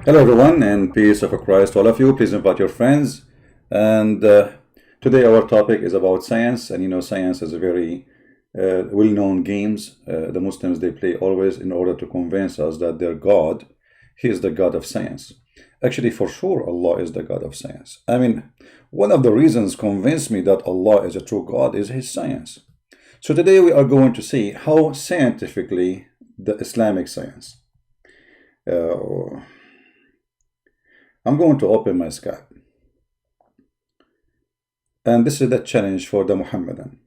Hello everyone, and peace of Christ to all of you. Please invite your friends. And today our topic is about science. And you know, science is a very well-known games. The Muslims, they play always in order to convince us that their God, He is the God of science. Actually, for sure, Allah is the God of science. I mean, one of the reasons convince me that Allah is a true God is His science. So today we are going to see how scientifically the Islamic science. I'm going to open my Skype. And this is the challenge for the Muhammadan.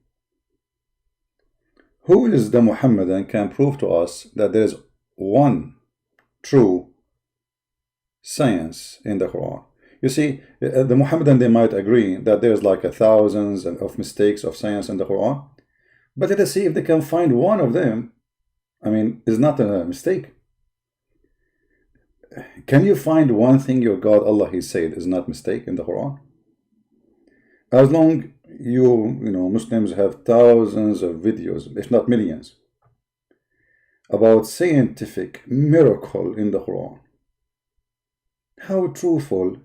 Who is the Muhammadan can prove to us that there is one true science in the Quran? You see, the Muhammadan, they might agree that there's like thousands of mistakes of science in the Quran. But let us see if they can find one of them. I mean, it's not a mistake. Can you find one thing your God, Allah, He said is not mistake in the Quran? As long you Muslims have thousands of videos, if not millions, about scientific miracle in the Quran. How truthful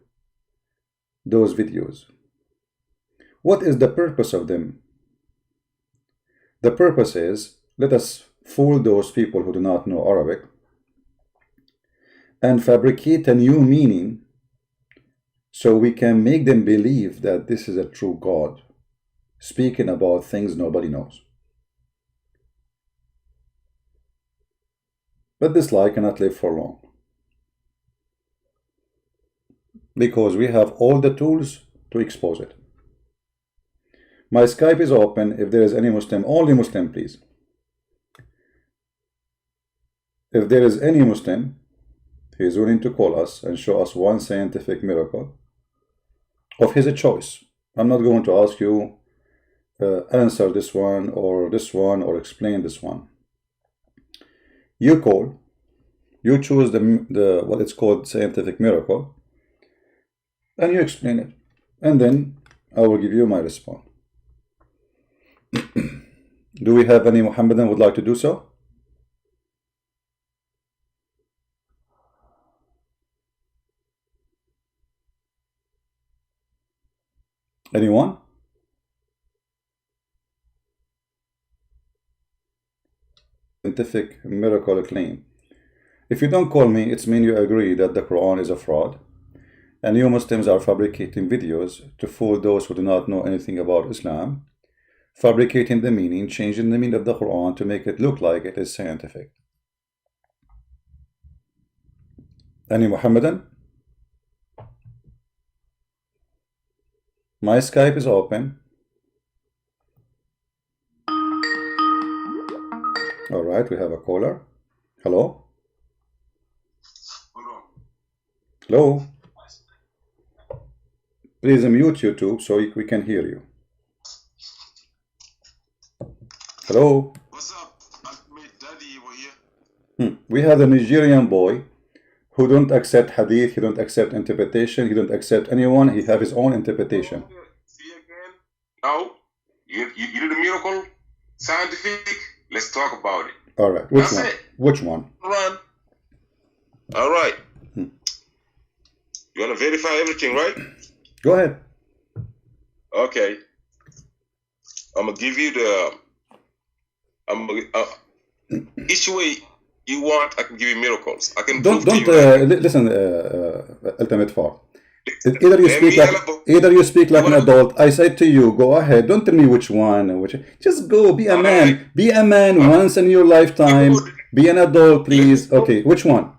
those videos? What is the purpose of them? The purpose is, let us fool those people who do not know Arabic and fabricate a new meaning so we can make them believe that this is a true God speaking about things nobody knows. But this lie cannot live for long, because we have all the tools to expose it. My Skype is open. If there is any Muslim, only Muslim, please. If there is any Muslim, he is willing to call us and show us one scientific miracle of his choice. I'm not going to ask you answer this one or explain this one. You call, you choose the what it's called scientific miracle, and you explain it, and then I will give you my response. Do we have any Muhammadan would like to do so? Anyone? Scientific miracle claim. If you don't call me, it's mean you agree that the Quran is a fraud, and you Muslims are fabricating videos to fool those who do not know anything about Islam, fabricating the meaning, changing the meaning of the Quran to make it look like it is scientific. Any Muhammadan? My Skype is open. All right, we have a caller. Hello? Hello? Please mute YouTube so we can hear you. Hello? What's up? I made Daddy over here. We have a Nigerian boy who don't accept hadith, he don't accept interpretation, he don't accept anyone, he have his own interpretation. See again? No. You did a miracle? Scientific? Let's talk about it. All right. Which That's one? it. Which one? Run. All right. You want to verify everything, right? Go ahead. Okay. I'm going to give you the... each way you want, I can give you miracles. I can Don't prove to you. listen, Ultimate Far. Either you speak like an adult. I say to you, go ahead. Don't tell me which one. Just go. Be a man. Right. Be a man once in your lifetime. Be an adult, please. Okay, which one?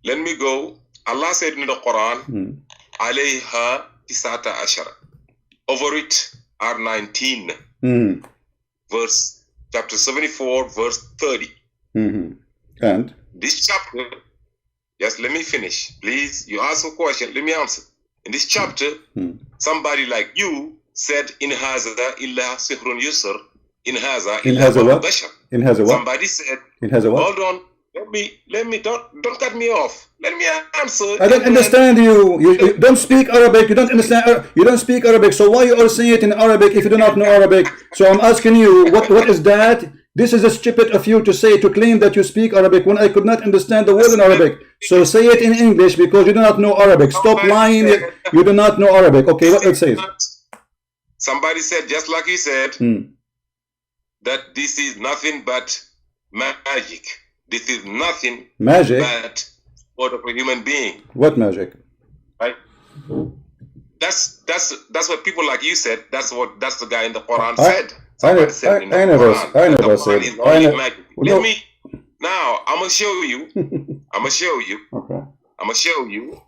Let me go. Allah said in the Quran, alayha tisata ashara. Over it are 19. Verse, chapter 74, verse 30. And? This chapter, just let me finish, please. You ask a question, let me answer. In this chapter, somebody like you said, in haza illa sihrun yusr, in haza illa bashar. In haza what? Somebody said, in haza what? hold on, let me, don't cut me off. Let me answer. I don't understand you. You don't speak Arabic. You don't understand. You don't speak Arabic. So why you are saying it in Arabic if you do not know Arabic? So I'm asking you, what is that? This is a stupid of you to say, to claim that you speak Arabic when I could not understand the word in Arabic. So say it in English because you do not know Arabic. Stop lying. You do not know Arabic. Okay, what it says? Somebody said, just like he said, that this is nothing but magic. This is nothing but word of a human being. What magic? Right? That's what people like you said. That's the guy in the Quran said. I never said. Let me now. I'm gonna show you. Okay. I'm gonna show you.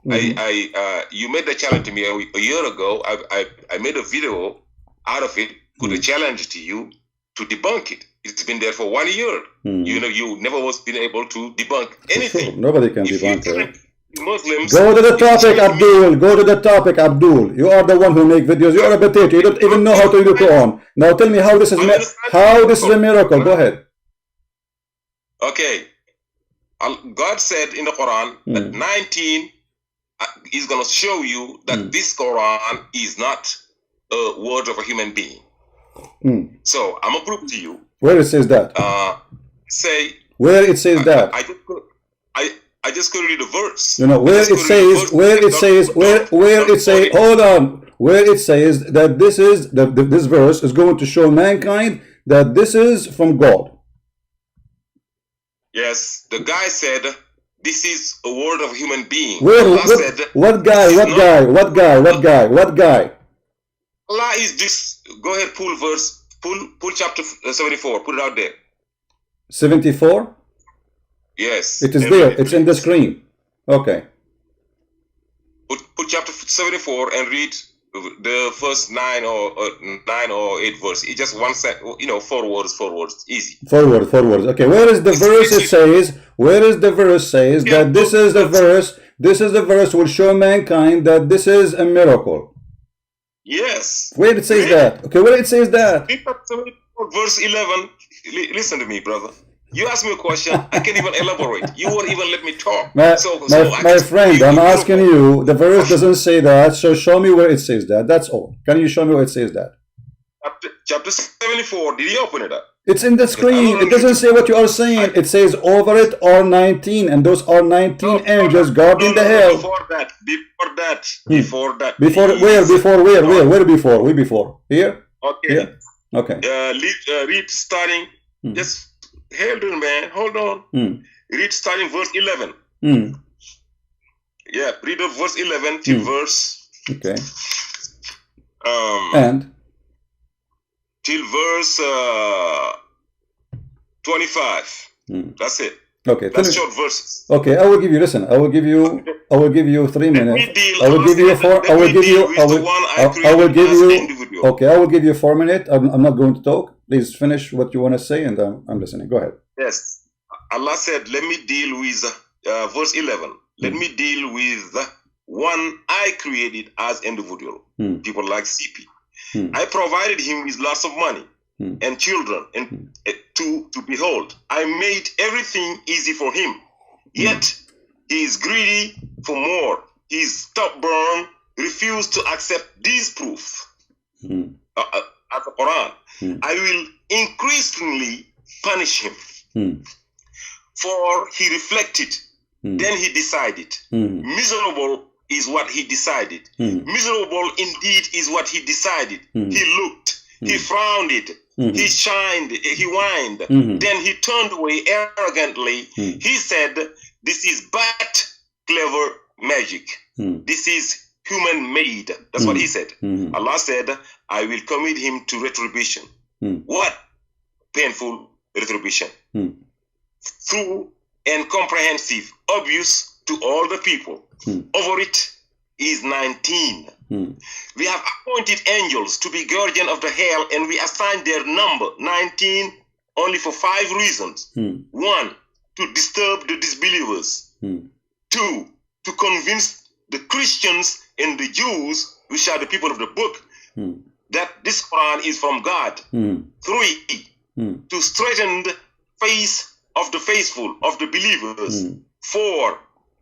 You made the challenge to me a year ago. I made a video out of it. Put a challenge to you to debunk it. It's been there for 1 year. You know, you never was been able to debunk anything. Sure. Nobody can debunk it. Muslims. Go to the topic, Abdul. Go to the topic, Abdul. You are the one who make videos. You are a potato. You don't even know how to read the Quran. Now tell me how this is a miracle. Go ahead. Okay. God said in the Quran that 19 is going to show you that this Quran is not a word of a human being. So I'm going to prove to you. Where it says that? Where it says that? I just couldn't read the verse. You know, where it says, hold on, where it says that this verse is going to show mankind that this is from God. Yes, the guy said this is a word of a human being. What guy? Allah is this. Go ahead, pull verse, pull chapter 74, put it out there. 74? Yes. It is there. It's in the screen. Okay. Put chapter 74 and read the first 9 or 8 verse. It's just one set. 4 words. Easy. 4 words. Okay. Where is the verse? It says. Where is the verse says that this is the verse? This is the verse will show mankind that this is a miracle. Yes. Where it says that? Okay. Where it says that? Verse 11. Listen to me, brother. You ask me a question, I can't even elaborate. You won't even let me talk. My friend, I'm asking you, the verse doesn't say that, so show me where it says that. That's all. Can you show me where it says that? Chapter 74, did you open it up? It's in the screen. It doesn't say what you are saying. It says over it are 19, and those are 19 angels guarding the hell. Before that. Before where? Where before? Where before? Here? Okay. Here? Okay. Read starting, just hold on, man. Hold on. Read starting verse 11. Yeah, read verse 11 till verse. Okay. And till verse 25. That's it. Okay. That's short verses. Okay, I will give you. Listen, I will give you 3 minutes. I will give you 4. I will give you. Okay, I will give you 4 minutes. I'm not going to talk. Please finish what you want to say, and I'm listening. Go ahead. Yes. Allah said, let me deal with verse 11. Let me deal with the one I created as individual. People like CP. I provided him with lots of money and children and to behold. I made everything easy for him. Yet he is greedy for more. He is stubborn, refused to accept this proof. As the Quran. I will increasingly punish him. For he reflected, then he decided. Miserable is what he decided. Miserable indeed is what he decided. He looked, he frowned, he shined, he whined. Then he turned away arrogantly. He said, this is but clever magic. This is human made. That's what he said. Allah said, I will commit him to retribution. What painful retribution? Through and comprehensive, obvious to all the people. Over it is 19. We have appointed angels to be guardian of the hell, and we assigned their number 19 only for 5 reasons. 1, to disturb the disbelievers. 2, to convince the Christians and the Jews, which are the people of the book, that this Quran is from God. 3, to straighten the face of the faithful, of the believers. 4,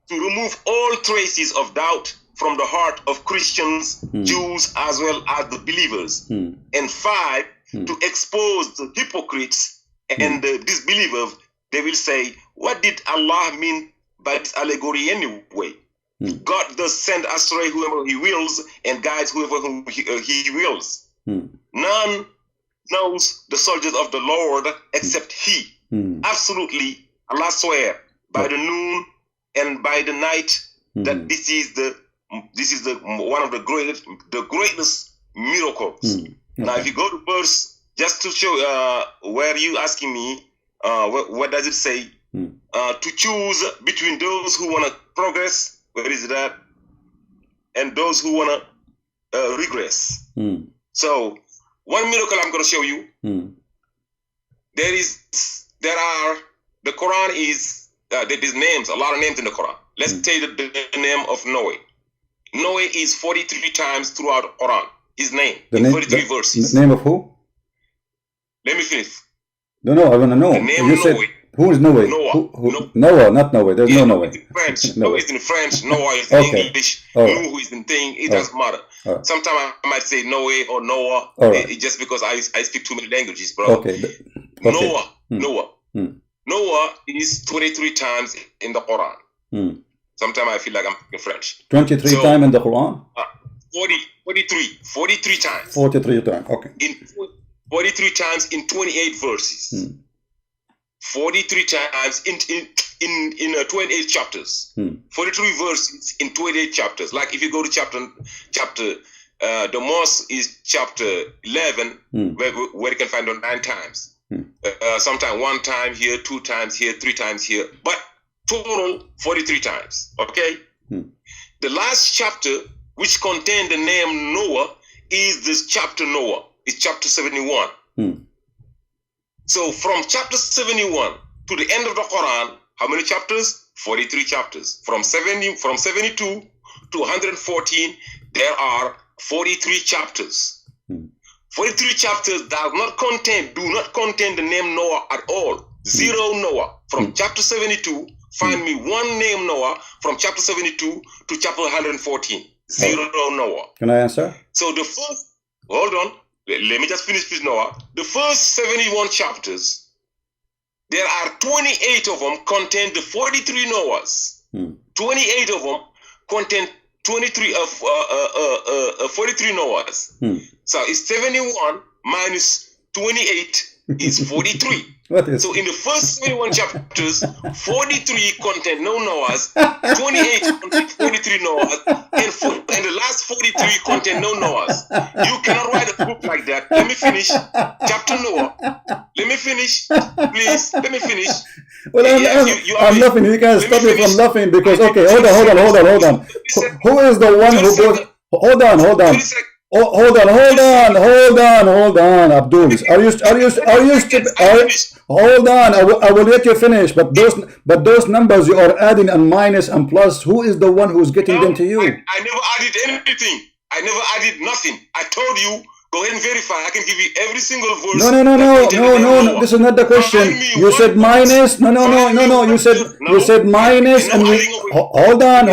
to remove all traces of doubt from the heart of Christians, Jews, as well as the believers. And 5, to expose the hypocrites and the disbelievers. They will say, what did Allah mean by this allegory anyway. God does send astray whoever he wills and guides whoever he wills. None knows the soldiers of the Lord except he. Absolutely, Allah swear by the noon and by the night that this is the one of the greatest miracles. Now, if you go to verse, just to show where you asking me, what does it say? To choose between those who want to progress, where is that? And those who want to regress. So, one miracle I'm going to show you. The Quran is, there's names, a lot of names in the Quran. Let's take the name of Noah. Noah is 43 times throughout the Quran. His name, in 43 verses. The name of who? Let me finish. No, I want to know. The name you of said, Noah. Who is Noah? Noah. Noah, not Noah. There's no Noah. In French. Noah. Noah is in French. Noah is in English. Nuhu is in thing. It doesn't matter. Sometimes I might say Noah or Noah. Just because I speak too many languages, bro. Noah. Noah is 23 times in the Quran. Sometimes I feel like I'm speaking French. 23 times in the Quran? 43 times. 43 times, okay. 43 times in 28 verses. 43 times in 28 chapters. 43 verses in 28 chapters. Like if you go to chapter the most is chapter 11, where you can find on 9 times. Sometimes 1 time here, 2 times here, 3 times here, but total 43 times. Okay. The last chapter, which contained the name Noah, is this chapter Noah. It's chapter 71. So from chapter 71 to the end of the Quran, how many chapters? 43 chapters. From 72 to 114, there are 43 chapters. 43 chapters do not contain the name Noah at all. Zero Noah. From chapter 72, find me one name Noah from chapter 72 to chapter 114. Zero Noah. Can I answer? So the first, hold on. Let me just finish this, Noah. The first 71 chapters, there are 28 of them contain the 43 Noahs. 28 of them contain 43 Noahs. So it's 71 minus 28 is 43. So in the first 71 chapters, 43 contain no Noahs, 28 contain 43 Noahs, and the last 43 contain no Noahs. You cannot write a book like that. Let me finish. Chapter Noah. Let me finish. Please, let me finish. Well, I'm laughing. You can stop me from laughing because, okay, hold on. Who is the one who goes... Hold on. Hold on, Abdul. Hold on. I will let you finish. But those numbers you are adding and minus and plus, who is the one who's getting them to you? I never added anything. I never added nothing. I told you. Go ahead and verify. I can give you every single verse. No. This is not the question. You said minus. No. You said minus and hold on.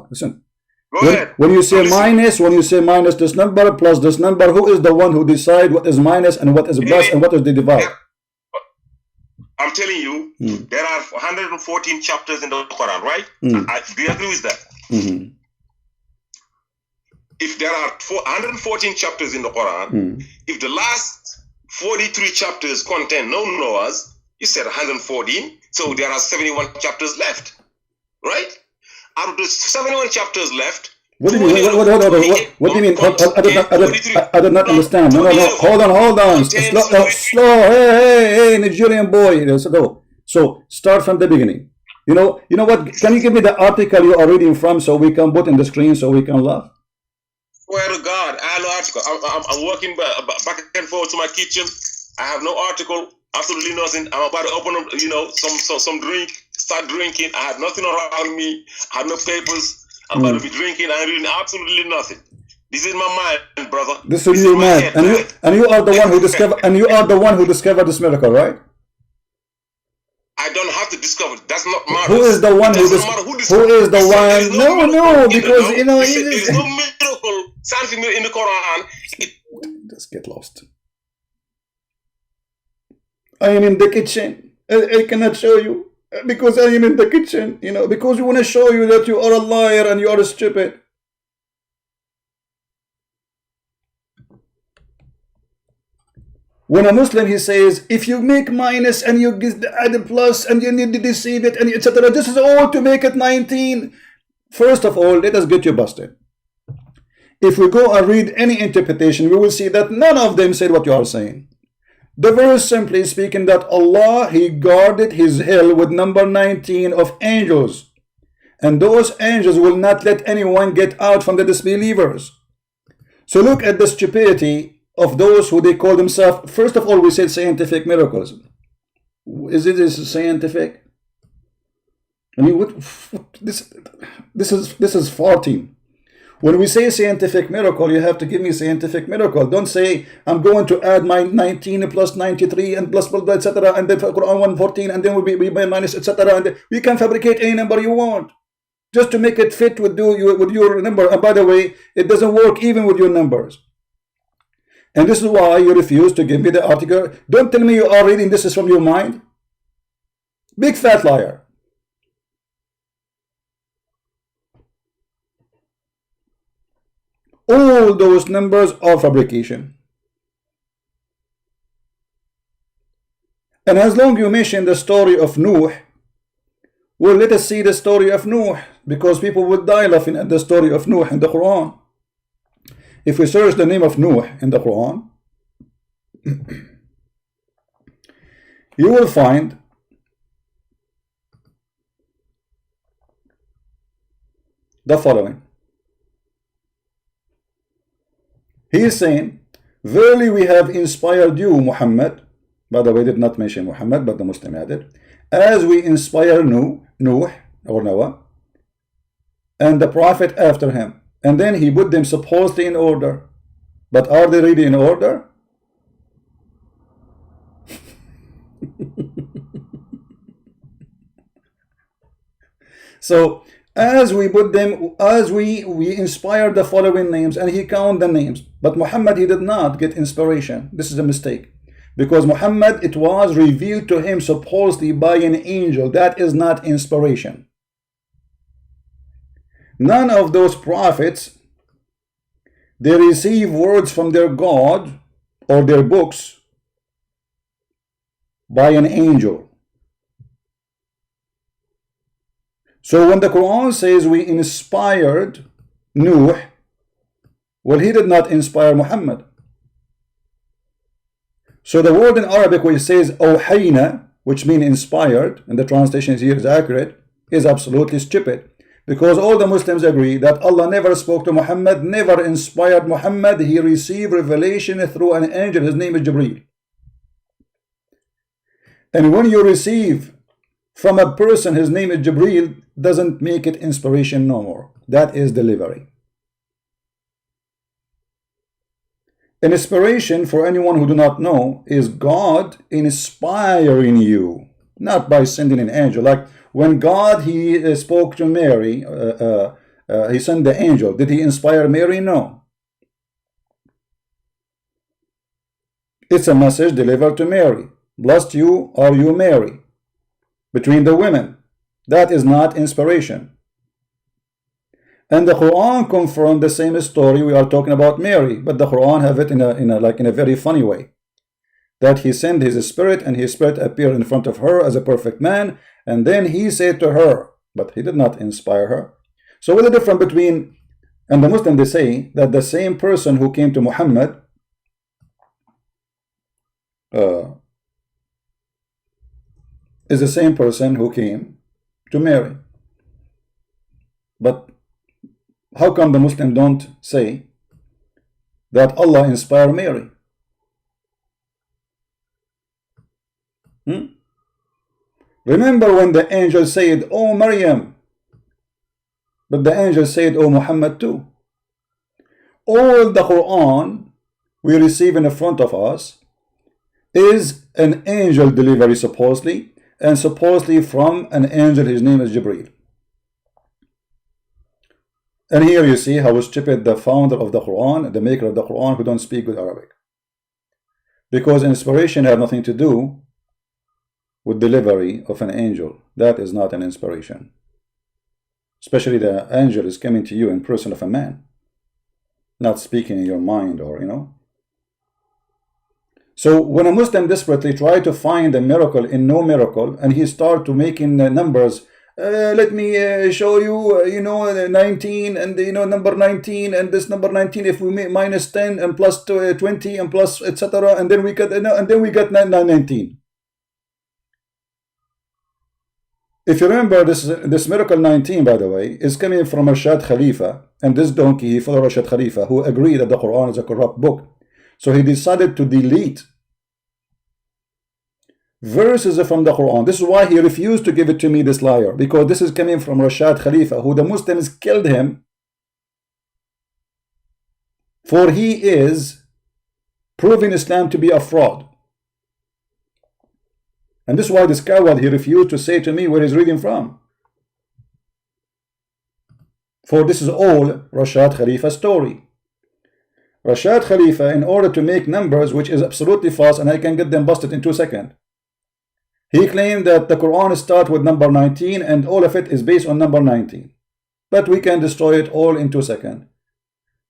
Listen. When you say minus this number plus this number, who is the one who decide what is minus and what is plus and what is the divide? I'm telling you, there are 114 chapters in the Quran, right? Do you agree with that? If there are 114 chapters in the Quran, if the last 43 chapters contain no Noahs, you said 114, so there are 71 chapters left, right? Out of the 71 chapters left, what do you mean? What do you mean? I did not understand. No. Hold on. Slow. Hey, Nigerian boy. So start from the beginning. You know what? Can you give me the article you are reading from so we can put in the screen so we can laugh? Swear to God, I have no article. I'm working back and forth to my kitchen. I have no article, absolutely nothing. I'm about to open up, some drink, start drinking. I have nothing around me. I have no papers. I'm about to be drinking. I'm reading absolutely nothing. This is my mind, brother. This is your mind, and you are the one who discovered. And you are the one who discovered this miracle, right? I don't have to discover. That's not matter. Who is the one who discovered? Who is the one? No, because there's no miracle, something in the Quran. Just get lost. I am in the kitchen. I cannot show you because I am in the kitchen, you know, because we want to show you that you are a liar and you are stupid. When a Muslim, he says, if you make minus and you add a plus and you need to deceive it and etc., this is all to make it 19. First of all, let us get you busted. If we go and read any interpretation, we will see that none of them said what you are saying. The verse simply speaking that Allah, he guarded his hell with number 19 of angels, and those angels will not let anyone get out from the disbelievers. So look at the stupidity of those who they call themselves. First of all, we said scientific miracles. Is it scientific? I mean, what this is farting. When we say scientific miracle, you have to give me scientific miracle. Don't say I'm going to add my 19 plus 93 and plus blah, blah, etc. and then Quran 114 and then we'll be minus etc. and we can fabricate any number you want just to make it fit with your number. And by the way, it doesn't work even with your numbers. And this is why you refuse to give me the article. Don't tell me you are reading this is from your mind. Big fat liar. All those numbers are fabrication. And as long as you mention the story of Nuh, well, let us see the story of Nuh, because people would die laughing at the story of Nuh in the Quran. If we search the name of Nuh in the Quran, you will find the following. He is saying, verily we have inspired you, Muhammad. By the way, did not mention Muhammad, but the Muslim added, as we inspire Nuh or Noah, and the prophet after him. And then he put them supposedly in order. But are they really in order? So as we put them, as we inspired the following names, and he counted the names. But Muhammad, he did not get inspiration. This is a mistake. Because Muhammad, it was revealed to him supposedly by an angel. That is not inspiration. None of those prophets, they receive words from their God or their books by an angel. So when the Quran says we inspired Nuh, well, he did not inspire Muhammad. So the word in Arabic which says Awhayna, which means inspired, and the translation here is accurate, is absolutely stupid. Because all the Muslims agree that Allah never spoke to Muhammad, never inspired Muhammad. He received revelation through an angel. His name is Jibreel. And when you receive from a person, his name is Jibreel, doesn't make it inspiration no more. That is delivery. Inspiration, for anyone who do not know, is God inspiring you, not by sending an angel. Like when God, he spoke to Mary, he sent the angel. Did he inspire Mary? No. It's a message delivered to Mary. Blessed you are you, Mary, between the women. That is not inspiration. And the Quran confirmed the same story. We are talking about Mary, but the Quran have it in a very funny way. That he sent his spirit, and his spirit appeared in front of her as a perfect man, and then he said to her, but he did not inspire her. So what's the difference between, and the Muslims, they say that the same person who came to Muhammad is the same person who came to Mary. But how come the Muslims don't say that Allah inspired Mary? Remember when the angel said, "Oh Maryam," but the angel said, "Oh Muhammad" too. All the Quran we receive in front of us is an angel delivery supposedly, and supposedly from an angel. His name is Jibreel. And here you see how stupid the founder of the Quran, the maker of the Quran, who don't speak good Arabic. Because inspiration has nothing to do with delivery of an angel. That is not an inspiration. Especially the angel is coming to you in person of a man, not speaking in your mind, or So when a Muslim desperately try to find a miracle in no miracle, and he start to making numbers, let me show you, 19 and number 19 and this number 19. If we make minus 10 and plus 20 and plus etc. and then we get 19. If you remember, this miracle 19, by the way, is coming from Rashad Khalifa, and this donkey, he followed Rashad Khalifa, who agreed that the Quran is a corrupt book. So he decided to delete verses from the Quran. This is why he refused to give it to me, this liar, because this is coming from Rashad Khalifa, who the Muslims killed him, for he is proving Islam to be a fraud. And this is why this coward, he refused to say to me where he's reading from. For this is all Rashad Khalifa's story. Rashad Khalifa, in order to make numbers, which is absolutely false, and I can get them busted in 2 seconds, he claimed that the Quran starts with number 19 and all of it is based on number 19. But we can destroy it all in 2 seconds.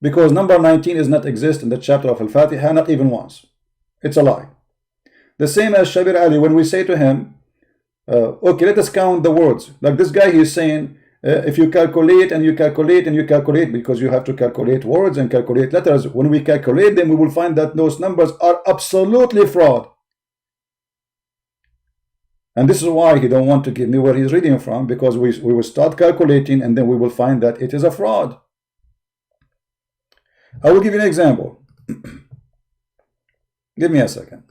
Because number 19 does not exist in the chapter of Al-Fatiha, not even once. It's a lie. The same as Shabir Ali, when we say to him, okay, let us count the words. Like this guy, he's saying, if you calculate and you calculate and you calculate, because you have to calculate words and calculate letters, when we calculate them, we will find that those numbers are absolutely fraud. And this is why he don't want to give me where he's reading from, because we will start calculating and then we will find that it is a fraud. I will give you an example. Give me a second.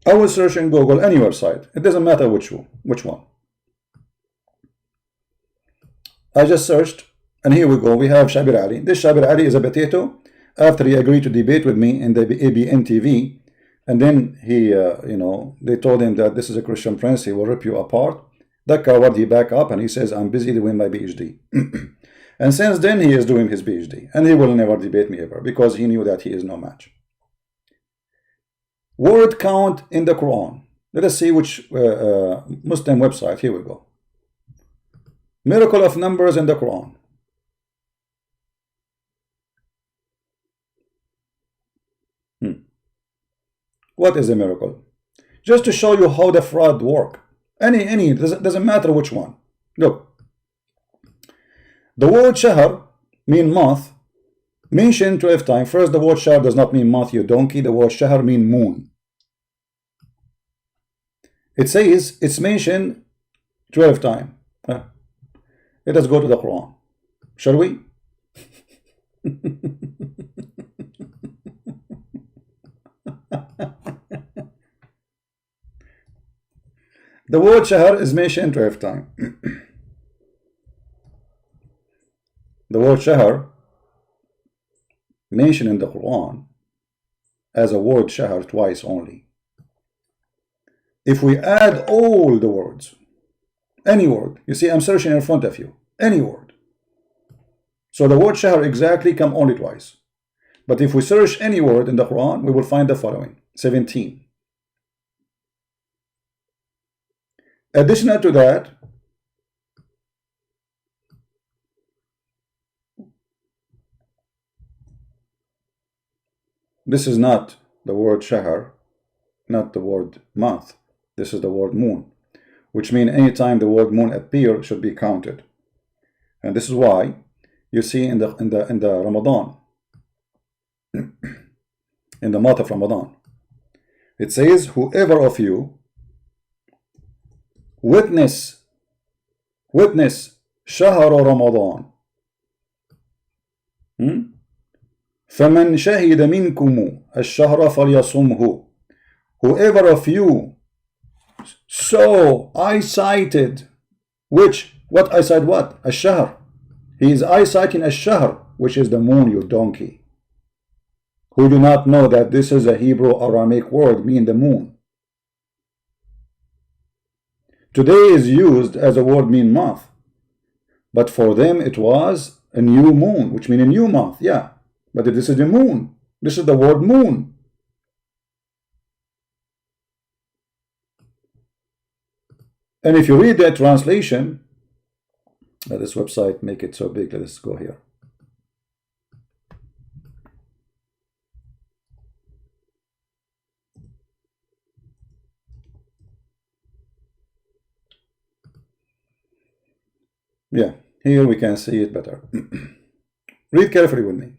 I will search in Google any website. It doesn't matter which one. I just searched, and here we go. We have Shabir Ali. This Shabir Ali is a potato. After he agreed to debate with me in the ABN TV, and then he, they told him that this is a Christian prince. He will rip you apart. That coward, he back up and he says, I'm busy doing my PhD. And since then, he is doing his PhD, and he will never debate me ever, because he knew that he is no match. Word count in the Quran. Let us see which Muslim website. Here we go. Miracle of numbers in the Quran. What is a miracle? Just to show you how the fraud work. Any doesn't matter which one. Look. The word shahr mean month, mentioned 12 times. First, the word shahr does not mean month, you donkey. The word shahr mean moon. It says it's mentioned 12 times. Let us go to the Quran. Shall we? The word shahr is mentioned 12 times. The word shahr mentioned in the Quran as a word shahr twice only. If we add all the words, any word, you see I'm searching in front of you, any word. So the word shahr exactly come only twice. But if we search any word in the Quran, we will find the following, 17. Additional to that, this is not the word shahr, not the word month. This is the word moon, which means anytime the word moon appears should be counted. And this is why you see in the Ramadan, in the month of Ramadan, it says, whoever of you witness شهر رمضان فمن شهد منكم الشهر فليصمه. Whoever of you saw eyesighted, what eyesight what? الشهر. He is eyesighting الشهر, which is the moon, you donkey. who do not know that this is a Hebrew Aramaic word meaning the moon. Today is used as a word mean month, but for them it was a new moon, which means a new month, yeah. But this is the moon. This is the word moon. And if you read that translation, let this website make it so big. Let's go here. Yeah, here we can see it better. Read carefully with me.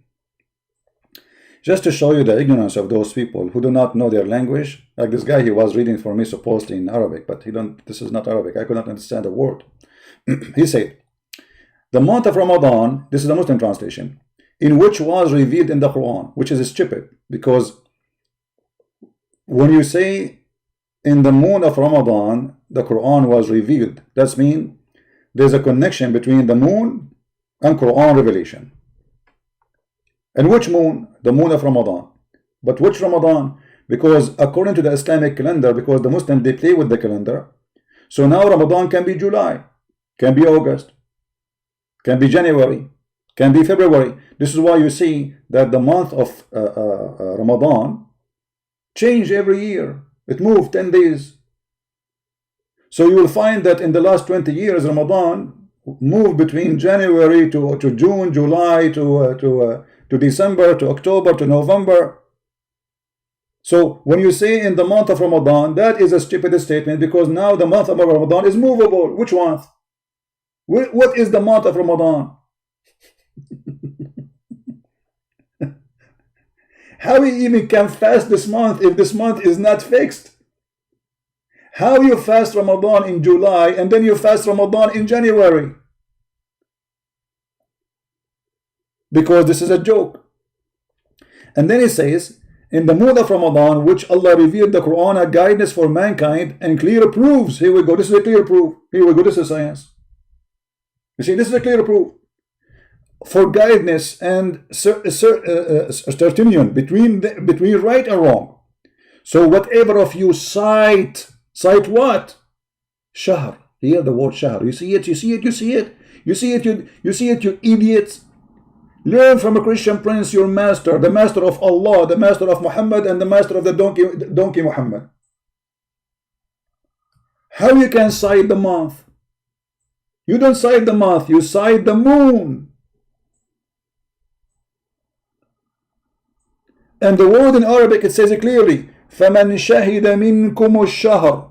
Just to show you the ignorance of those people who do not know their language. Like this guy, he was reading for me supposedly in Arabic, but this is not Arabic. I could not understand a word. He said, the month of Ramadan, this is the Muslim translation, in which was revealed in the Quran, which is stupid, because when you say in the moon of Ramadan, the Quran was revealed, that means there's a connection between the moon and Quran revelation. And which moon? The moon of Ramadan. But which Ramadan? Because according to the Islamic calendar, because the Muslims, they play with the calendar, so now Ramadan can be July, can be August, can be January, can be February. This is why you see that the month of Ramadan change every year. It moved 10 days. So you will find that in the last 20 years, Ramadan moved between January to June, July to December, to October, to November. So when you say in the month of Ramadan, that is a stupid statement, because now the month of Ramadan is movable. Which month? What is the month of Ramadan? How you even can fast this month if this month is not fixed? How you fast Ramadan in July and then you fast Ramadan in January? Because this is a joke. And then he says, in the month of Ramadan, which Allah revealed the Quran, a guidance for mankind and clear proofs. Here we go. This is a clear proof. Here we go. This is science. You see, this is a clear proof for guidance and certitude between right and wrong. So whatever of you cite what? Shahr. Here the word shahr. You see it. You see it. You see it. You see it. You see it. You idiots. Learn from a Christian prince, your master, the master of Allah, the master of Muhammad, and the master of the donkey Muhammad. How you can cite the month? You don't cite the month, you cite the moon. And the word in Arabic, it says it clearly, فَمَنْ شَهِدَ مِنْكُمُ الشَّهْرِ.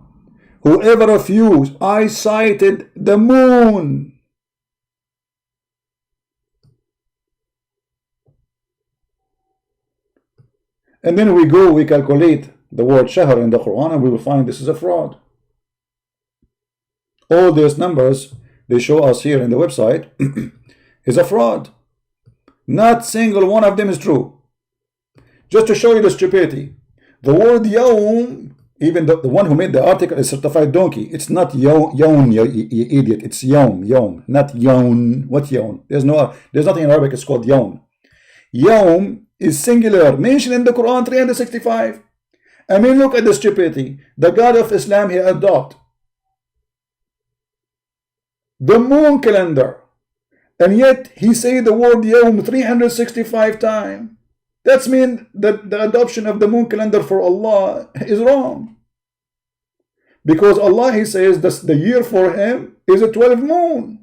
Whoever of you, I cited the moon. And then we calculate the word shahr in the Quran, and we will find this is a fraud. All these numbers they show us here in the website is a fraud. Not single one of them is true. Just to show you the stupidity, the word yawm, even the one who made the article is certified donkey. It's not yawn, you idiot. It's yawm, not yawn. What yawn? There's nothing in Arabic. It's called yawn. Yawm is singular, mentioned in the Quran 365. I mean, look at the stupidity. The God of Islam, he adopt the moon calendar, and yet he say the word yawm 365 times. That means that the adoption of the moon calendar for Allah is wrong, because Allah, he says that the year for him is a 12 moon.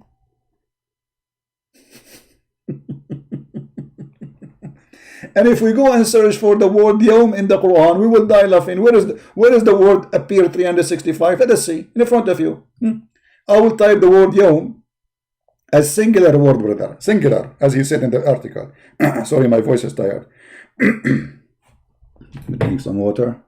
And if we go and search for the word yawm in the Quran, we will die laughing. Where is the word appear 365? Let us see in front of you. I will type the word yawm as singular word, brother. Singular, as he said in the article. Sorry, my voice is tired. Let me drink some water.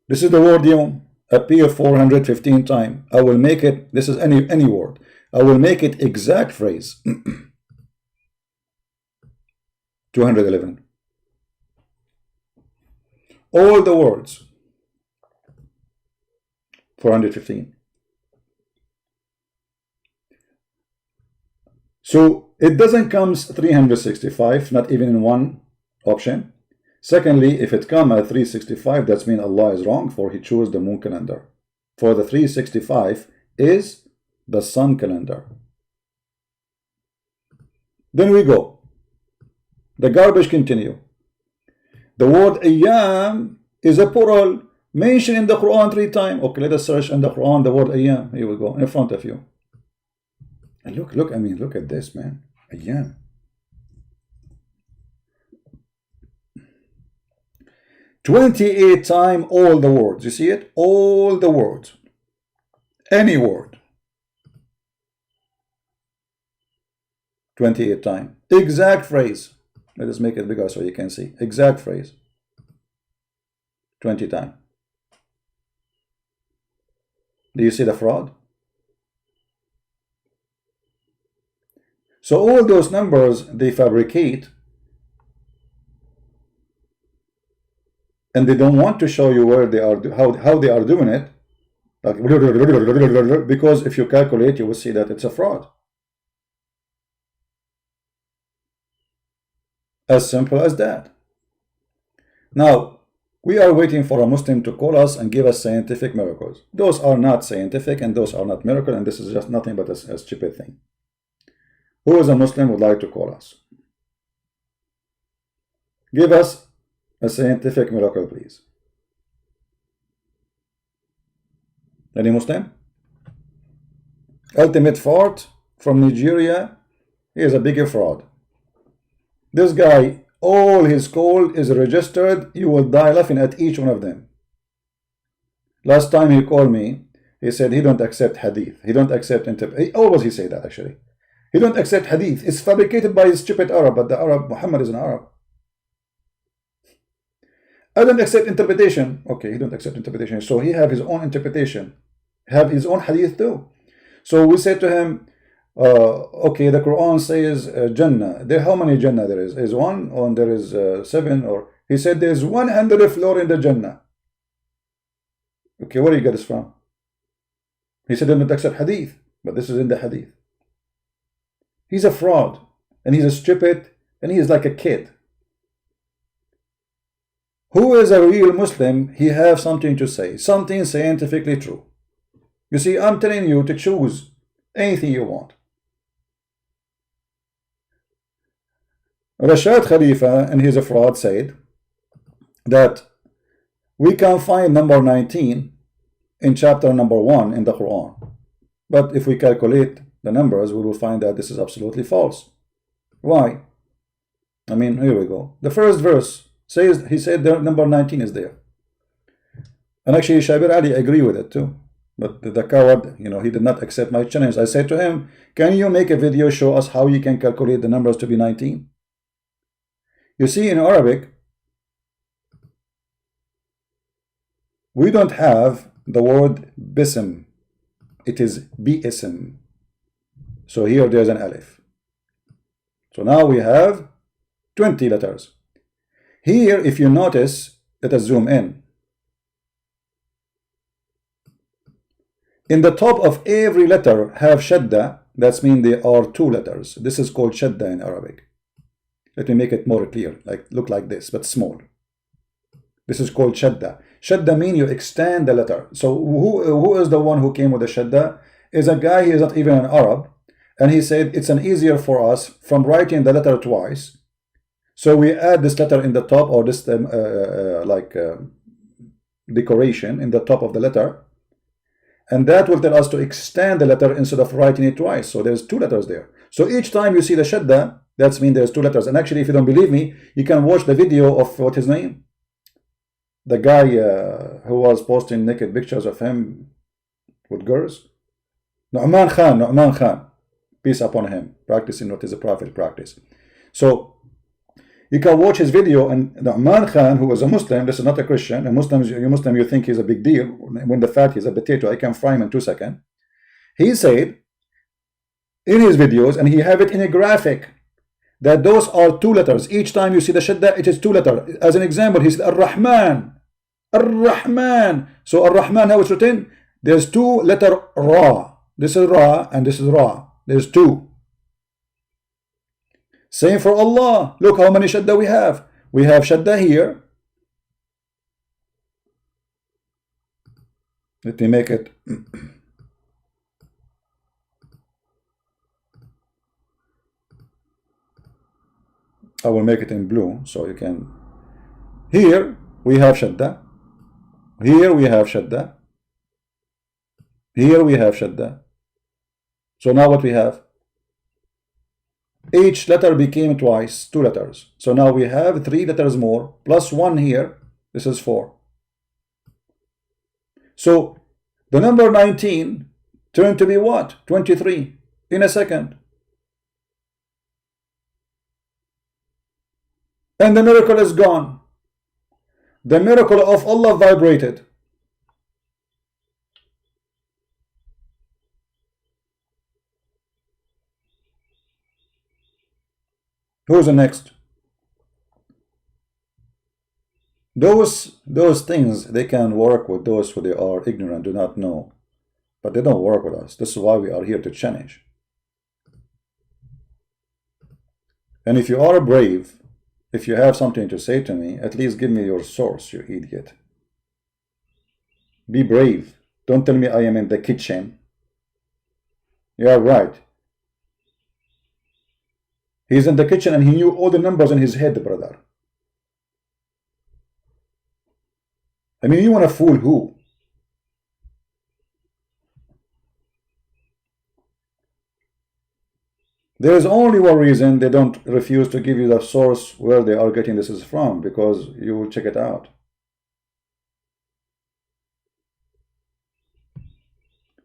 This is the word yawm, appear 415 times. I will make it, this is any word. I will make it exact phrase. 211. all the words. 415. So it doesn't come 365, not even in one option. Secondly, if it comes at 365, that means Allah is wrong, for He chose the moon calendar. For the 365 is the sun calendar. Then we go. The garbage continue. The word ayyam is a plural mentioned in the Quran 3 times. Okay, let us search in the Quran the word ayyam. Here we go, in front of you. And look, I mean, look at this, man. Ayyam. "28 times all the words." You see it? All the words. Any word. 28 times. Exact phrase. Let us make it bigger so you can see. Exact phrase. 20 times. Do you see the fraud? So all those numbers they fabricate, and they don't want to show you where they are, how they are doing it, like, because if you calculate, you will see that it's a fraud. As simple as that. Now, we are waiting for a Muslim to call us and give us scientific miracles. Those are not scientific and those are not miracle, and this is just nothing but a stupid thing. Who is a Muslim would like to call us? Give us a scientific miracle, please. Any Muslim? Ultimate Fort from Nigeria. He is a big fraud. This guy, all his call is registered. You will die laughing at each one of them. Last time he called me, he said he don't accept hadith. He don't accept always he say that actually. He don't accept hadith. It's fabricated by his stupid Arab, but the Arab, Muhammad is an Arab. I don't accept interpretation. Okay, he don't accept interpretation. So he have his own interpretation. Have his own hadith too. So we said to him, okay, the Quran says Jannah. There, how many Jannah there is? Is one, or there is 7? Or he said there is 100 floor in the Jannah. Okay, where do you get this from? He said, don't accept hadith, but this is in the hadith. He's a fraud, and he's a stupid, and he is like a kid. Who is a real Muslim? He have something to say, something scientifically true. You see, I'm telling you to choose anything you want. Rashad Khalifa, and he's a fraud, said that we can find number 19 in chapter number 1 in the Quran. But if we calculate the numbers, we will find that this is absolutely false. Why? I mean, here we go. The first verse says, he said the number 19 is there. And actually, Shabir Ali agree with it too. But the coward, you know, he did not accept my challenge. I said to him, can you make a video, show us how you can calculate the numbers to be 19? You see, in Arabic, we don't have the word bism. It is bi-ism. So here there's an alif. So now we have 20 letters. Here, if you notice, let us zoom in. In the top of every letter have shadda. That means there are 2 letters. This is called shadda in Arabic. Let me make it more clear. Look like this, but small. This is called shadda. Shadda means you extend the letter. So who is the one who came with the shadda? Is a guy, he is not even an Arab. And he said it's an easier for us from writing the letter twice. So we add this letter in the top, or this decoration in the top of the letter. And that will tell us to extend the letter instead of writing it twice. So there's 2 letters there. So each time you see the shadda, that means there's 2 letters. And actually, if you don't believe me, you can watch the video of what his name? The guy who was posting naked pictures of him with girls. Nu'man Khan. Peace upon him. Practicing what is a prophet practice. So you can watch his video, and Nu'man Khan, who was a Muslim, this is not a Christian. A Muslim, you think he's a big deal, when the fact he's a potato. I can fry him in 2 seconds. He said in his videos, and he have it in a graphic, that those are 2 letters. Each time you see the shadda, it is 2 letters. As an example, he said Ar-Rahman. Ar-Rahman. So Ar-Rahman, how it's written? There's two letter Ra. This is Ra and this is Ra. There's two. Same for Allah. Look how many Shadda we have. We have Shadda here. Let me make it. I will make it in blue so you can. Here we have Shadda. Here we have Shadda. Here we have Shadda. So now what we have? Each letter became twice, two letters. So now we have three letters more, plus one here. This is 4. So the number 19 turned to be what? 23 in a second. And the miracle is gone. The miracle of Allah vibrated. Who's the next? Those things, they can work with those who they are ignorant, do not know. But they don't work with us. This is why we are here to challenge. And if you are brave, if you have something to say to me, at least give me your source, you idiot. Be brave. Don't tell me I am in the kitchen. You are right. He's in the kitchen and he knew all the numbers in his head, brother. I mean, you want to fool who? There is only one reason they don't refuse to give you the source where they are getting this is from, because you will check it out.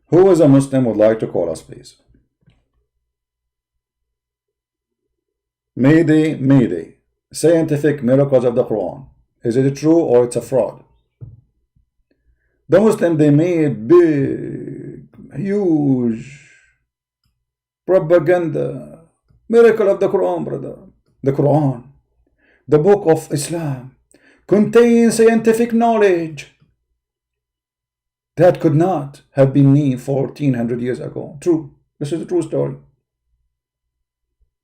Who is a Muslim would like to call us, please? Mayday, Mayday. Scientific miracles of the Quran. Is it true or it's a fraud? The Muslim, they made big, huge propaganda. Miracle of the Quran, brother. The Quran, the book of Islam, contains scientific knowledge that could not have been me 1400 years ago. True. This is the true story.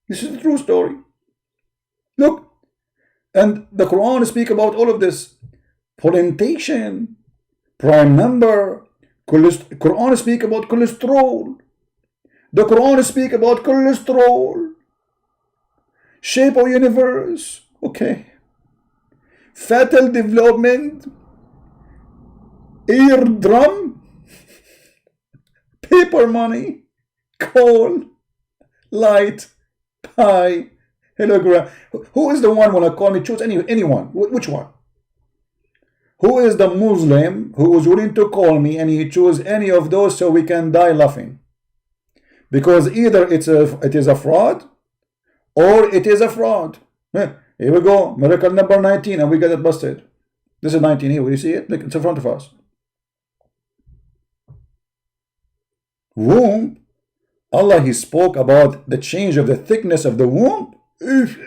This is the true story. Look, and the Quran speaks about all of this. Pollination, prime number, Quran speaks about cholesterol. The Quran speaks about cholesterol. Shape of universe. Okay. Fatal development. Eardrum. Paper money. Coal. Light. Pie. Hologram. Who is the one when I call me? Choose anyone. Which one? Who is the Muslim who is willing to call me and he choose any of those so we can die laughing? Because either it is a fraud or it is a fraud. Here we go. Miracle number 19 and we get it busted. This is 19 here. Will you see it? Look, it's in front of us. Womb. Allah, he spoke about the change of the thickness of the womb. If.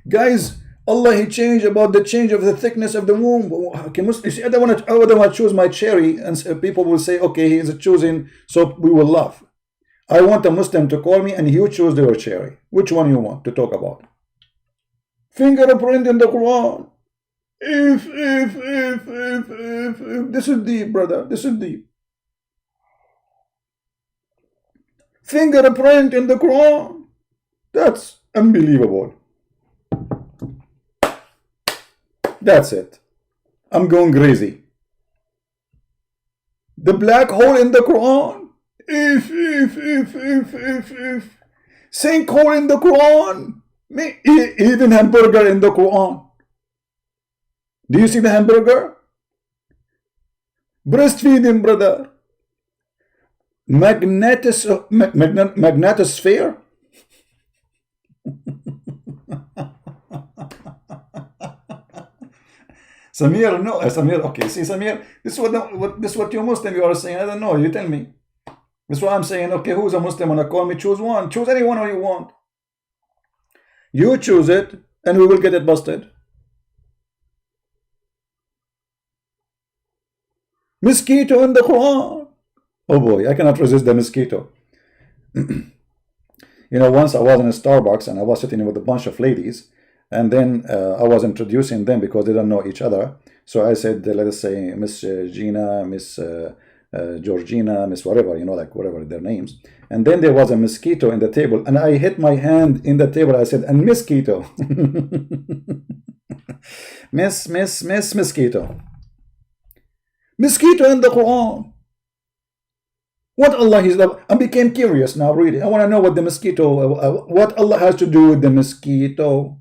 Guys, Allah, he changed about the change of the thickness of the womb. You see, I don't want to choose my cherry, and people will say, okay, he is choosing, so we will laugh. I want a Muslim to call me, and you choose their cherry. Which one you want to talk about? Fingerprint in the Quran. If. This is deep, brother. This is deep. Fingerprint in the Quran. That's unbelievable. That's it. I'm going crazy. The black hole in the Quran. If. Sinkhole in the Quran. Even hamburger in the Quran. Do you see the hamburger? Breastfeeding, brother. Magnetosphere. Samir, no, Samir, okay, see, Samir, this is what you Muslim you are saying. I don't know, you tell me. This is what I'm saying. Okay, who's a Muslim? Wanna call me? Choose one. Choose any one you want. You choose it, and we will get it busted. Mosquito in the Quran. Oh boy, I cannot resist the mosquito. You know, once I was in a Starbucks and I was sitting with a bunch of ladies, and then I was introducing them because they don't know each other. So I said, let us say Miss Gina, Miss Georgina, Miss whatever, you know, like whatever their names. And then there was a mosquito in the table, and I hit my hand in the table. I said, and mosquito. Miss mosquito. Mosquito in the Quran. What Allah is, I became curious now, really. I want to know what the mosquito, what Allah has to do with the mosquito.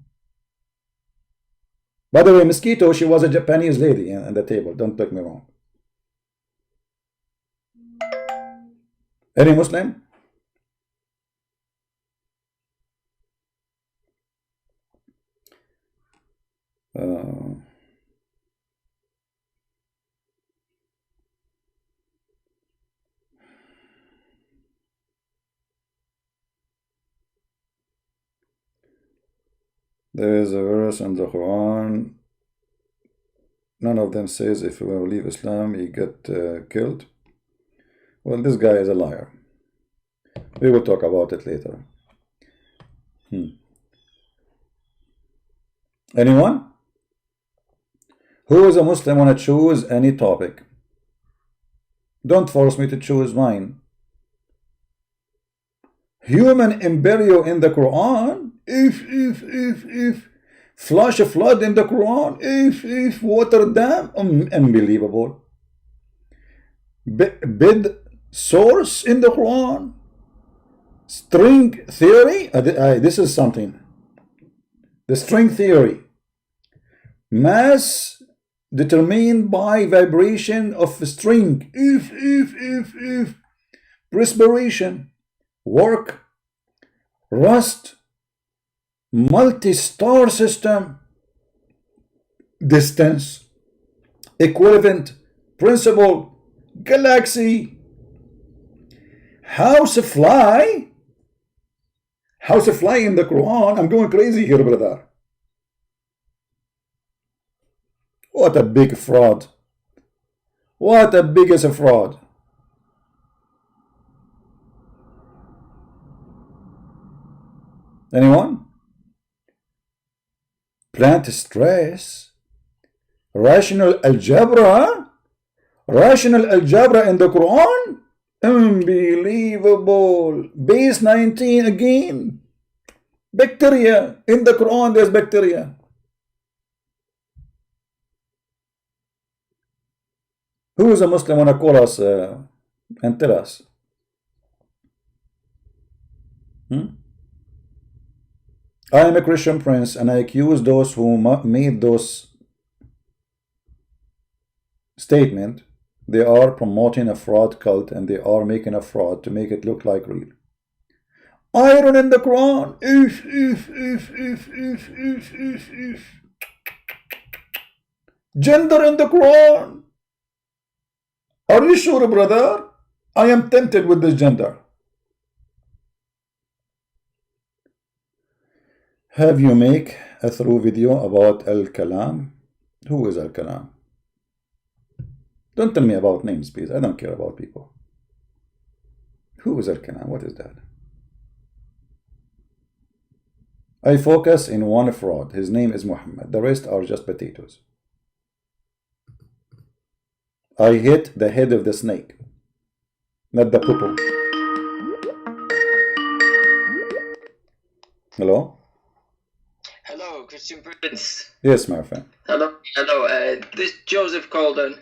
By the way, mosquito, she was a Japanese lady at the table. Don't take me wrong. Any Muslim? There is a verse in the Quran. None of them says if you will leave Islam, you get killed. Well, this guy is a liar. We will talk about it later. Anyone? Who is a Muslim want to choose any topic? Don't force me to choose mine. Human embryo in the Quran? If flash a flood in the Quran? If water dam? Unbelievable. Bid source in the Quran? String theory? This is something. The string theory. Mass determined by vibration of string. If respiration, work, rust, multi-star system, distance, equivalent, principle, galaxy, housefly in the Quran. I'm going crazy here, brother. What a big fraud. What a biggest fraud. Anyone? Plant stress. Rational algebra. Rational algebra in the Quran. Unbelievable. Base 19 again. Bacteria. In the Quran there's bacteria. Who is a Muslim want to call us and tell us? I am a Christian prince, and I accuse those who made those statements. They are promoting a fraud cult, and they are making a fraud to make it look like real. Iron in the Quran. If. Gender in the Quran. Are you sure, brother? I am tempted with this gender. Have you make a through video about Al-Kalam? Who is Al-Kalam? Don't tell me about names, please. I don't care about people. Who is Al-Kalam? What is that? I focus in one fraud. His name is Muhammad. The rest are just potatoes. I hit the head of the snake, not the poo-poo. Hello? Hello, Christian Prince. Yes, my friend. Hello. This is Joseph Colden,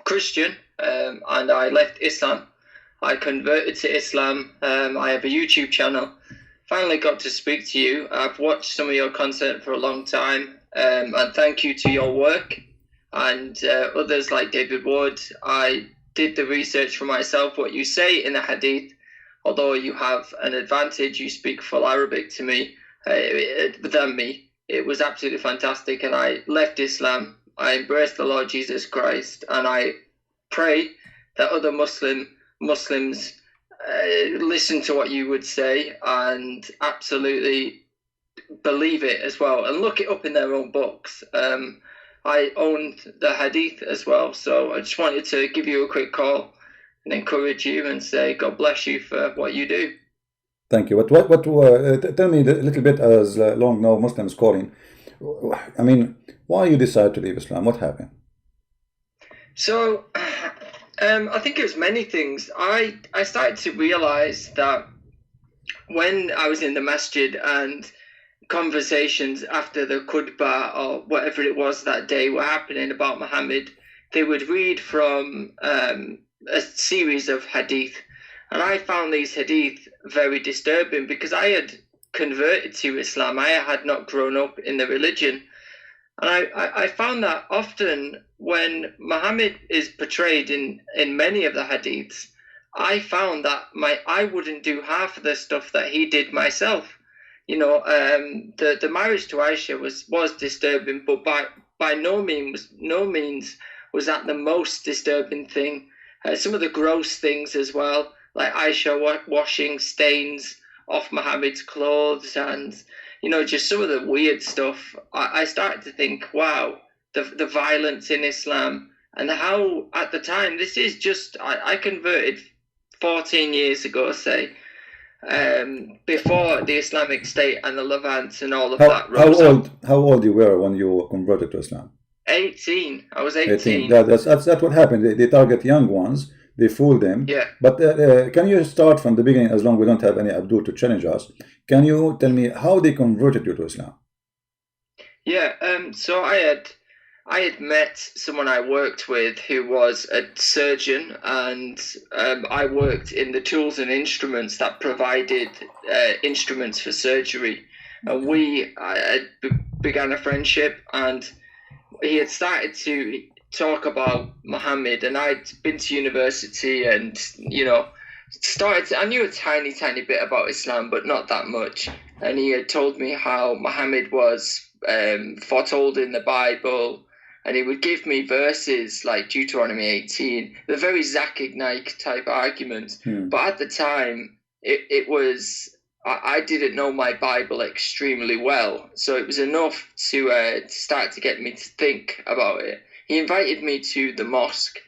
Christian, and I left Islam. I converted to Islam. I have a YouTube channel. Finally got to speak to you. I've watched some of your content for a long time, and thank you to your work and others like David Wood. I did the research for myself, what you say in the Hadith. Although you have an advantage, you speak full Arabic to me than me. It was absolutely fantastic, and I left Islam. I embraced the Lord Jesus Christ, and I pray that other Muslims listen to what you would say and absolutely believe it as well and look it up in their own books. I owned the hadith as well, so I just wanted to give you a quick call and encourage you and say God bless you for what you do. Thank you. Tell me a little bit, as long now Muslims calling. I mean, why you decide to leave Islam? What happened? So, I think it was many things. I started to realize that when I was in the masjid and conversations after the khutbah or whatever it was that day were happening about Muhammad, they would read from a series of hadith. And I found these hadith very disturbing because I had converted to Islam. I had not grown up in the religion. And I found that often when Muhammad is portrayed in many of the hadiths, I found that I wouldn't do half of the stuff that he did myself. You know, the marriage to Aisha was disturbing, but by no means was that the most disturbing thing. Some of the gross things as well, like Aisha washing stains off Muhammad's clothes, and you know, just some of the weird stuff. I started to think, wow, the violence in Islam, and how at the time, this is just, I converted 14 years ago, say, before the Islamic State and the Levant and all of that. How old you were when you converted to Islam? 18. I was 18. That's what happened. They target young ones. They fool them. Yeah. But can you start from the beginning, as long as we don't have any Abdul to challenge us? Can you tell me how they converted you to Islam? Yeah. So I had met someone I worked with who was a surgeon, and I worked in the tools and instruments that provided instruments for surgery. And I began a friendship, and he had started to talk about Muhammad, and I'd been to university, and you know, I knew a tiny bit about Islam, but not that much. And he had told me how Muhammad was foretold in the Bible, and he would give me verses like Deuteronomy 18, the very Zakir Naik type argument. But at the time, it was, I didn't know my Bible extremely well, so it was enough to start to get me to think about it. He invited me to the mosque,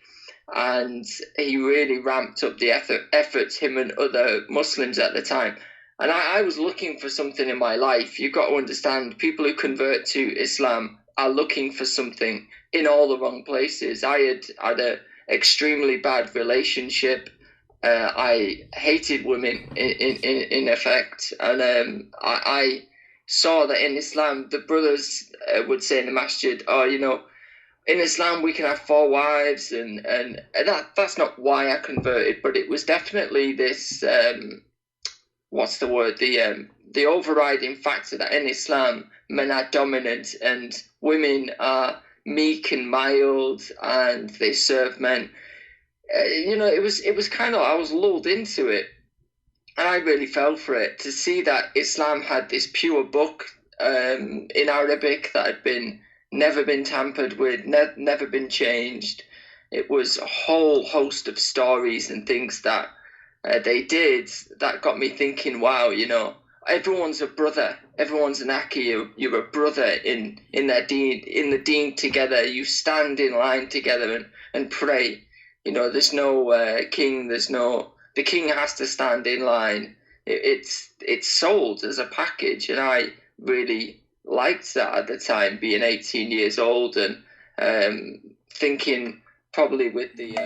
and he really ramped up the efforts, him and other Muslims at the time. And I was looking for something in my life. You've got to understand, people who convert to Islam are looking for something in all the wrong places. I had an extremely bad relationship. I hated women in effect. And I saw that in Islam, the brothers would say in the masjid, oh, you know, in Islam we can have 4 wives, and that's not why I converted, but it was definitely this, what's the word, the overriding factor that in Islam men are dominant and women are meek and mild, and they serve men. You know, it was kind of, I was lulled into it, and I really fell for it, to see that Islam had this pure book in Arabic that had never been tampered with, never been changed. It was a whole host of stories and things that they did that got me thinking, wow, you know, everyone's a brother, everyone's an akhi, you're a brother in their deen, in the deen together. You stand in line together and pray. You know, there's no king, the king has to stand in line. It's sold as a package, and I really liked that at the time, being 18 years old and thinking probably with the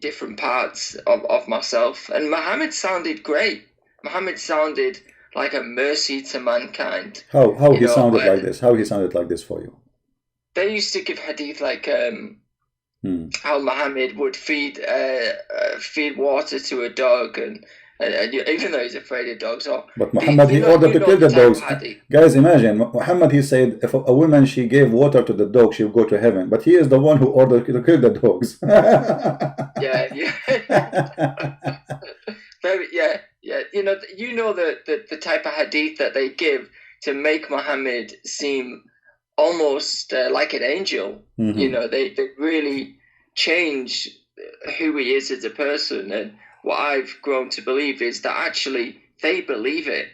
different parts of myself. And Muhammad sounded great. Muhammad sounded like a mercy to mankind. How he sounded like this? How he sounded like this for you? They used to give hadith like how Muhammad would feed water to a dog, and even though he's afraid of dogs. But Muhammad, he ordered to kill the dogs. Guys, imagine, Muhammad, he said, if a woman, she gave water to the dog, she'll go to heaven. But he is the one who ordered to kill the dogs. Yeah. Yeah. You know the type of hadith that they give to make Muhammad seem almost like an angel. Mm-hmm. You know, they really change who he is as a person. And what I've grown to believe is that actually they believe it.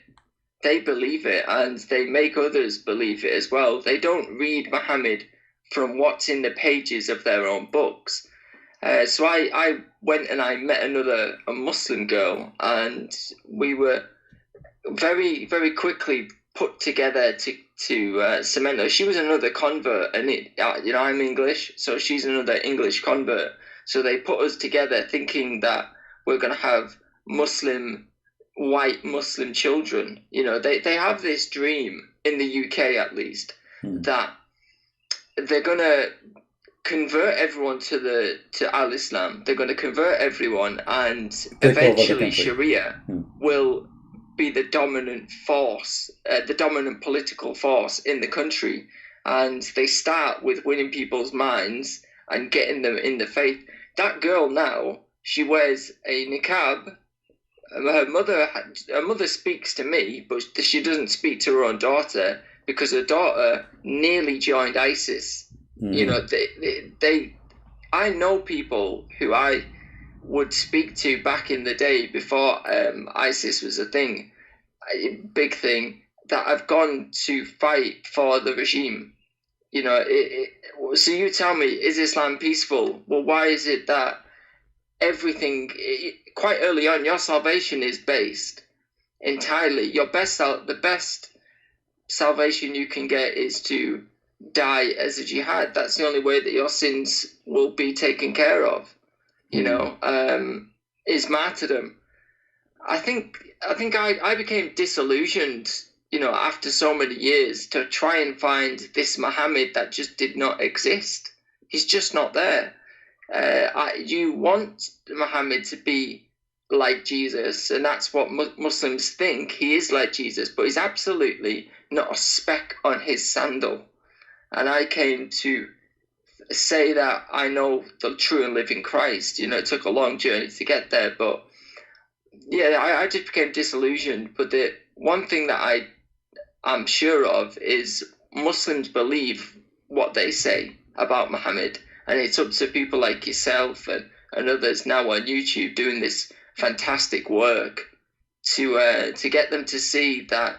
they believe it, and they make others believe it as well. They don't read Muhammad from what's in the pages of their own books. So I went and I met a Muslim girl, and we were very, very quickly put together to cement her. She was another convert, and I'm English, so she's another English convert. So they put us together thinking that we're going to have white Muslim children. They have this dream, in the UK at least, that they're going to convert everyone to Al-Islam. They're going to convert everyone, and eventually Sharia will be the dominant force, the dominant political force in the country. And they start with winning people's minds and getting them in the faith. That girl now, she wears a niqab. Her mother speaks to me, but she doesn't speak to her own daughter, because her daughter nearly joined ISIS. I know people who I would speak to back in the day before ISIS was a big thing, that have gone to fight for the regime. So you tell me, is Islam peaceful? Well, why is it that everything, quite early on, your salvation is based entirely, the best salvation you can get is to die as a jihad. That's the only way that your sins will be taken care of, is martyrdom. I think I became disillusioned, after so many years, to try and find this Muhammad that just did not exist. He's just not there. You want Muhammad to be like Jesus, and that's what Muslims think. He is like Jesus, but he's absolutely not a speck on his sandal. And I came to say that I know the true and living Christ. It took a long journey to get there, but yeah, I just became disillusioned. But the one thing that I'm sure of is Muslims believe what they say about Muhammad, and it's up to people like yourself and others now on YouTube doing this fantastic work to get them to see that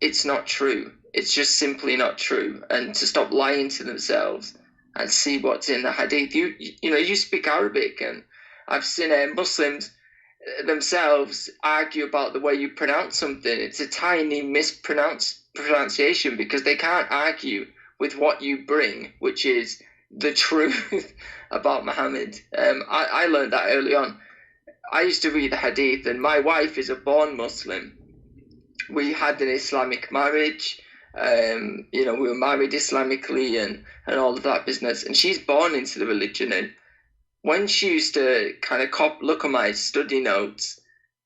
it's not true. It's just simply not true, and to stop lying to themselves and see what's in the hadith. You speak Arabic, and I've seen Muslims themselves argue about the way you pronounce something. It's a tiny mispronunciation, because they can't argue with what you bring, which is the truth about Muhammad. I learned that early on. I used to read the hadith, and my wife is a born Muslim. We had an Islamic marriage. We were married Islamically and all of that business. And she's born into the religion. And when she used to kind of look at my study notes,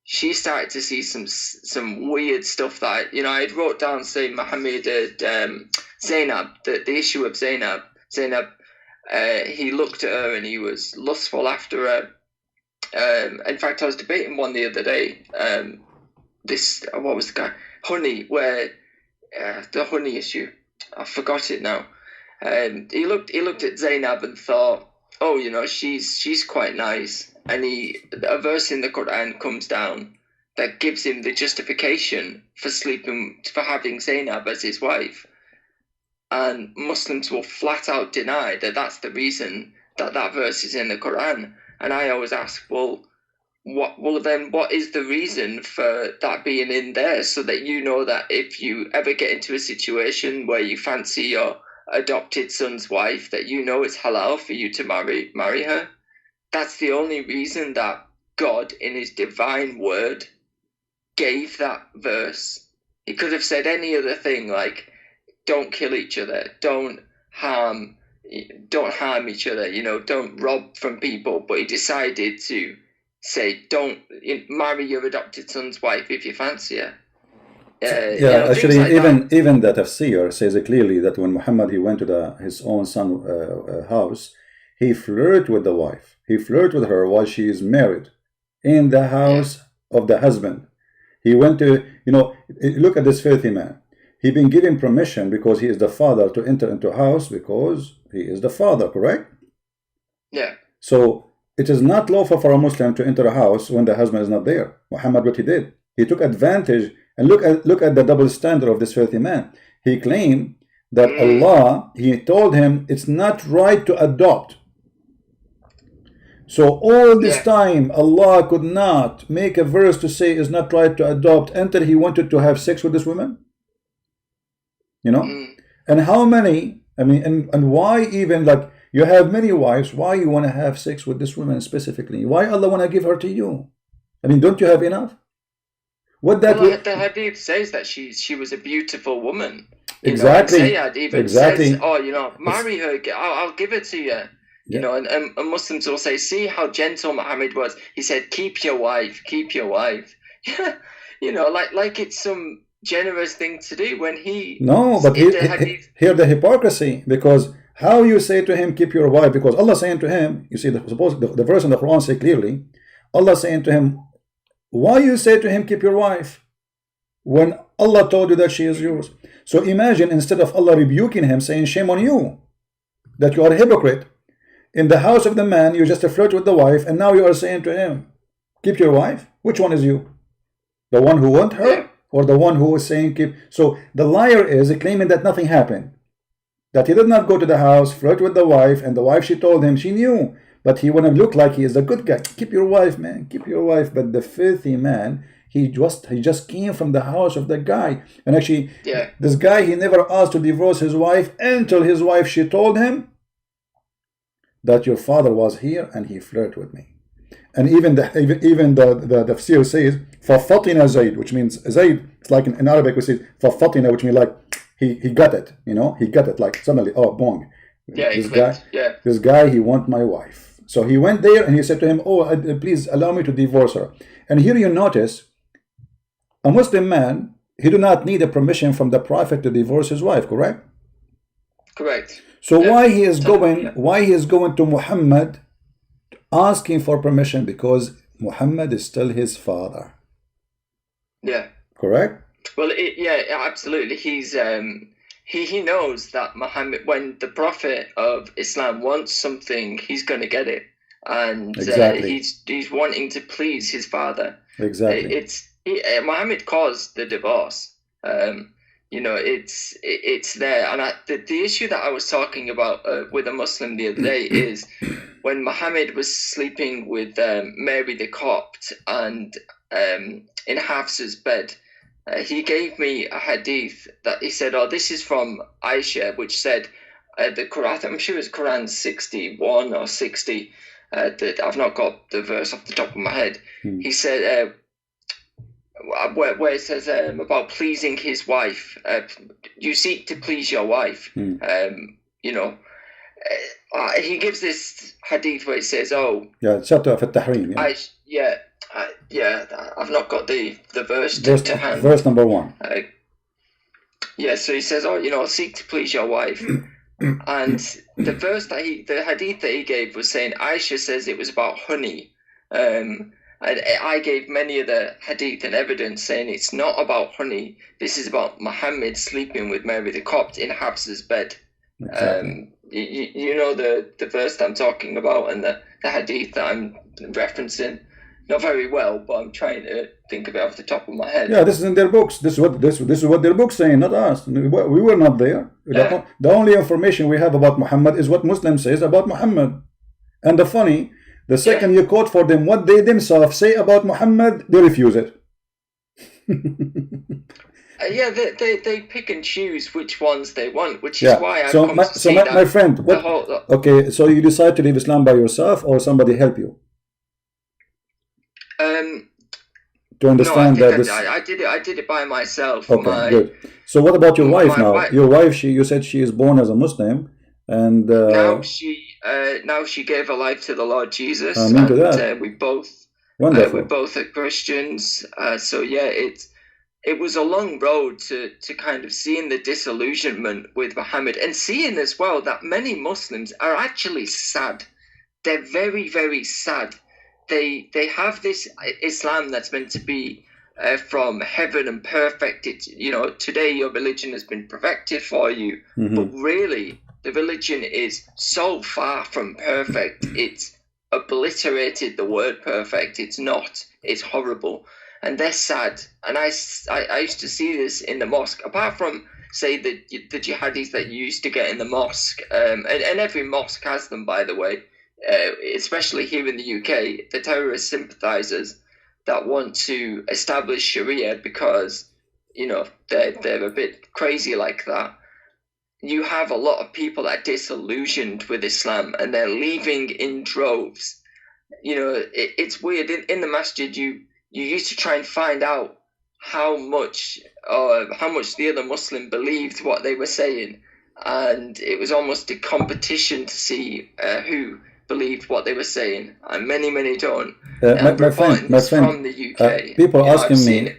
she started to see some weird stuff that I had wrote down, saying Muhammad Zainab, the issue of Zainab. He looked at her and he was lustful after her. In fact, I was debating one the other day. What was the guy? Honey, where the honey issue. I forgot it now. He looked at Zainab and thought, oh, she's quite nice. And a verse in the Quran comes down that gives him the justification for having Zainab as his wife. And Muslims will flat out deny that that's the reason that verse is in the Quran. And I always ask, what is the reason for that being in there, so that that if you ever get into a situation where you fancy your adopted son's wife, that it's halal for you to marry her? That's the only reason that God, in his divine word, gave that verse. He could have said any other thing, like, don't kill each other, don't harm each other, don't rob from people. But he decided to say, don't marry your adopted son's wife if you fancy her. Actually, like even the tafsir says clearly that when Muhammad, he went to his own son's house, he flirted with the wife. He flirted with her while she is married in the house of the husband. He went to, look at this filthy man. He been given permission because he is the father to enter into a house because he is the father, correct? Yeah. So it is not lawful for a Muslim to enter a house when the husband is not there. Muhammad, what he did, he took advantage And look at the double standard of this filthy man. He claimed that Allah, he told him it's not right to adopt. So all this time Allah could not make a verse to say it's not right to adopt until he wanted to have sex with this woman. You know? And how many, I mean, and why even, like, you have many wives, why you want to have sex with this woman specifically? Why Allah want to give her to you? I mean, don't you have enough? What that the hadith says that she was a beautiful woman. Exactly. Sayyid even says, oh, you know, marry her, I'll give it to you. You know, and Muslims will say, see how gentle Muhammad was. He said, keep your wife, keep your wife. You know, like it's some generous thing to do when he... No, but here the hypocrisy, because how you say to him, keep your wife, because Allah saying to him, you see, the verse in the Quran say clearly, Allah saying to him, why you say to him, keep your wife, when Allah told you that she is yours? So imagine, instead of Allah rebuking him, saying, shame on you, that you are a hypocrite. In the house of the man, you just flirt with the wife, and now you are saying to him, keep your wife. Which one is you? The one who want her, or the one who is saying keep? So the liar is claiming that nothing happened, that he did not go to the house, flirt with the wife, and the wife, she told him, she knew, but he want to look like he is a good guy. Keep your wife, man, keep your wife. But the filthy man, he just came from the house of the guy, and actually, this guy, he never asked to divorce his wife until his wife, she told him that your father was here and he flirted with me. And even the tafsir says فَفَطِنَ Zayd, which means Zayd, it's like in Arabic we say فَفَطِنَ, which means like he got it, you know, he got it, like suddenly, oh, bong, this guy, he want my wife. So he went there and he said to him, oh, please allow me to divorce her. And here you notice, a Muslim man, he do not need a permission from the Prophet to divorce his wife, correct? Correct. So why he is going to Muhammad asking for permission? Because Muhammad is still his father. Yeah. Correct? Well, absolutely. He's he knows that Muhammad, when the Prophet of Islam wants something, he's going to get it, and he's wanting to please his father. Exactly. Muhammad caused the divorce. You know, it's there, and the issue that I was talking about with a Muslim the other day is when Muhammad was sleeping with Mary the Copt and in Hafsa's bed, he gave me a hadith that he said, oh, this is from Aisha, which said the Quran, I'm sure it's Quran 61 or 60, I've not got the verse off the top of my head. He said, where it says about pleasing his wife, you seek to please your wife. You know, he gives this hadith where it says, oh, chapter of At-Tahrim. I've not got the verse to hand. Verse number 1. So he says, oh, you know, seek to please your wife. And the hadith that he gave was saying, Aisha says it was about honey. And I gave many of the hadith and evidence saying it's not about honey. This is about Muhammad sleeping with Mary the Copt in Hafsa's bed. Exactly. You know the verse that I'm talking about and the hadith that I'm referencing. Not very well, but I'm trying to think of it off the top of my head. Yeah, this is in their books. This is what their books saying, not us. We were not there. Yeah. The only information we have about Muhammad is what Muslims says about Muhammad. And the second you quote for them what they themselves say about Muhammad, they refuse it. They pick and choose which ones they want, which is why I come to see my friend, okay, so you decide to leave Islam by yourself or somebody help you? To understand I did it by myself. Okay, good. So what about your wife now? Your wife, you said she is born as a Muslim, and now she gave her life to the Lord Jesus, and we both are Christians. So it was a long road to kind of seeing the disillusionment with Muhammad and seeing as well that many Muslims are actually sad. They're very, very sad. They have this Islam that's meant to be from heaven and perfect. It's, you know, today your religion has been perfected for you, but really the religion is so far from perfect. It's obliterated the word perfect. It's not. It's horrible. and they're sad. And I used to see this in the mosque, apart from, say, the jihadis that you used to get in the mosque, and every mosque has them, by the way, especially here in the UK, the terrorist sympathizers that want to establish Sharia because, you know, they're a bit crazy like that. You have a lot of people that are disillusioned with Islam, and they're leaving in droves. You know, it's weird. In the masjid, you used to try and find out how much the other Muslim believed what they were saying, and it was almost a competition to see who believed what they were saying, and many don't. My friend, from the UK, people asking me,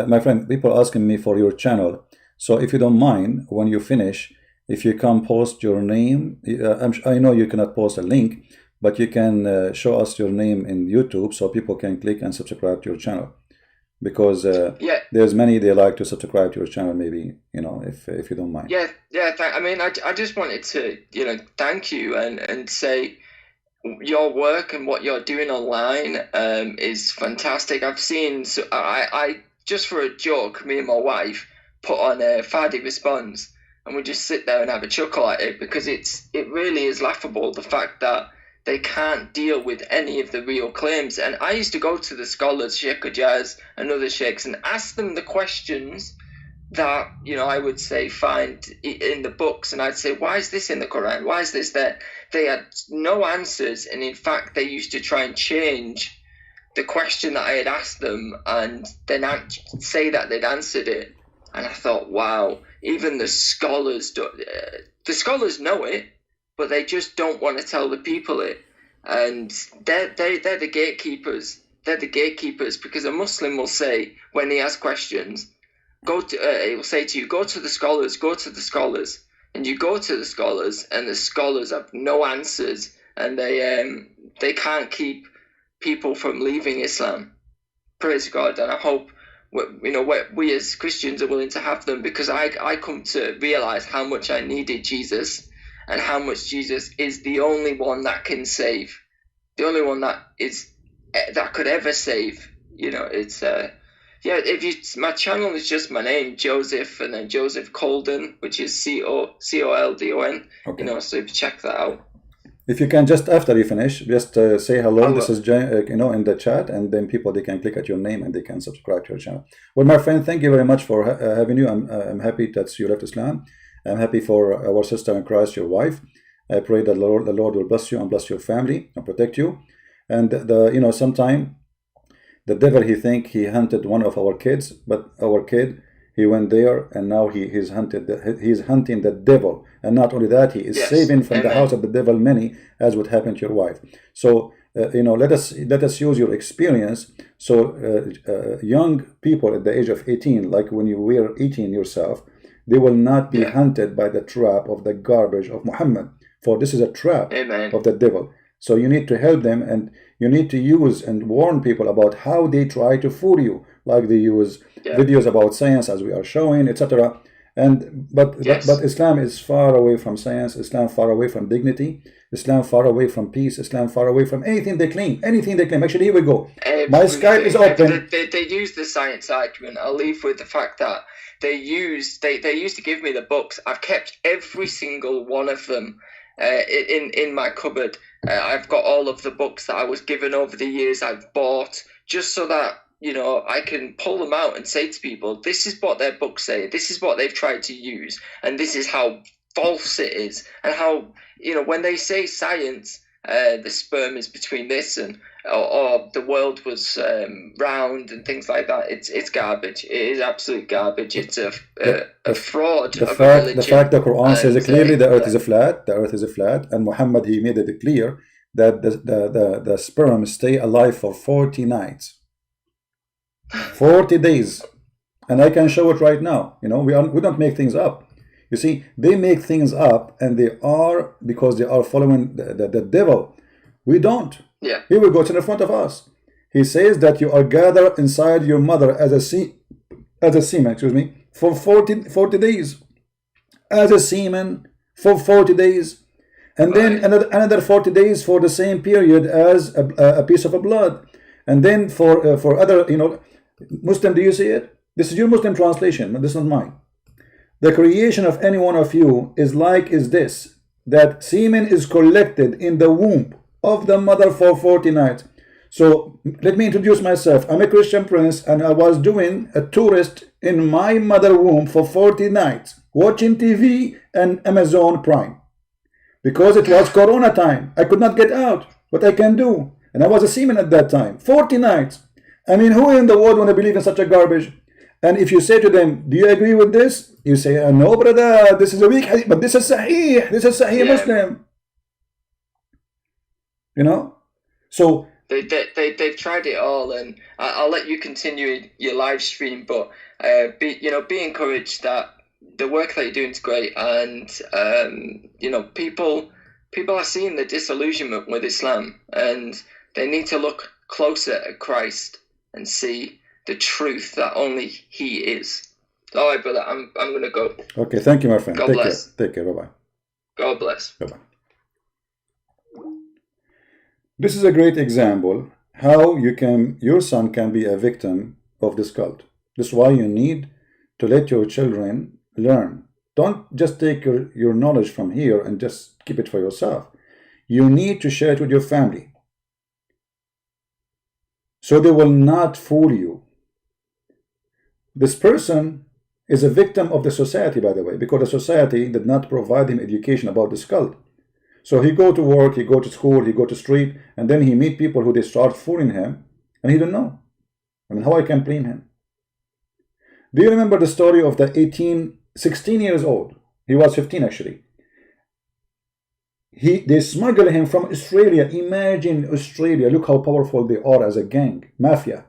my friend, people asking me for your channel. So if you don't mind, when you finish, if you can post your name, I know you cannot post a link, but you can show us your name in YouTube so people can click and subscribe to your channel. Because there's many, they like to subscribe to your channel, maybe, you know, if you don't mind. I mean, I just wanted to, you know, thank you and say your work and what you're doing online is fantastic. I've seen, so I just for a joke, me and my wife put on Fadi Responds, and we just sit there and have a chuckle at it, because it really is laughable, the fact that they can't deal with any of the real claims. And I used to go to the scholars, Sheikh Ijaz and other sheikhs, and ask them the questions that, you know, I would say find in the books, and I'd say, why is this in the Quran? Why is this there? They had no answers, and in fact, they used to try and change the question that I had asked them, and then say that they'd answered it. And I thought, wow, even the scholars know it, but they just don't want to tell the people it. And they're the gatekeepers. They're the gatekeepers, because a Muslim will say, when he asks questions, he will say to you, go to the scholars, go to the scholars. And you go to the scholars, and the scholars have no answers, and they can't keep people from leaving Islam. Praise God. And I hope, you know, we as Christians are willing to have them, because I come to realize how much I needed Jesus, and how much Jesus is the only one that can save, the only one that could ever save. You know, it's my channel is just my name, Joseph, and then Joseph Coldon, which is COLDON. Okay. You know, so check that out. If you can, just after you finish, just say hello. This is you know, in the chat, and then they can click at your name and they can subscribe to your channel. Well, my friend, thank you very much for having you. I'm happy that you left Islam. I'm happy for our sister in Christ, your wife. I pray that the Lord will bless you and bless your family and protect you. And you know, sometime the devil, he think he hunted one of our kids, but our kid, he went there, and now he's hunting the devil. And not only that, he is saving from the house of the devil many, as would happen to your wife. So you know, let us use your experience. So young people at the age of 18, like when you were 18 yourself, they will not be hunted by the trap of the garbage of Muhammad. For this is a trap of the devil. So you need to help them, and you need to use and warn people about how they try to fool you, like they use videos about science, as we are showing, etc. But Islam is far away from science. Islam far away from dignity. Islam far away from peace. Islam far away from anything they claim. Actually, here we go. My Skype is open. They use the science argument. I'll leave with the fact that they used to give me the books. I've kept every single one of them in my cupboard. I've got all of the books that I was given over the years. I've bought, just so that, you know, I can pull them out and say to people, this is what their books say, this is what they've tried to use, and this is how false it is. And how, you know, when they say science, the sperm is between this and or the world was round and things like that, it's garbage. It is absolute garbage. It's a fraud. The fact the Quran says clearly the earth is flat. The earth is flat, and Muhammad, he made it clear that the sperm stay alive for 40 nights, 40 days, and I can show it right now. You know, we don't make things up. You see, they make things up, and because they are following the devil. We don't. Yeah. Here we go, it's in front of us. He says that you are gathered inside your mother as a semen, for 40 days. As a semen for 40 days. And then another 40 days for the same period as a piece of blood. And then for other, you know, Muslim, do you see it? This is your Muslim translation, but this is not mine. The creation of any one of you is this, that semen is collected in the womb of the mother for 40 nights. So let me introduce myself. I'm a Christian prince, and I was doing a tourist in my mother womb for 40 nights, watching TV and Amazon Prime. Because it was Corona time, I could not get out. What I can do? And I was a seaman at that time. 40 nights. I mean, who in the world want to believe in such a garbage? And if you say to them, do you agree with this? You say, no, brother, this is a weak hadith, but this is Sahih. This is Sahih Muslim. You know? So they've tried it all, and I'll let you continue your live stream, but be encouraged that the work that you're doing is great, and people are seeing the disillusionment with Islam, and they need to look closer at Christ and see the truth that only He is. All right, brother, I'm gonna go. Okay, thank you, my friend. God bless. Take care. Bye bye. God bless. Bye bye. This is a great example how your son can be a victim of this cult. This is why you need to let your children learn. Don't just take your knowledge from here and just keep it for yourself. You need to share it with your family, so they will not fool you. This person is a victim of the society, by the way, because the society did not provide him education about this cult. So he go to work, he go to school, he go to street, and then he meet people who they start fooling him, and he don't know. I mean, how I can blame him? Do you remember the story of the 16 years old? He was 15 actually. They smuggled him from Australia. Imagine Australia, look how powerful they are as a gang, mafia.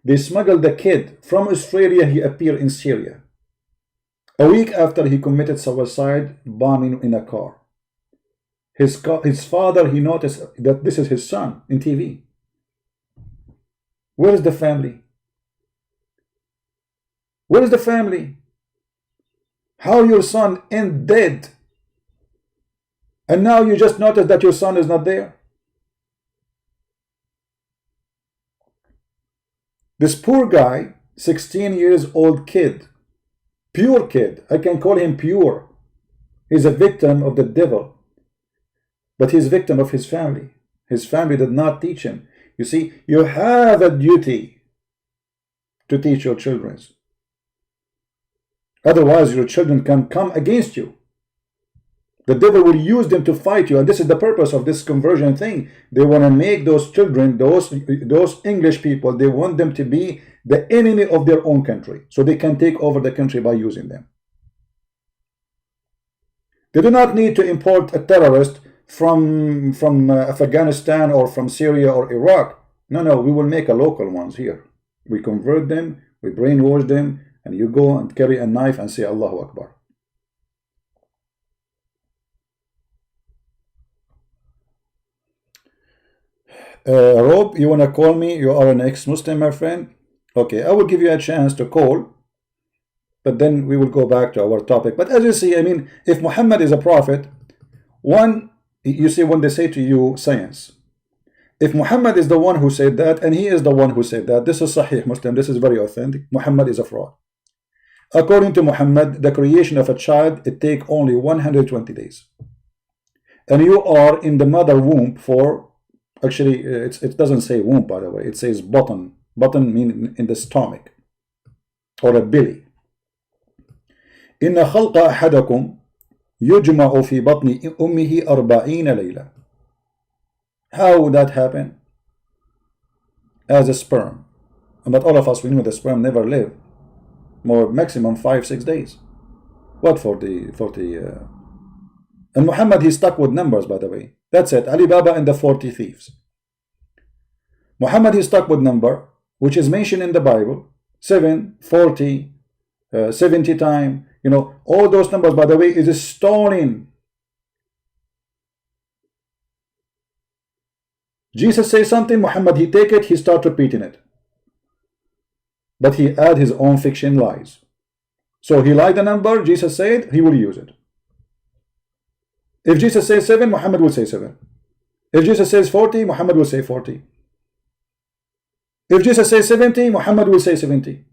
They smuggled the kid from Australia. He appeared in Syria. A week after, he committed suicide, bombing in a car. His father, he noticed that this is his son in TV. Where is the family? Where is the family? How your son end dead, and now you just notice that your son is not there? This poor guy, 16 years old kid, pure kid, I can call him pure. He's a victim of the devil. But he's a victim of his family. His family did not teach him. You see, you have a duty to teach your children. Otherwise, your children can come against you. The devil will use them to fight you, and this is the purpose of this conversion thing. They want to make those children, those English people, they want them to be the enemy of their own country, so they can take over the country by using them. They do not need to import a terrorist from Afghanistan or from Syria or Iraq. No, we will make a local ones here. We convert them, we brainwash them, and you go and carry a knife and say Allahu Akbar. Rob, you want to call me? You are an ex-Muslim, my friend. Okay, I will give you a chance to call, but then we will go back to our topic. But as you see, I mean, if Muhammad is a prophet, you see, when they say to you science, if Muhammad is the one who said that, and he is the one who said that, this is Sahih Muslim, this is very authentic, Muhammad is a fraud. According to Muhammad, the creation of a child, it takes only 120 days. And you are in the mother womb for, actually, it doesn't say womb, by the way, it says bottom. Bottom means in the stomach, or a belly. إن خلق أحدكم يجمع في بطن أمه 40 ليلة. How would that happen? As a sperm. But all of us, we know the sperm never live more, maximum 5-6 days. What for the and Muhammad, he stuck with numbers, by the way. That's it. Ali Baba and the 40 thieves. Muhammad, he stuck with number, which is mentioned in the Bible, 7, 40, 70 times. You know, all those numbers, by the way, is stolen. Jesus says something, Muhammad, he take it, he start repeating it. But he add his own fiction lies. So he lied the number, Jesus said, he will use it. If Jesus says 7, Muhammad will say 7. If Jesus says 40, Muhammad will say 40. If Jesus says 70, Muhammad will say 70.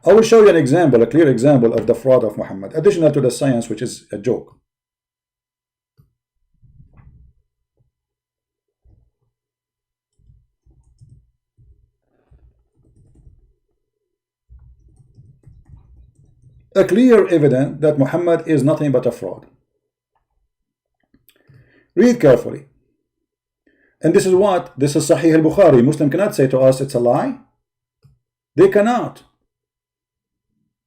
I will show you an example, a clear example of the fraud of Muhammad, additional to the science, which is a joke. A clear evidence that Muhammad is nothing but a fraud. Read carefully. And this is what? This is Sahih al-Bukhari. Muslim cannot say to us it's a lie. They cannot.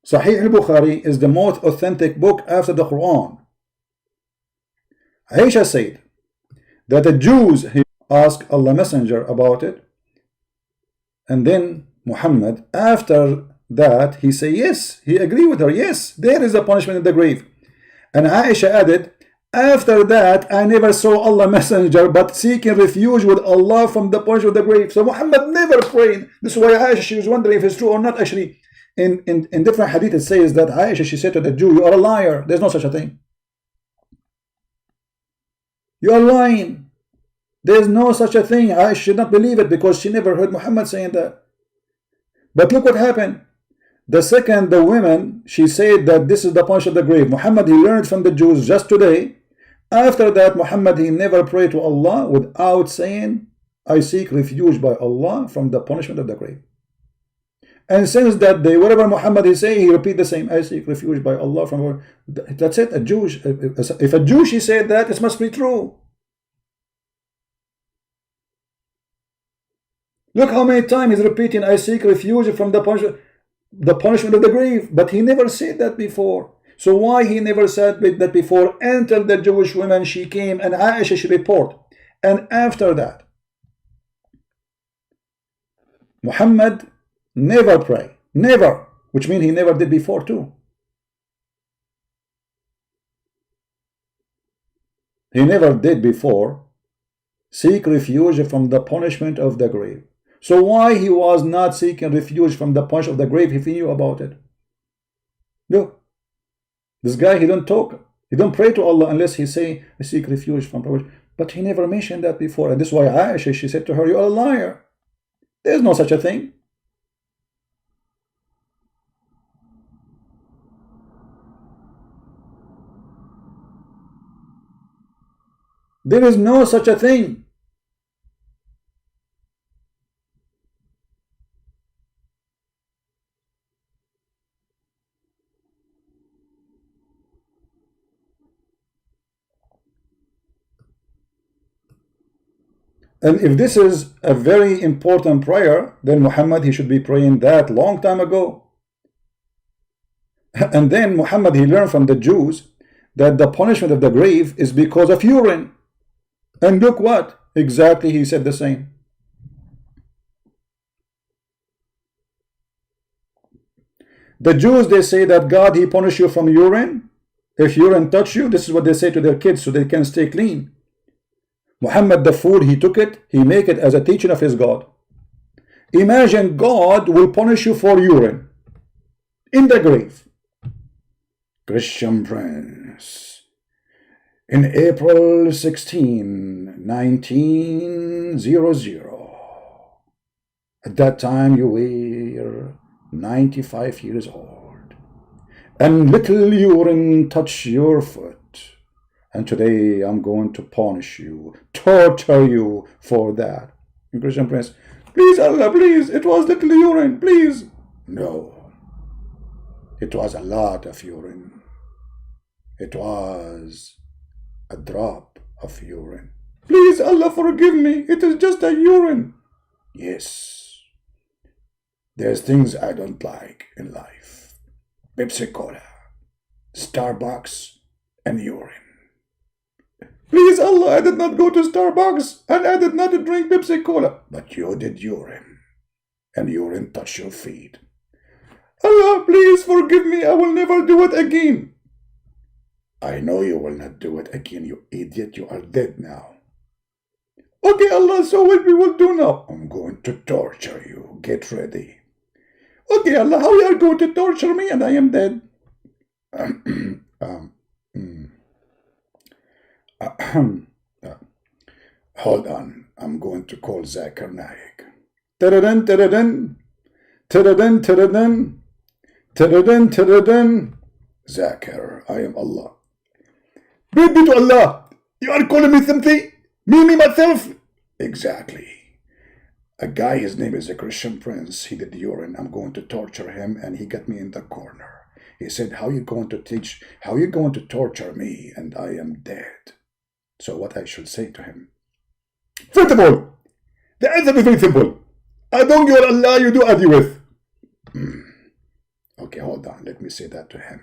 Sahih al-Bukhari is the most authentic book after the Quran. Aisha said that the Jews asked Allah Messenger about it, and then Muhammad, after that, he said yes, he agreed with her, yes, there is a punishment in the grave. And Aisha added, after that I never saw Allah Messenger but seeking refuge with Allah from the punishment of the grave. So Muhammad never prayed. This is why Aisha, she was wondering if it's true or not. Actually, in different hadith it says that Aisha, she said to the Jew, you are a liar, there's no such a thing. You are lying. There's no such a thing. Aisha should not believe it because she never heard Muhammad saying that. But look what happened. The second, the women, she said that this is the punishment of the grave. Muhammad, he learned from the Jews just today. After that, Muhammad, he never prayed to Allah without saying, I seek refuge by Allah from the punishment of the grave. And since that day, whatever Muhammad is saying, he repeat the same, I seek refuge by Allah from. That's it. A Jewish, if a Jew, she said that, it must be true. Look how many times he's repeating, I seek refuge from the punishment of the grave. But he never said that before. So why he never said that before until the Jewish woman, she came and Aisha, she report. And after that, Muhammad never pray. Never. Which means he never did before too. He never did before seek refuge from the punishment of the grave. So why he was not seeking refuge from the punishment of the grave if he knew about it? Look, this guy, he don't talk, he don't pray to Allah unless he say, I seek refuge from punishment. But he never mentioned that before. And this is why Aisha, she said to her, you are a liar. There's no such a thing. There is no such a thing. And if this is a very important prayer, then Muhammad, he should be praying that long time ago. And then Muhammad, he learned from the Jews that the punishment of the grave is because of urine. And look what? Exactly, he said the same. The Jews, they say that God, he punish you from urine. If urine touch you, this is what they say to their kids so they can stay clean. Muhammad, the food, he took it, he make it as a teaching of his God. Imagine God will punish you for urine in the grave. Christian Prince, in April 16, 1900, at that time you were 95 years old, and little urine touched your foot. And today I'm going to punish you, torture you for that. And Christian Prince, please Allah, please, it was little urine, please. No, it was a lot of urine. It was a drop of urine. Please Allah, forgive me, it is just a urine. Yes, there's things I don't like in life. Pepsi Cola, Starbucks, and urine. Please Allah, I did not go to Starbucks and I did not drink Pepsi Cola. But you did urine. And urine touched your feet. Allah, please forgive me. I will never do it again. I know you will not do it again, you idiot. You are dead now. Okay, Allah, so what we will do now? I'm going to torture you. Get ready. Okay, Allah, how you are going to torture me and I am dead? Hold on, I'm going to call Zakir Naik. Taradan, taradan. Taradan, taradan. Taradan, taradan. Zakir, I am Allah. Be to Allah. You are calling me something? Me, myself? Exactly. A guy, his name is a Christian Prince. He did urine. I'm going to torture him, and he got me in the corner. He said, how you going to torture me, and I am dead? So what I should say to him? First of all, the answer is very simple. I don't give Allah, you do as you wish. Okay, hold on. Let me say that to him.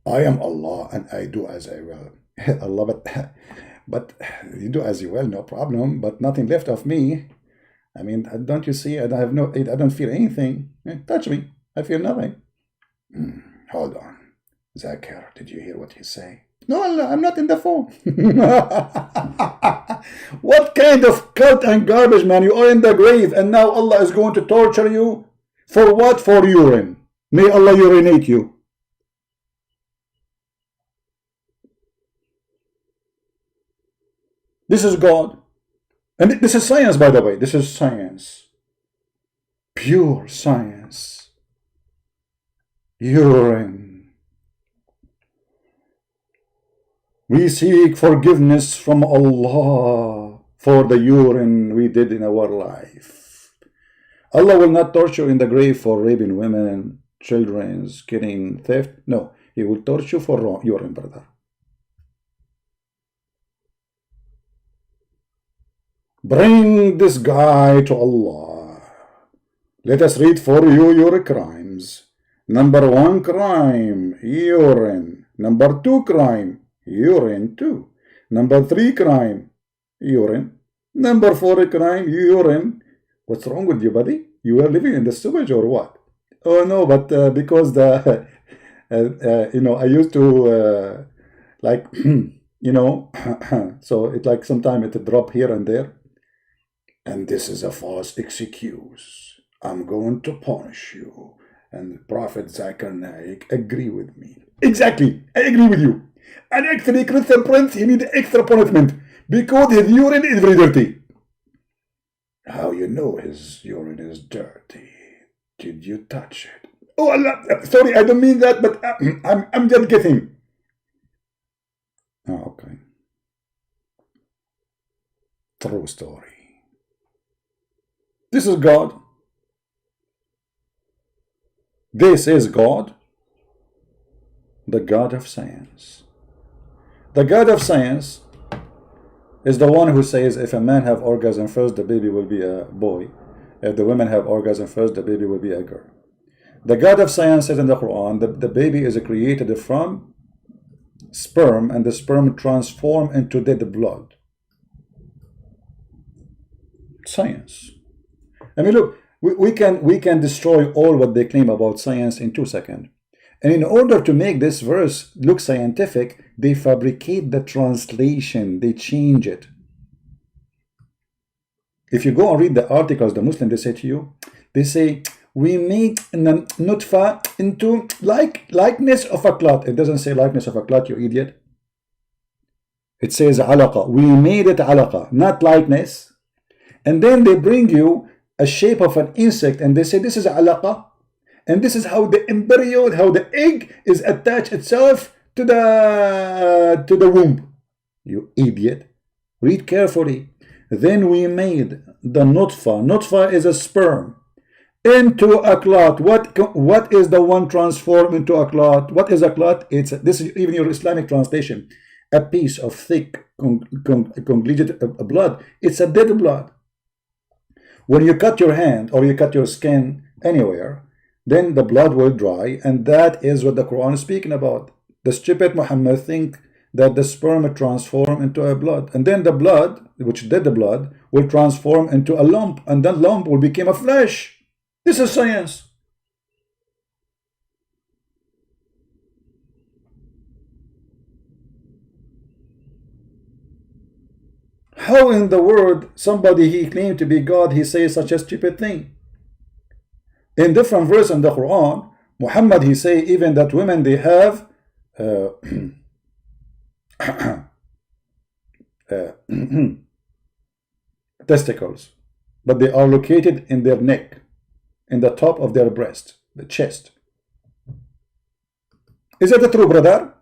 I am Allah, and I do as I will. Allah, but you do as you will, no problem. But nothing left of me. I mean, don't you see? I don't feel anything. Touch me. I feel nothing. Hold on. Zakir, did you hear what he say? No, Allah, I'm not in the phone. What kind of cult and garbage, man? You are in the grave, and now Allah is going to torture you? For what? For urine. May Allah urinate you. This is God. And this is science, by the way. This is science. Pure science. Urine. We seek forgiveness from Allah for the urine we did in our life. Allah will not torture you in the grave for raping women, children, killing, theft. No, He will torture you for urine, brother. Bring this guy to Allah. Let us read for you your crimes. Number 1 crime, urine. Number 2 crime, urine too. Number 3 crime, urine. Number 4 crime, urine. What's wrong with you, buddy? You are living in the sewage or what? Oh no, but because the I used to like so it like sometime it drop here and there. And this is a false excuse. I'm going to punish you. And Prophet Zakir Naik agree with me. Exactly, I agree with you. And actually, Christian Prince, he need extra punishment because his urine is very dirty. How you know his urine is dirty? Did you touch it? Oh Allah, sorry, I don't mean that, but I'm just guessing. Oh, okay. True story. This is God. This is God, the God of science. The God of science is the one who says if a man have orgasm first, the baby will be a boy. If the women have orgasm first, the baby will be a girl. The God of science says in the Quran that the baby is created from sperm, and the sperm transform into dead blood. Science. I mean, look, we can destroy all what they claim about science in 2 seconds. And in order to make this verse look scientific, they fabricate the translation, they change it. If you go and read the articles, the Muslim, they say to you, they say, we made nutfa into likeness of a clot. It doesn't say likeness of a clot, you idiot. It says alaqa. We made it alaqa, not likeness. And then they bring you a shape of an insect, and they say this is alaqa, and this is how the embryo, how the egg is attached itself to the womb. You idiot. Read carefully. Then we made the nutfa. Nutfa is a sperm into a clot. What is the one transformed into a clot? What is a clot? This is even your Islamic translation. A piece of thick congregate blood. It's a dead blood. When you cut your hand or you cut your skin anywhere, then the blood will dry, and that is what the Quran is speaking about. The stupid Muhammad think that the sperm transform into a blood, and then the blood, which did the blood, will transform into a lump, and that lump will become a flesh. This is science. How in the world somebody he claimed to be God, he says such a stupid thing? In different verses in the Quran, Muhammad, he say even that women, they have testicles. but they are located in their neck, in the top of their breast, the chest. Is it true, brother?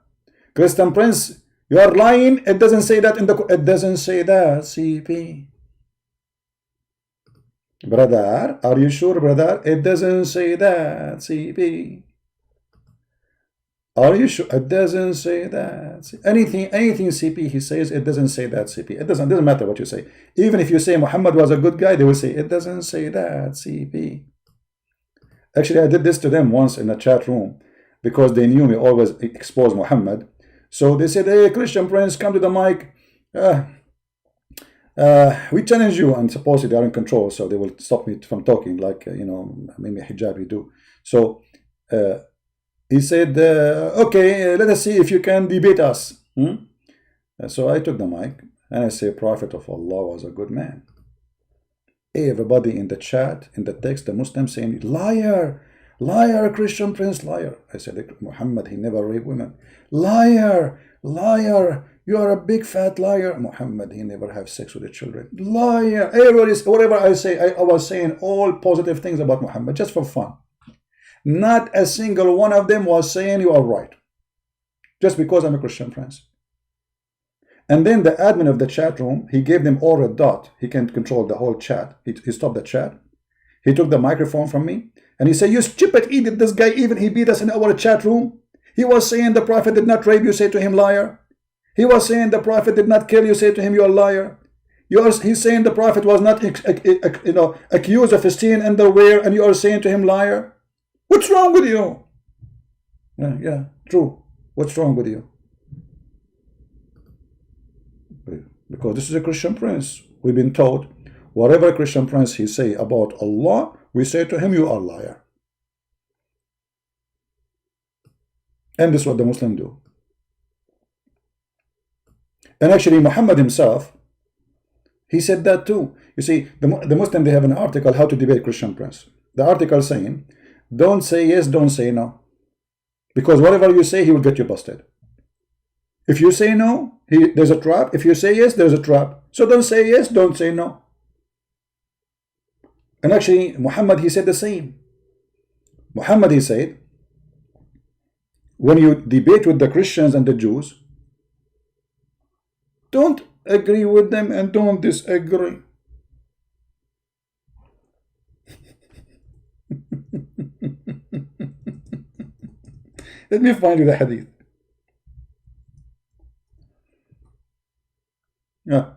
Christian Prince, you are lying. It doesn't say that in the. It doesn't say that, CP. Brother, are you sure, brother? It doesn't say that, CP. Are you sure? It doesn't say that. Anything CP he says, it doesn't say that, CP. It doesn't matter what you say. Even if you say Muhammad was a good guy, they will say it doesn't say that, CP. Actually, I did this to them once in a chat room because they knew me always expose Muhammad. So they said, hey, Christian Prince, come to the mic. We challenge you, and supposedly they are in control, so they will stop me from talking, like, you know, maybe hijabi do. So he said, okay, let us see if you can debate us. So I took the mic and I say, Prophet of Allah was a good man. Everybody in the chat, in the text, the Muslims saying, liar, liar, Christian Prince, liar. I said, Muhammad, he never raped women. Liar, liar, you are a big fat liar. Muhammad, he never have sex with the children. Liar. Everybody, whatever I say, I was saying all positive things about Muhammad, just for fun. Not a single one of them was saying you are right, just because I'm a Christian Prince. And then the admin of the chat room, he gave them all a dot. He can't control the whole chat. He stopped the chat. He took the microphone from me and he said, you stupid idiot, this guy, even he beat us in our chat room. He was saying the Prophet did not rape you, say to him, liar. He was saying the Prophet did not kill you, say to him, you're a liar. He's saying the Prophet was not accused of stealing underwear, and you are saying to him, liar. What's wrong with you? Yeah, true. What's wrong with you? Because this is a Christian Prince. We've been told, whatever Christian Prince he say about Allah, we say to him, you are a liar. And this is what the Muslims do. And actually Muhammad himself, he said that too. You see, the Muslim, they have an article, How to Debate Christian Prince. The article saying, don't say yes, don't say no. Because whatever you say, he will get you busted. If you say no, there's a trap. If you say yes, there's a trap. So don't say yes, don't say no. And actually, Muhammad, he said the same. Muhammad, he said, when you debate with the Christians and the Jews, don't agree with them and don't disagree. Let me find you the hadith. Yeah.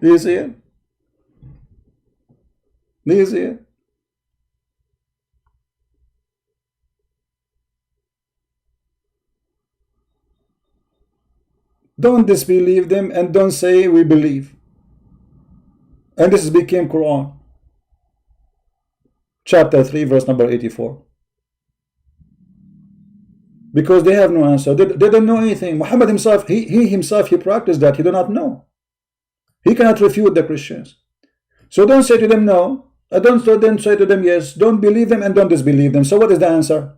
Do you see it? Do you see it? Don't disbelieve them and don't say we believe. And this became Quran. Chapter 3, verse number 84. Because they have no answer. They don't know anything. Muhammad himself, he practiced that. He do not know. He cannot refute the Christians. So don't say to them no. Don't say to them yes. Don't believe them and don't disbelieve them. So what is the answer?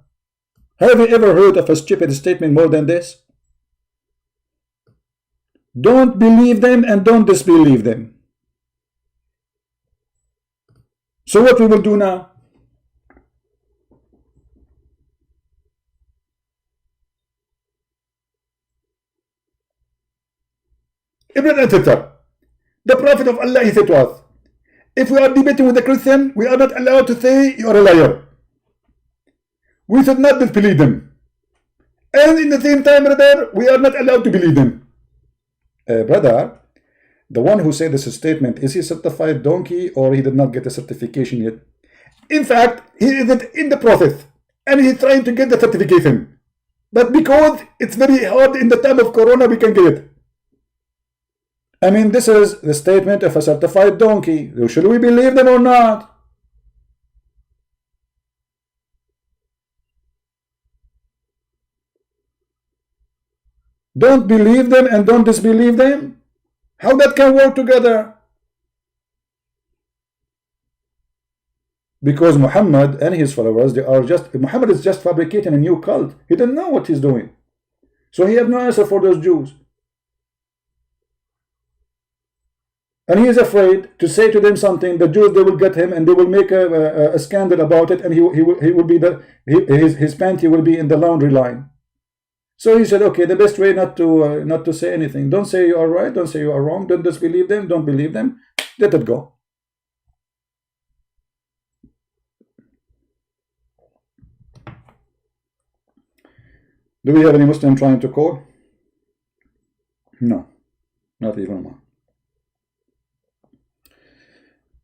Have you ever heard of a stupid statement more than this? Don't believe them and don't disbelieve them. So what we will do now? Ibn al-Tatar, the Prophet of Allah, he said to us, if we are debating with a Christian, we are not allowed to say you are a liar. We should not disbelieve them. And in the same time, brother, we are not allowed to believe them. Brother, the one who said this statement, is he a certified donkey or he did not get a certification yet? In fact, he isn't in the process and he's trying to get the certification. But because it's very hard in the time of Corona, we can get it. I mean, this is the statement of a certified donkey. Should we believe them or not? Don't believe them and don't disbelieve them? How that can work together? Because Muhammad and his followers, Muhammad is just fabricating a new cult. He doesn't know what he's doing. So he had no answer for those Jews. And he is afraid to say to them something. The Jews, they will get him and they will make a scandal about it, and he will be his panty will be in the laundry line. So he said, okay, the best way not to say anything. Don't say you are right. Don't say you are wrong. Don't disbelieve them. Don't believe them. Let it go. Do we have any Muslim trying to call? No, not even one.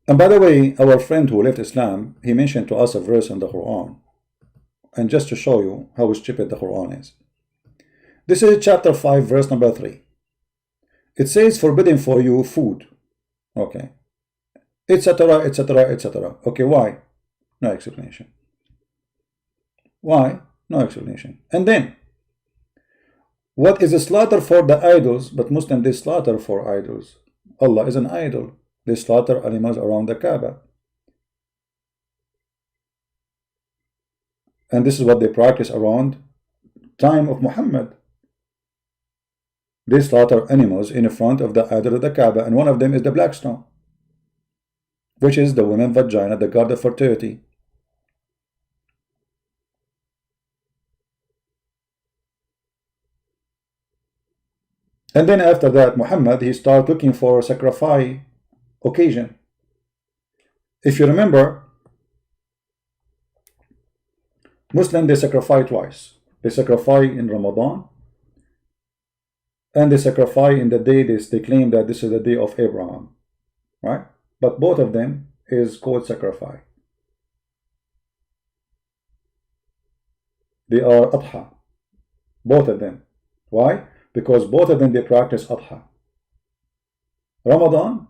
And by the way, our friend who left Islam, he mentioned to us a verse in the Quran. And just to show you how stupid the Quran is. This is chapter 5, verse number 3. It says, forbidden for you food. Okay. Etc., etc., etc. Okay, why? No explanation. Why? No explanation. And then, what is a slaughter for the idols? But Muslims, they slaughter for idols. Allah is an idol. They slaughter animals around the Kaaba. And this is what they practice around time of Muhammad. They slaughter animals in front of the idol of the Kaaba, and one of them is the black stone, which is the women's vagina, the god of fertility. And then after that, Muhammad, he started looking for a sacrifice occasion. If you remember, Muslims, they sacrifice twice. They sacrifice in Ramadan, and they sacrifice in the day they claim that this is the day of Abraham, right? But both of them is called sacrifice. They are Adha, both of them. Why? Because both of them, they practice Adha. Ramadan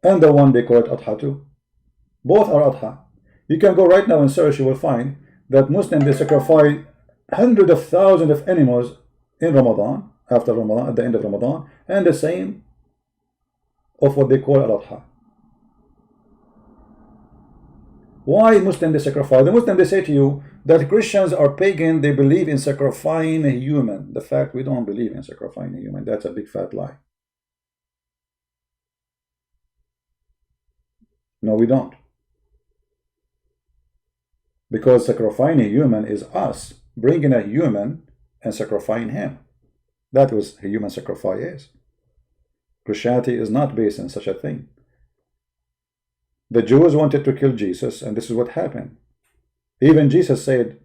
and the one they call it Adha too. Both are Adha. You can go right now and search, you will find that Muslims, they sacrifice hundreds of thousands of animals in Ramadan, after Ramadan, at the end of Ramadan, and the same of what they call Al-Adha. Why Muslims, they sacrifice? The Muslims, they say to you that Christians are pagan, they believe in sacrificing a human. The fact we don't believe in sacrificing a human, that's a big fat lie. No, we don't. Because sacrificing a human is us bringing a human and sacrificing him. That was a human sacrifice is. Christianity is not based on such a thing. The Jews wanted to kill Jesus, and this is what happened. Even Jesus said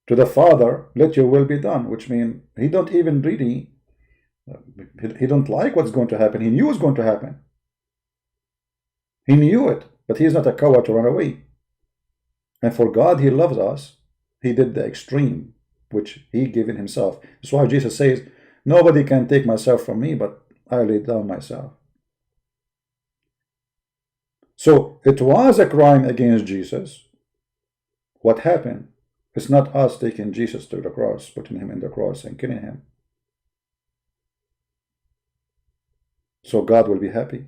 to the Father, let your will be done, which means he don't even really, he don't like what's going to happen. He knew what's going to happen. He knew it, but he is not a coward to run away. And for God, he loves us. He did the extreme, which he gave in himself. That's why Jesus says, nobody can take myself from me, but I lay down myself. So it was a crime against Jesus. What happened? It's not us taking Jesus to the cross, putting him in the cross and killing him. So God will be happy.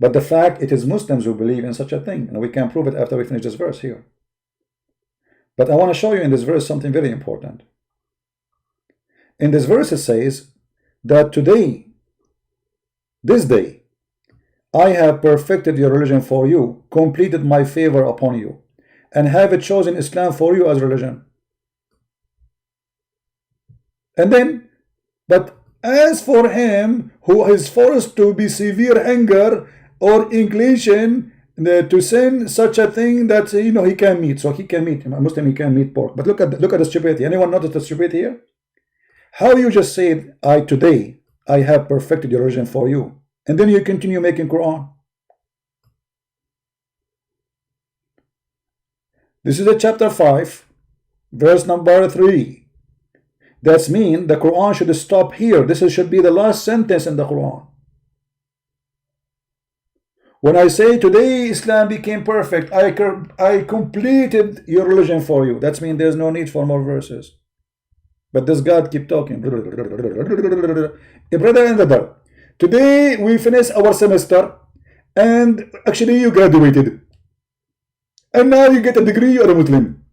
But the fact it is Muslims who believe in such a thing, and we can prove it after we finish this verse here. But I want to show you in this verse something very important. In this verse it says that today, this day, I have perfected your religion for you, completed my favor upon you, and have chosen Islam for you as religion. And then, but as for him who is forced to be severe hunger or inclination to sin, such a thing that he can meet. So he can meet him. A Muslim, he can meet pork. But look at the stupidity. Anyone notice the stupidity here? How you just said, today I have perfected your religion for you, and then you continue making Quran. This is a chapter 5, verse number 3. That's mean the Quran should stop here. This should be the last sentence in the Quran. When I say today Islam became perfect, I completed your religion for you. That means there's no need for more verses. But this God keep talking. Brother and brother, today we finished our semester, and actually you graduated, and now you get a degree, you're a Muslim.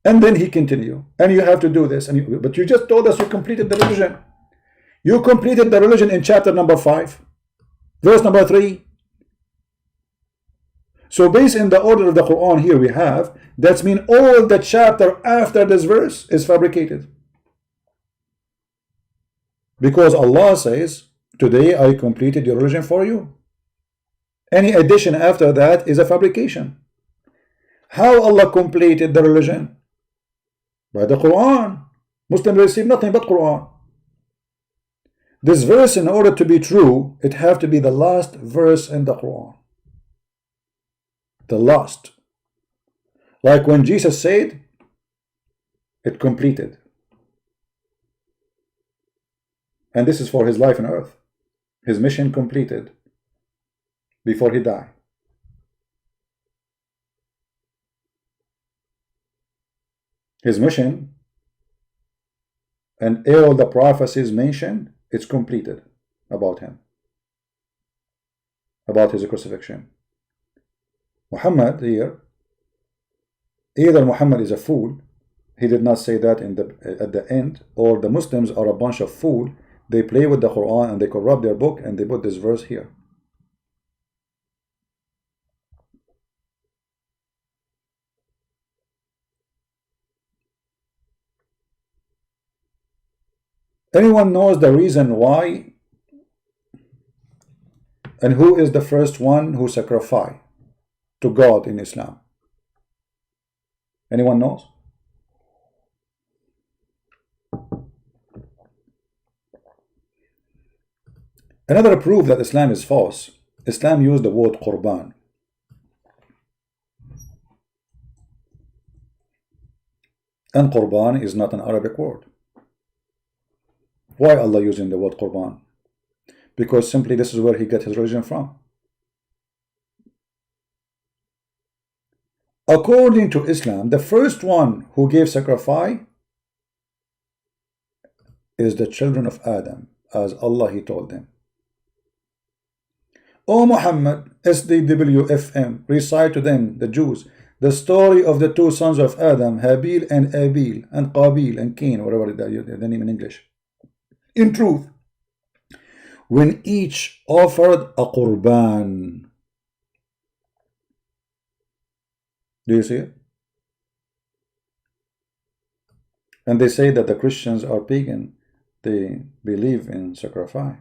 And then he continue, and you have to do this, but you just told us you completed the religion. You completed the religion in chapter number 5, verse number 3. So based in the order of the Quran here we have, that means all the chapter after this verse is fabricated. Because Allah says, today I completed your religion for you. Any addition after that is a fabrication. How Allah completed the religion? By the Quran. Muslims receive nothing but Quran. This verse, in order to be true, it have to be the last verse in the Quran. The last. Like when Jesus said, it completed. And this is for his life on earth. His mission completed before he died. His mission and all the prophecies mentioned, it's completed about him, about his crucifixion. Muhammad here, either Muhammad is a fool, he did not say that at the end, or the Muslims are a bunch of fools. They play with the Quran and they corrupt their book and they put this verse here. Anyone knows the reason why and who is the first one who sacrificed to God in Islam? Anyone knows? Another proof that Islam is false, Islam used the word Qurban. And Qurban is not an Arabic word. Why Allah using the word Qurban? Because simply this is where he got his religion from. According to Islam, the first one who gave sacrifice is the children of Adam, as Allah he told them. O Muhammad, SDWFM, recite to them, the Jews, the story of the two sons of Adam, Habil and Abil, and Qabil and Cain, whatever the name in English. In truth, when each offered a Qurban. Do you see it? And they say that the Christians are pagan. They believe in sacrifice.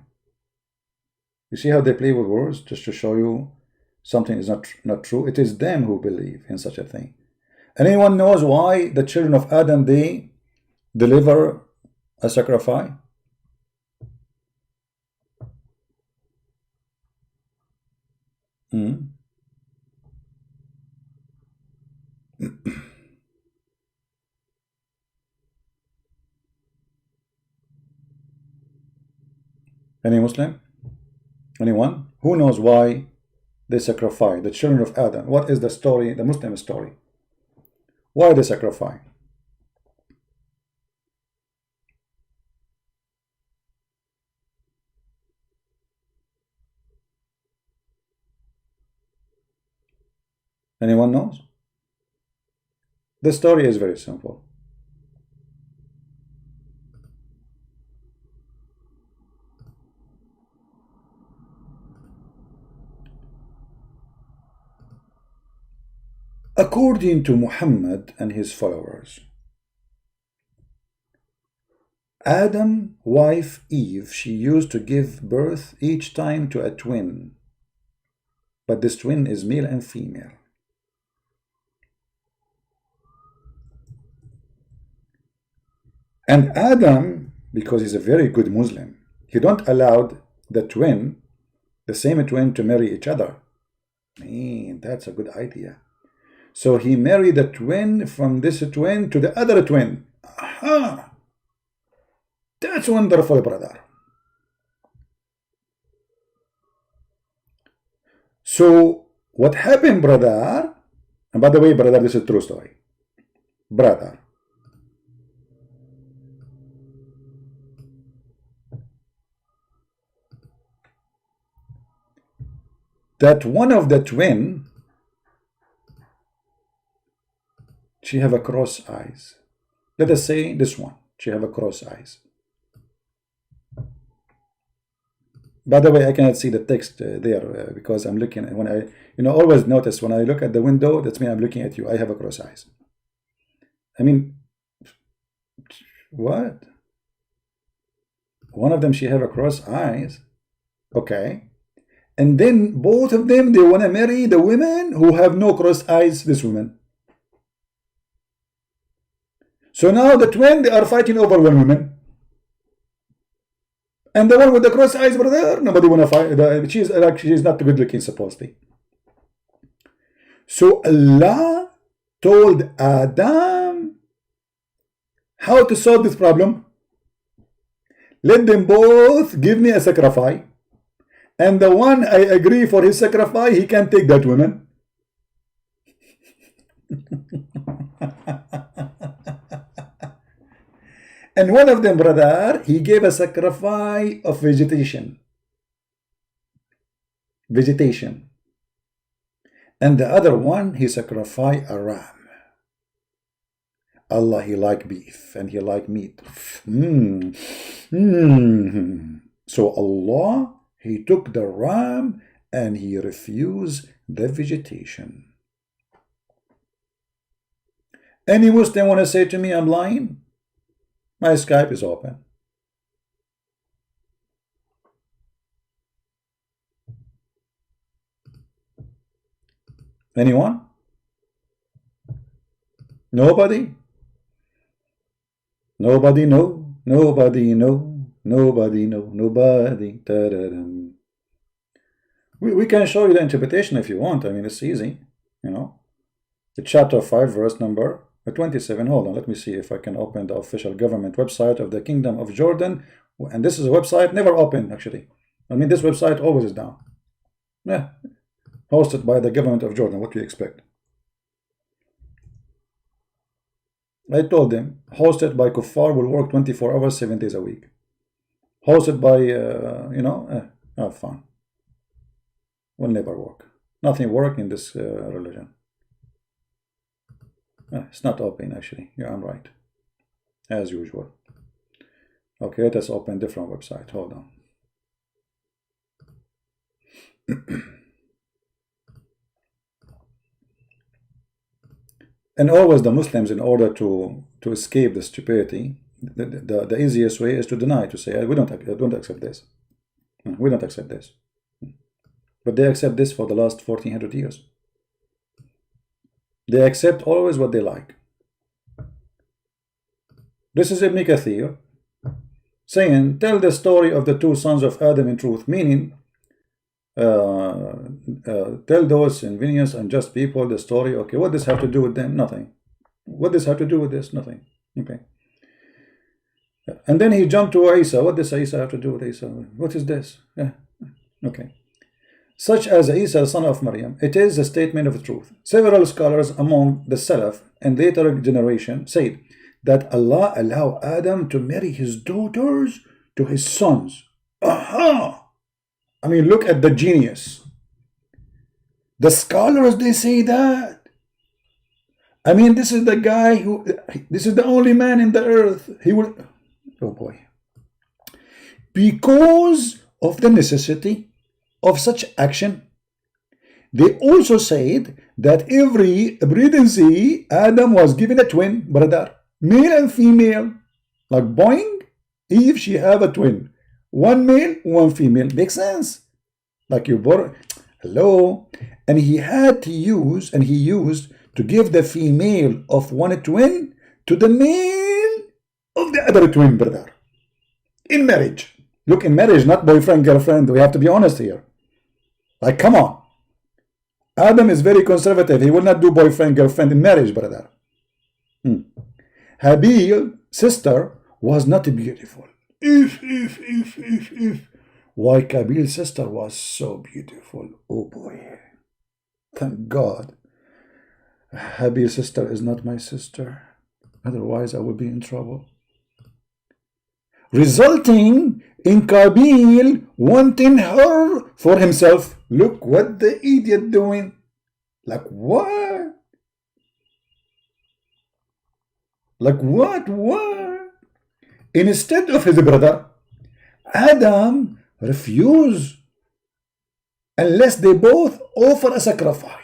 You see how they play with words just to show you something is not true? It is them who believe in such a thing. And anyone knows why the children of Adam, they deliver a sacrifice? Any Muslim? Anyone? Who knows why they sacrifice? The children of Adam. What is the story, the Muslim story? Why they sacrifice? Anyone knows? The story is very simple. According to Muhammad and his followers, Adam's wife Eve, she used to give birth each time to a twin, but this twin is male and female. And Adam, because he's a very good Muslim, he don't allow the twin, the same twin, to marry each other. Man, that's a good idea. So he married the twin from this twin to the other twin. Aha! That's wonderful, brother. So what happened, brother? And by the way, brother, this is a true story. Brother, that one of the twin, she have a cross eyes. Let us say this one, she have a cross eyes. By the way, I cannot see the text there because I'm looking. When I, always notice when I look at the window, that's mean I'm looking at you. I have a cross eyes. I mean, what? One of them, she have a cross eyes. Okay. And then both of them, they want to marry the women who have no cross eyes, this woman. So now the twin, they are fighting over one woman. And the one with the cross eyes brother, nobody want to fight. She's not good looking, supposedly. So Allah told Adam how to solve this problem. Let them both give me a sacrifice. And the one I agree for his sacrifice, he can take that woman. And one of them, brother, he gave a sacrifice of vegetation. And the other one, he sacrificed a ram. Allah, he like beef and he like meat. So Allah, he took the ram and he refused the vegetation. Any Muslim want to say to me I'm lying? My Skype is open. Anyone? Nobody? Nobody know. Nobody know. Nobody know. Nobody. We can show you the interpretation if you want. I mean, it's easy. The chapter 5, verse number 27. Hold on, let me see if I can open the official government website of the Kingdom of Jordan. And this is a website never open, actually. I mean, this website always is down. Yeah, hosted by the government of Jordan. What do you expect? I told them, hosted by kuffar will work 24 hours, 7 days a week. Hosted by, have fun. Will never work. Nothing work in this religion. It's not open, actually. Yeah, I'm right. As usual. Okay, let us open different website. Hold on. And always the Muslims, in order to escape the stupidity, the easiest way is to deny, to say, we don't accept this. We don't accept this. But they accept this for the last 1400 years. They accept always what they like. This is Ibn Kathir saying, tell the story of the two sons of Adam in truth, meaning tell those invidious and just people the story. Okay, what does this have to do with them? Nothing. What does this have to do with this? Nothing. Okay. And then he jumped to Isa. What does Isa have to do with Isa? What is this? Yeah. Okay. Such as Isa, son of Maryam, it is a statement of the truth. Several scholars among the Salaf and later generation said that Allah allowed Adam to marry his daughters to his sons. Aha! I mean, look at the genius. The scholars, they say that. I mean, this is the guy this is the only man in the earth. He will, oh boy. Because of the necessity of such action, they also said that every pregnancy, Adam was given a twin brother, male and female, like Boeing. Eve, she have a twin, one male, one female. Makes sense. Like you born, hello, and he had to use, and he used to give the female of one twin to the male of the other twin brother in marriage. Look, in marriage, not boyfriend, girlfriend. We have to be honest here. Like, come on. Adam is very conservative. He will not do boyfriend, girlfriend in marriage, brother. Habil's sister was not beautiful. Why Qabil's sister was so beautiful. Oh boy. Thank God. Habil's sister is not my sister. Otherwise, I would be in trouble. Resulting in Qabil wanting her for himself. Look what the idiot doing. Like what? Like what? What? Instead of his brother, Adam refuse unless they both offer a sacrifice.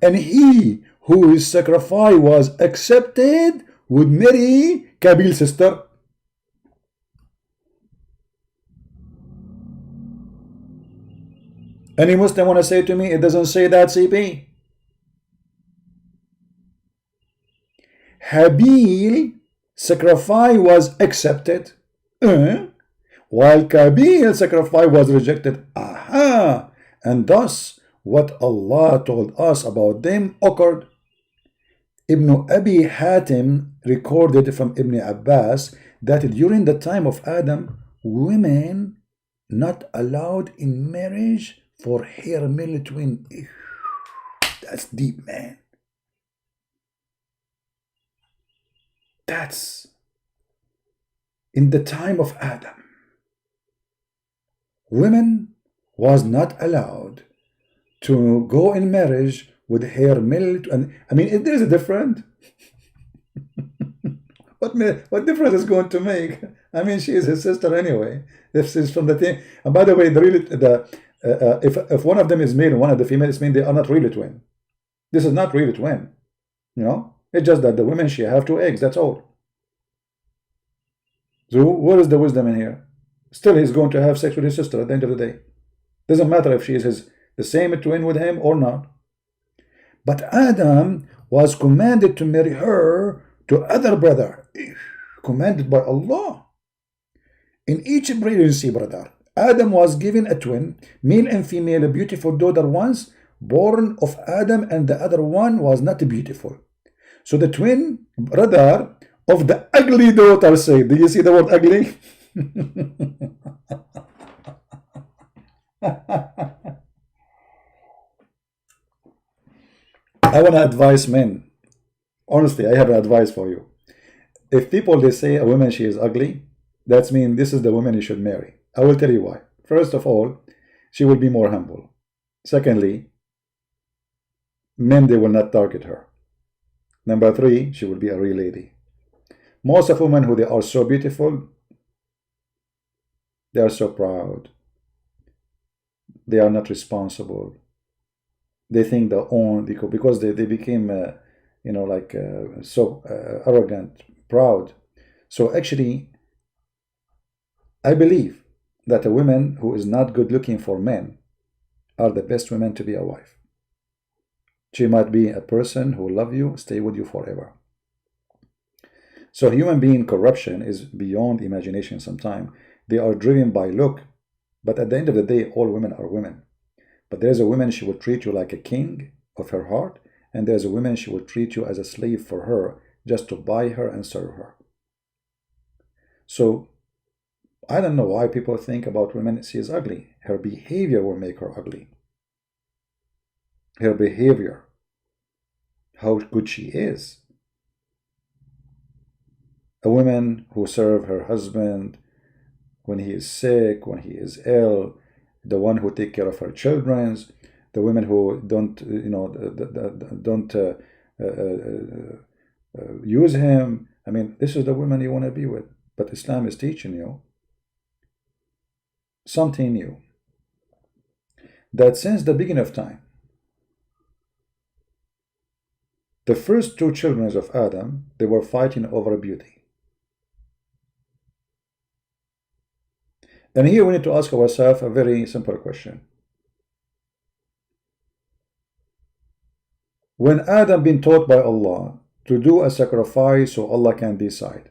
And he whose sacrifice was accepted would marry Qabil's sister. Any Muslim want to say to me, it doesn't say that, CP? Habil sacrifice was accepted, while Qabil sacrifice was rejected. Aha! And thus, what Allah told us about them occurred. Ibn Abi Hatim recorded from Ibn Abbas that during the time of Adam, women not allowed in marriage for her male twin. That's deep, man. That's in the time of Adam. Women was not allowed to go in marriage with her male. I mean, there is a difference. What difference is going to make? I mean, she is his sister anyway. This is from the thing. And by the way, if one of them is male and one of the female is male, they are not really twin. This is not really twin. You know, it's just that the women, she have 2 eggs. That's all. So what is the wisdom in here? Still, he's going to have sex with his sister at the end of the day. Doesn't matter if she is the same twin with him or not. But Adam was commanded to marry her to other brother, commanded by Allah. In each pregnancy, brother, Adam was given a twin, male and female, a beautiful daughter once born of Adam, and the other one was not beautiful. So the twin brother of the ugly daughter said, do you see the word ugly? I want to advise men. Honestly, I have an advice for you. If people, they say a woman, she is ugly, that means this is the woman you should marry. I will tell you why. First of all, she will be more humble. Secondly, men, they will not target her. Number 3, she will be a real lady. Most of women who they are so beautiful, they are so proud. They are not responsible. They think they own, because they became, so arrogant, proud. So actually, I believe that a woman who is not good looking for men are the best women to be a wife. She might be a person who love you, stay with you forever. So human being corruption is beyond imagination sometimes. They are driven by look, but at the end of the day, all women are women. But there's a woman, she will treat you like a king of her heart, and there's a woman, she will treat you as a slave for her, just to buy her and serve her. So I don't know why people think about women, she is ugly. Her behavior will make her ugly. Her behavior, how good she is. A woman who serves her husband when he is sick, when he is ill, the one who take care of her children, the women who don't use him. I mean, this is the woman you want to be with. But Islam is teaching you something new. That since the beginning of time, the first 2 children of Adam, they were fighting over beauty. And here we need to ask ourselves a very simple question. When Adam been taught by Allah to do a sacrifice so Allah can decide,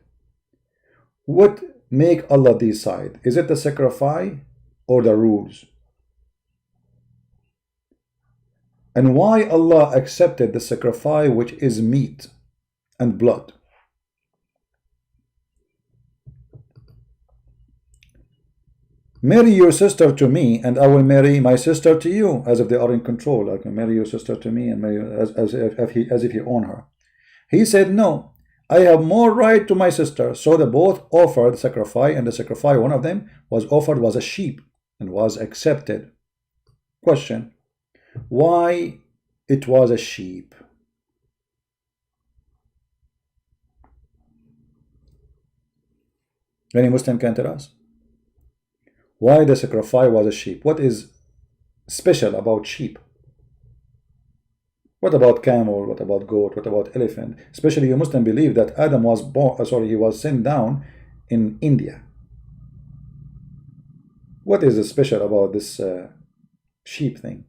what make Allah decide? Is it the sacrifice or the rules? And why Allah accepted the sacrifice, which is meat and blood? Marry your sister to me, and I will marry my sister to you, as if they are in control. I can marry your sister to me and marry as if you own her. He said, no, I have more right to my sister. So they both offered sacrifice, and the sacrifice, one of them was offered, was a sheep, and was accepted. Question: why it was a sheep? Any Muslim can tell us why the sacrifice was a sheep. What is special about sheep? What about camel? What about goat? What about elephant? Especially you Muslim believe that Adam was born, he was sent down in India. What is special about this sheep thing?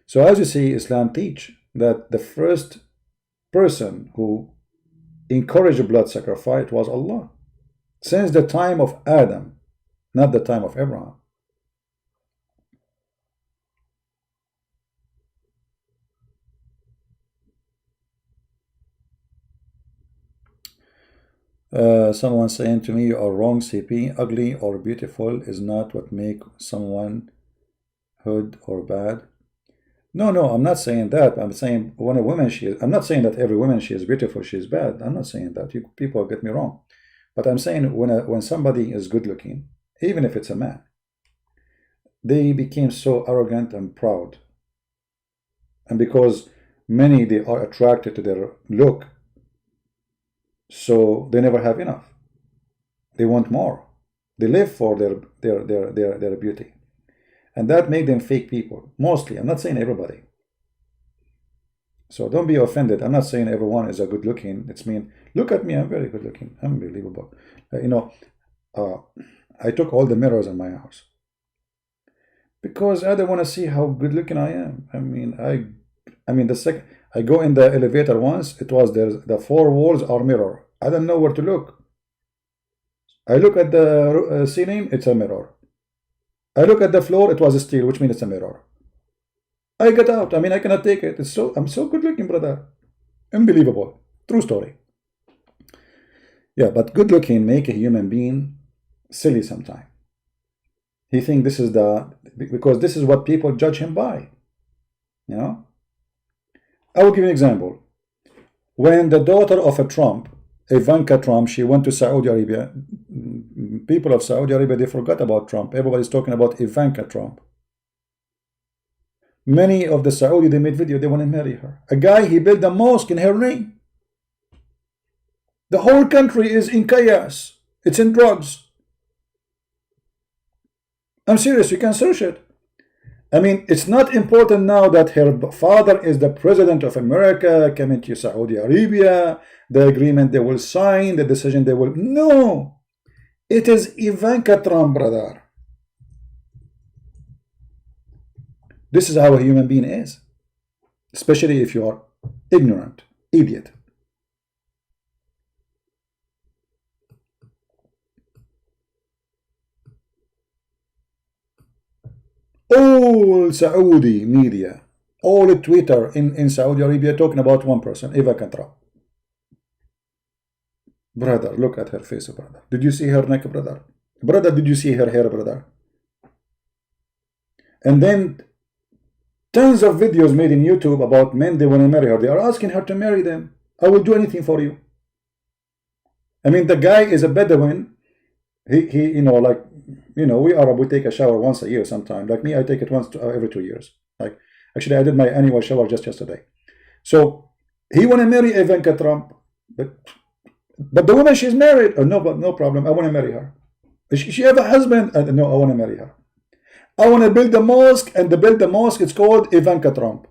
So as you see, Islam teach that the first person who encouraged blood sacrifice was Allah. Since the time of Adam, not the time of Abraham. Someone saying to me, you are wrong, CP. Ugly or beautiful is not what make someone good or bad. No, I'm not saying that. I'm saying when a woman, I'm not saying that every woman she is beautiful, she is bad. I'm not saying that. People get me wrong. But I'm saying when somebody is good looking, even if it's a man, they became so arrogant and proud. And because many, they are attracted to their look, so they never have enough. They want more. They live for their beauty. And that make them fake people. Mostly. I'm not saying everybody. So don't be offended. I'm not saying everyone is a good looking. It's mean, look at me, I'm very good looking. Unbelievable. I took all the mirrors in my house. Because I don't want to see how good looking I am. The second I go in the elevator once, it was there, the four walls are mirror. I don't know where to look. I look at the ceiling, it's a mirror. I look at the floor, it was steel, which means it's a mirror. I get out. I cannot take it. I'm so good looking, brother. Unbelievable. True story. Yeah, but good looking make a human being silly sometimes. He think this is because this is what people judge him by. You know? I will give you an example. When the daughter of a Trump, Ivanka Trump, she went to Saudi Arabia, people of Saudi Arabia, they forgot about Trump. Everybody's talking about Ivanka Trump. Many of the Saudi, they made video, they want to marry her. A guy, he built a mosque in her name. The whole country is in chaos. It's in drugs. I'm serious, you can search it. It's not important now that her father is the president of America, coming to Saudi Arabia, the agreement they will sign, the decision they will... No! It is Ivanka Trump, brother. This is how a human being is. Especially if you are ignorant, idiot. All Saudi media, all Twitter in Saudi Arabia talking about one person, Ivanka Trump. Brother, look at her face, brother. Did you see her neck, brother? Brother, did you see her hair, brother? And then tons of videos made in YouTube about men, they want to marry her. They are asking her to marry them. I will do anything for you. The guy is a Bedouin. He we Arab, we take a shower once a year sometime. Like me, I take it once every 2 years. Actually, I did my annual shower just yesterday. So he want to marry Ivanka Trump, but the woman, she's married. No problem. I want to marry her. She have a husband. No, I want to marry her. I want to build a mosque, and to build the mosque, it's called Ivanka Trump.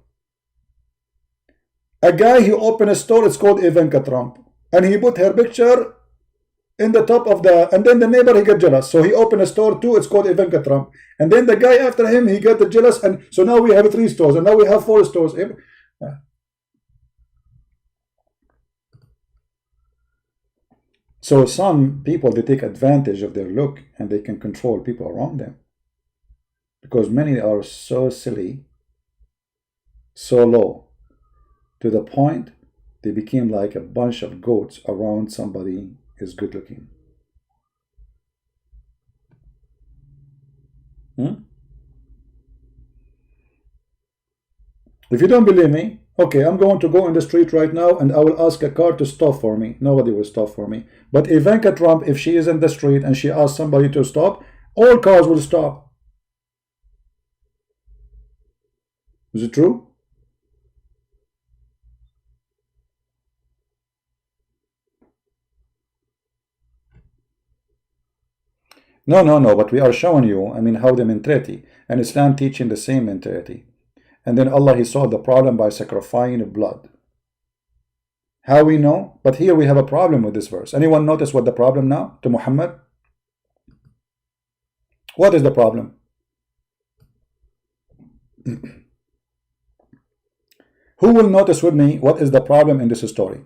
A guy, he opened a store, it's called Ivanka Trump, and he put her picture in the top of and then the neighbor, he got jealous, so he opened a store too, it's called Ivanka Trump, and then the guy after him, he got jealous, and so now we have 3 stores, and now we have 4 stores. So some people, they take advantage of their look, and they can control people around them, because many are so silly, so low, to the point they became like a bunch of goats around somebody is good looking. If you don't believe me, okay, I'm going to go in the street right now and I will ask a car to stop for me. Nobody will stop for me. But Ivanka Trump, if she is in the street and she asks somebody to stop, all cars will stop. Is it true? No, but we are showing you, I mean, how the mentality, and Islam teaching the same mentality. And then Allah, He solved the problem by sacrificing blood. How we know? But here we have a problem with this verse. Anyone notice what the problem now to Muhammad? What is the problem? Who will notice with me what is the problem in this story?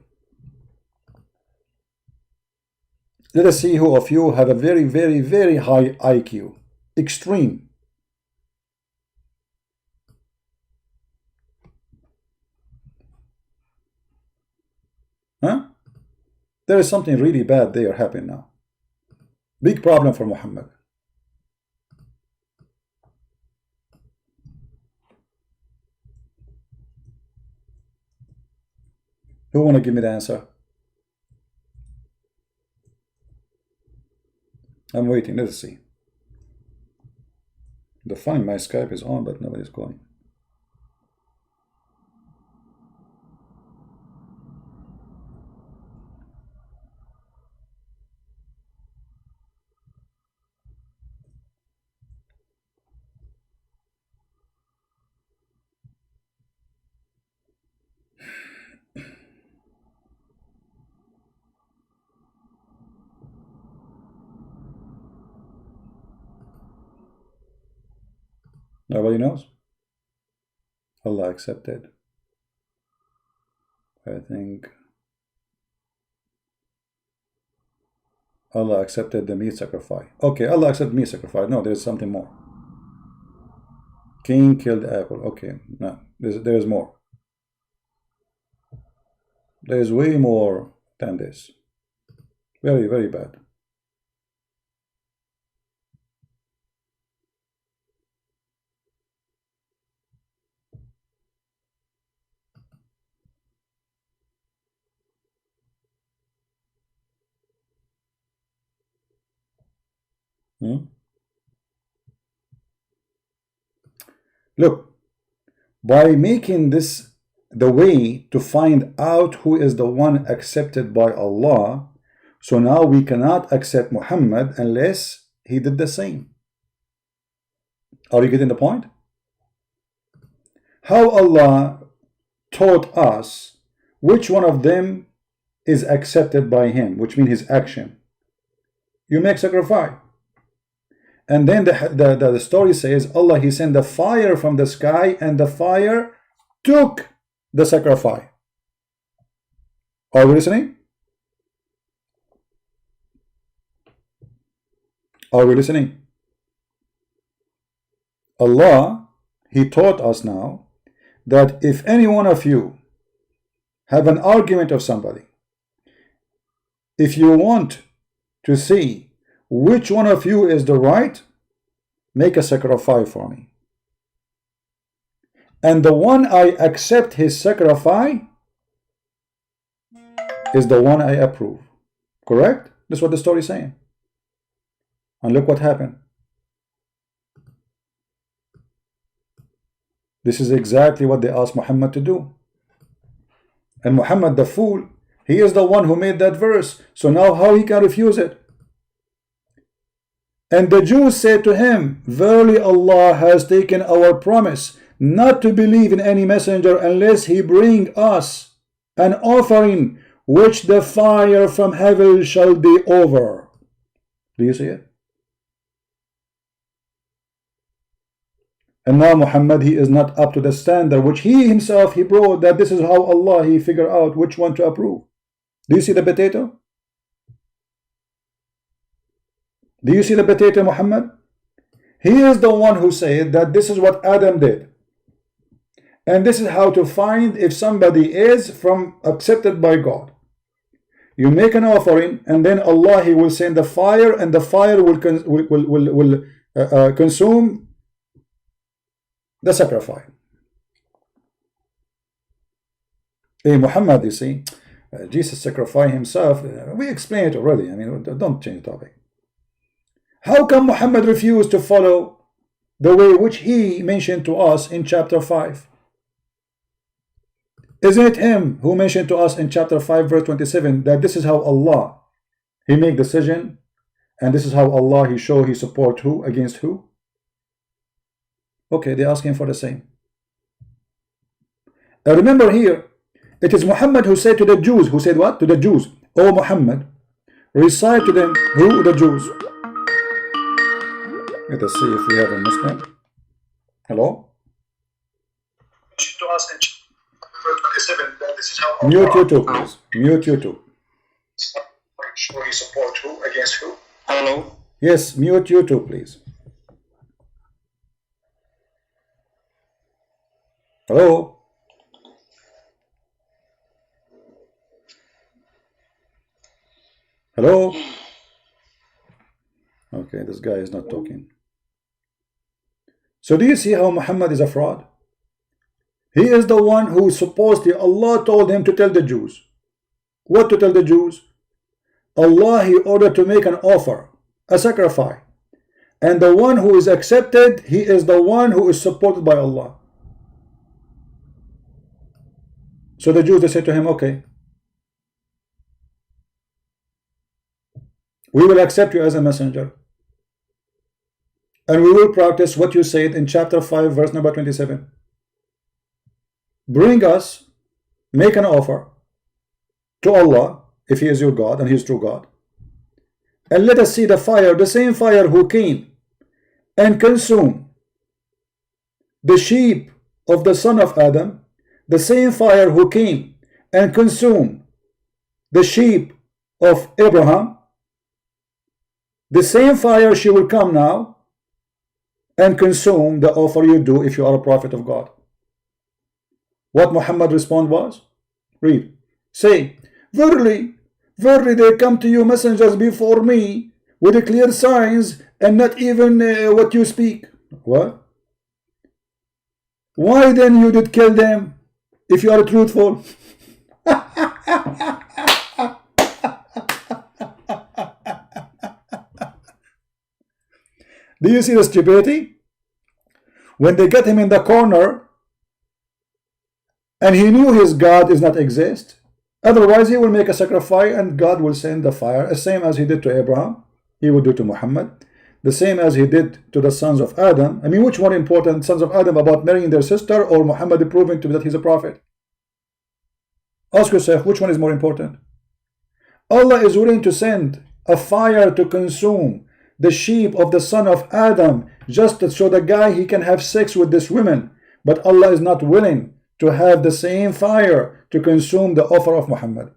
Let us see who of you have a very, very, very high IQ. Extreme. Huh? There is something really bad there happening now. Big problem for Muhammad. Who want to give me the answer? I'm waiting. Let's see. The fine, my Skype is on, but nobody's calling. Nobody knows? Allah accepted. I think Allah accepted the meat sacrifice. Okay, Allah accepted meat sacrifice. No, there's something more. King killed apple. Okay, no, there's more. There's way more than this. Very, very bad. Look, by making this the way to find out who is the one accepted by Allah, so now we cannot accept Muhammad unless he did the same. Are you getting the point? How Allah taught us which one of them is accepted by him, which means his action. You make sacrifice. And then the story says Allah, He sent the fire from the sky and the fire took the sacrifice. Are we listening? Are we listening? Allah, He taught us now that if any one of you have an argument of somebody, if you want to see which one of you is the right, make a sacrifice for me. And the one I accept his sacrifice is the one I approve. Correct? That's what the story is saying. And look what happened. This is exactly what they asked Muhammad to do. And Muhammad, the fool, he is the one who made that verse. So now how he can refuse it? And the Jews said to him, verily Allah has taken our promise not to believe in any messenger unless he bring us an offering which the fire from heaven shall be over. Do you see it? And now Muhammad, he is not up to the standard which he himself he brought, that this is how Allah he figure out which one to approve. Do you see the potato? Do you see the potato, Muhammad? He is the one who said that this is what Adam did. And this is how to find if somebody is from accepted by God. You make an offering, and then Allah he will send the fire, and the fire will consume the sacrifice. Hey, Muhammad, you see, Jesus sacrificed himself. We explained it already. I mean, don't change the topic. How come Muhammad refused to follow the way which he mentioned to us in chapter 5? Isn't it him who mentioned to us in chapter 5 verse 27 that this is how Allah he make decision, And this is how Allah, He show He support who against who? Okay, they're asking for the same. Now remember here, it is Muhammad who said to the Jews, who said what? To the Jews, O Muhammad, recite to them, who? The Jews. Let us see if we have a Muslim. Hello? To us in verse 27 that this is how Mute you too, please. Mute you too. show His support who against who? Hello? Yes, mute you too, please. Hello? Hello? Okay, this guy is not talking. So do you see how Muhammad is a fraud? He is the one who supposedly Allah told him to tell the Jews. What to tell the Jews? Allah, He ordered to make an offer, a sacrifice. And the one who is accepted, he is the one who is supported by Allah. So the Jews, they said to him, okay, we will accept you as a messenger. And we will practice what you said in chapter 5, verse number 27. Bring us, make an offer to Allah, if He is your God and He is true God. And let us see the fire, the same fire who came and consumed the sheep of the son of Adam, the same fire who came and consumed the sheep of Abraham, the same fire she will come now and consume the offer you do if you are a prophet of God. What Muhammad response was? Read. Say, verily, verily they come to you messengers before me with the clear signs and not even what you speak. What? Why then you did kill them if you are truthful? Do you see the stupidity? When they get him in the corner and he knew his God does not exist, otherwise he will make a sacrifice and God will send the fire, the same as He did to Abraham, He will do to Muhammad, the same as He did to the sons of Adam. I mean, which one important, sons of Adam about marrying their sister or Muhammad proving to be that he's a prophet? Ask yourself, which one is more important? Allah is willing to send a fire to consume the sheep of the son of Adam just to show the guy he can have sex with this woman, but Allah is not willing to have the same fire to consume the offer of Muhammad.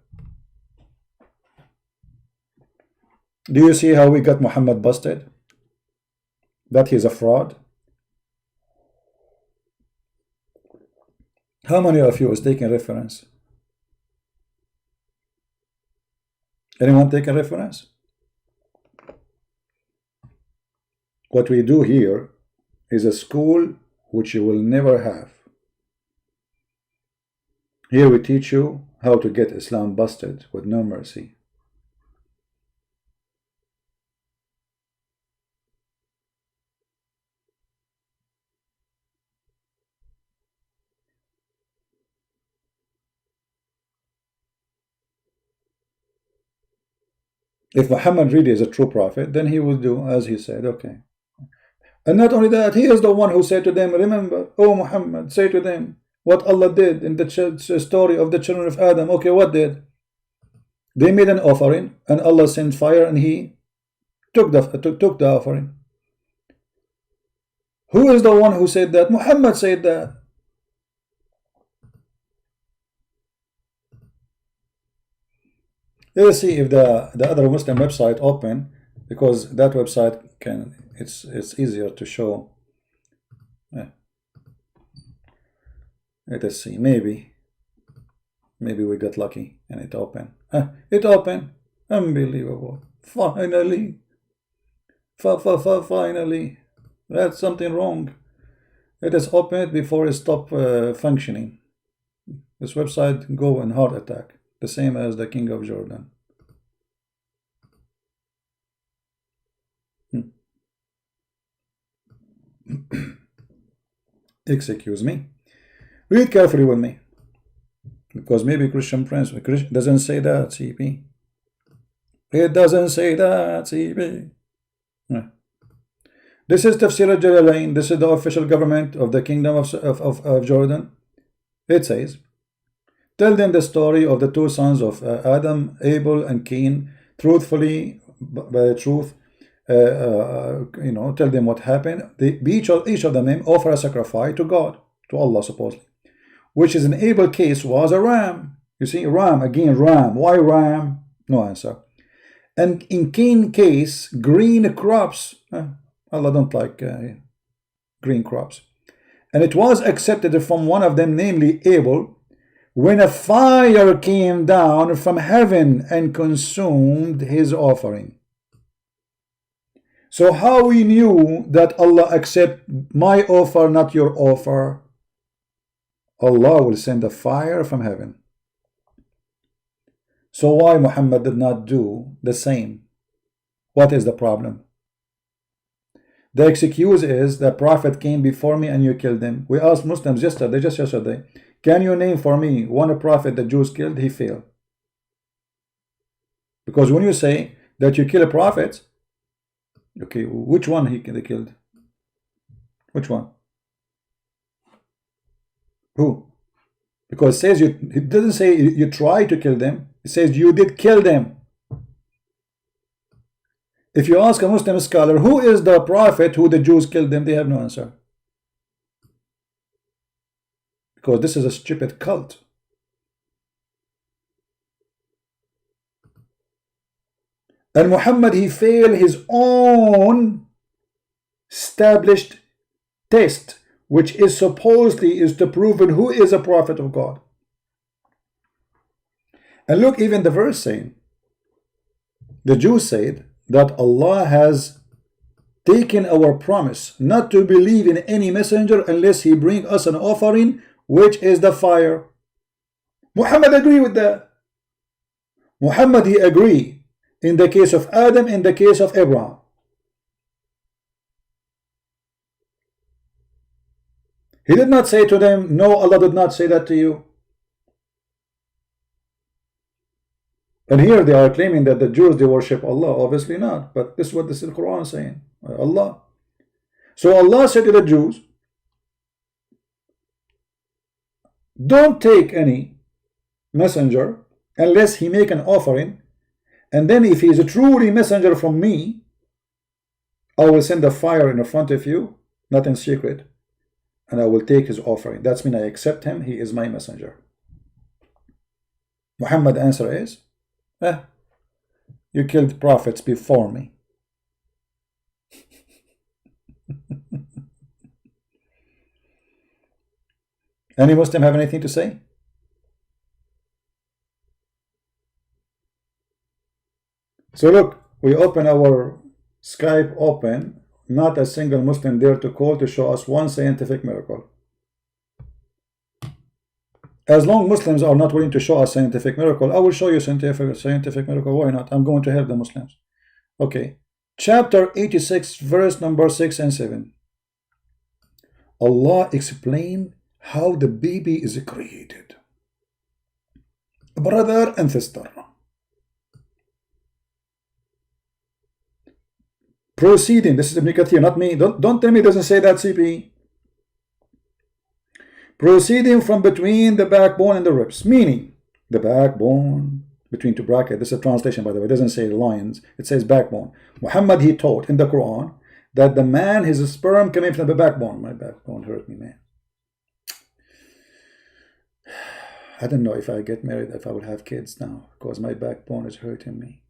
Do you see how we got Muhammad busted? That he's a fraud? How many of you is taking reference? Anyone taking reference? What we do here is a school which you will never have. Here we teach you how to get Islam busted with no mercy. If Muhammad really is a true prophet, then he will do as he said, okay. And not only that, he is the one who said to them, remember, O Muhammad, say to them what Allah did in the story of the children of Adam. Okay, what did? They made an offering and Allah sent fire and He took the offering. Who is the one who said that? Muhammad said that. Let's see if the other Muslim website open, because that website can, it's easier to show. Let us see, maybe we got lucky and it opened. It opened. Unbelievable. Finally. Finally. That's something wrong. Let us open it before it stop functioning. This website go in heart attack, the same as the King of Jordan. Excuse me. Read carefully with me, because maybe Christian Prince doesn't say that. CP. It doesn't say that, CB. This is Tafsir al-Jalalain. This is the official government of the kingdom of Jordan. It says, tell them the story of the two sons of Adam, Abel and Cain, truthfully, by truth. Tell them what happened. Each of them offer a sacrifice to God, to Allah supposedly, which is in Abel case was a ram. You see, ram, again ram. Why ram? No answer. And in Cain case, green crops. Allah don't like green crops. And it was accepted from one of them, namely Abel, when a fire came down from heaven and consumed his offering. So how we knew that Allah accept my offer, not your offer? Allah will send a fire from heaven. So why Muhammad did not do the same? What is the problem? The excuse is the prophet came before me and you killed him. We asked Muslims just yesterday, can you name for me one prophet the Jews killed? He failed. Because when you say that you kill a prophet, okay, which one they killed? Which one? Who? Because it says it doesn't say you try to kill them. It says you did kill them. If you ask a Muslim scholar, who is the prophet who the Jews killed them, they have no answer. Because this is a stupid cult. And Muhammad, he failed his own established test, which is supposedly is to prove who is a prophet of God. And look, even the verse saying, the Jews said that Allah has taken our promise not to believe in any messenger unless he bring us an offering, which is the fire. Muhammad agree with that. Muhammad, he agree in the case of Adam, in the case of Abraham. He did not say to them, no, Allah did not say that to you. And here they are claiming that the Jews, they worship Allah. Obviously not. But this is what this is the Quran saying. Allah. So Allah said to the Jews, don't take any messenger unless he make an offering. And then if he is a truly messenger from me, I will send a fire in front of you, not in secret. And I will take his offering. That's mean I accept him. He is my messenger. Muhammad's answer is, you killed prophets before me. Any Muslim have anything to say? So look, we open our Skype open, not a single Muslim there to call to show us one scientific miracle. As long Muslims are not willing to show us scientific miracle, I will show you scientific miracle. Why not? I'm going to help the Muslims. Okay. Chapter 86, verse number 6 and 7. Allah explained how the baby is created. Brother and sister. Proceeding, this is Ibn Kathir, not me. Don't tell me it doesn't say that, CP. Proceeding from between the backbone and the ribs, meaning the backbone between two brackets. This is a translation, by the way. It doesn't say lions, it says backbone. Muhammad, he taught in the Quran that the man, his sperm coming from the backbone. My backbone hurt me, man. I don't know if I get married, if I will have kids now, because my backbone is hurting me.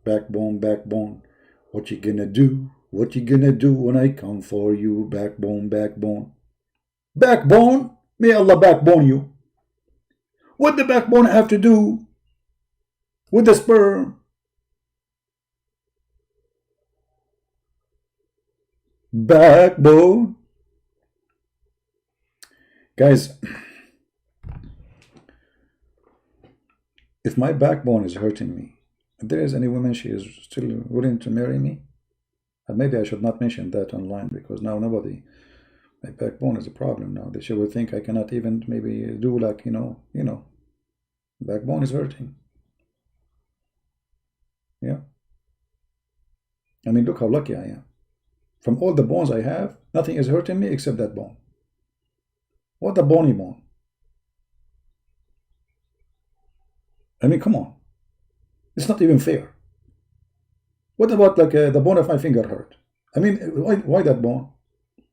Backbone, backbone. What you gonna do? What you gonna do when I come for you? Backbone, backbone. Backbone? May Allah backbone you. What the backbone have to do with the sperm? Backbone. Guys, if my backbone is hurting me, if there is any woman she is still willing to marry me, maybe I should not mention that online, because now nobody, my backbone is a problem now. She will think I cannot even maybe do like, Backbone is hurting. Yeah. I mean, look how lucky I am. From all the bones I have, nothing is hurting me except that bone. What a bony bone. I mean, come on. It's not even fair. What about like the bone of my finger hurt? I mean, why that bone?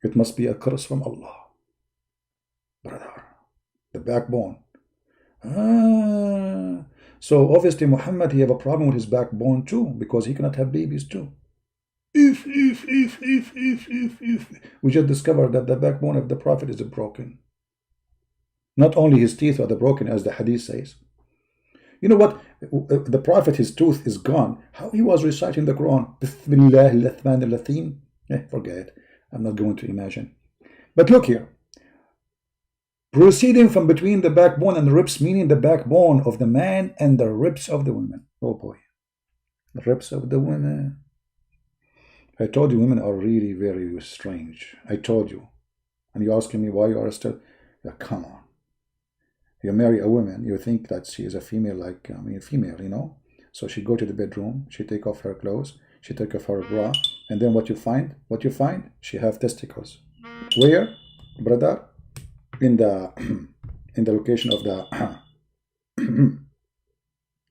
It must be a curse from Allah. Brother, the backbone. So obviously Muhammad, he have a problem with his backbone too, because he cannot have babies too. If we just discovered that the backbone of the Prophet is broken. Not only his teeth are broken, as the hadith says. You know what? The Prophet, his tooth is gone. How he was reciting the Quran? Forget. I'm not going to imagine. But look here. Proceeding from between the backbone and the ribs, meaning the backbone of the man and the ribs of the women. Oh boy. The ribs of the women. I told you women are really very strange. I told you. And you're asking me why you are still... Yeah, come on. You marry a woman, you think that she is a female, like, I mean, female, you know. So she go to the bedroom, she take off her clothes, she take off her bra, and then what you find? What you find? She have testicles. Where, brother? In the location of the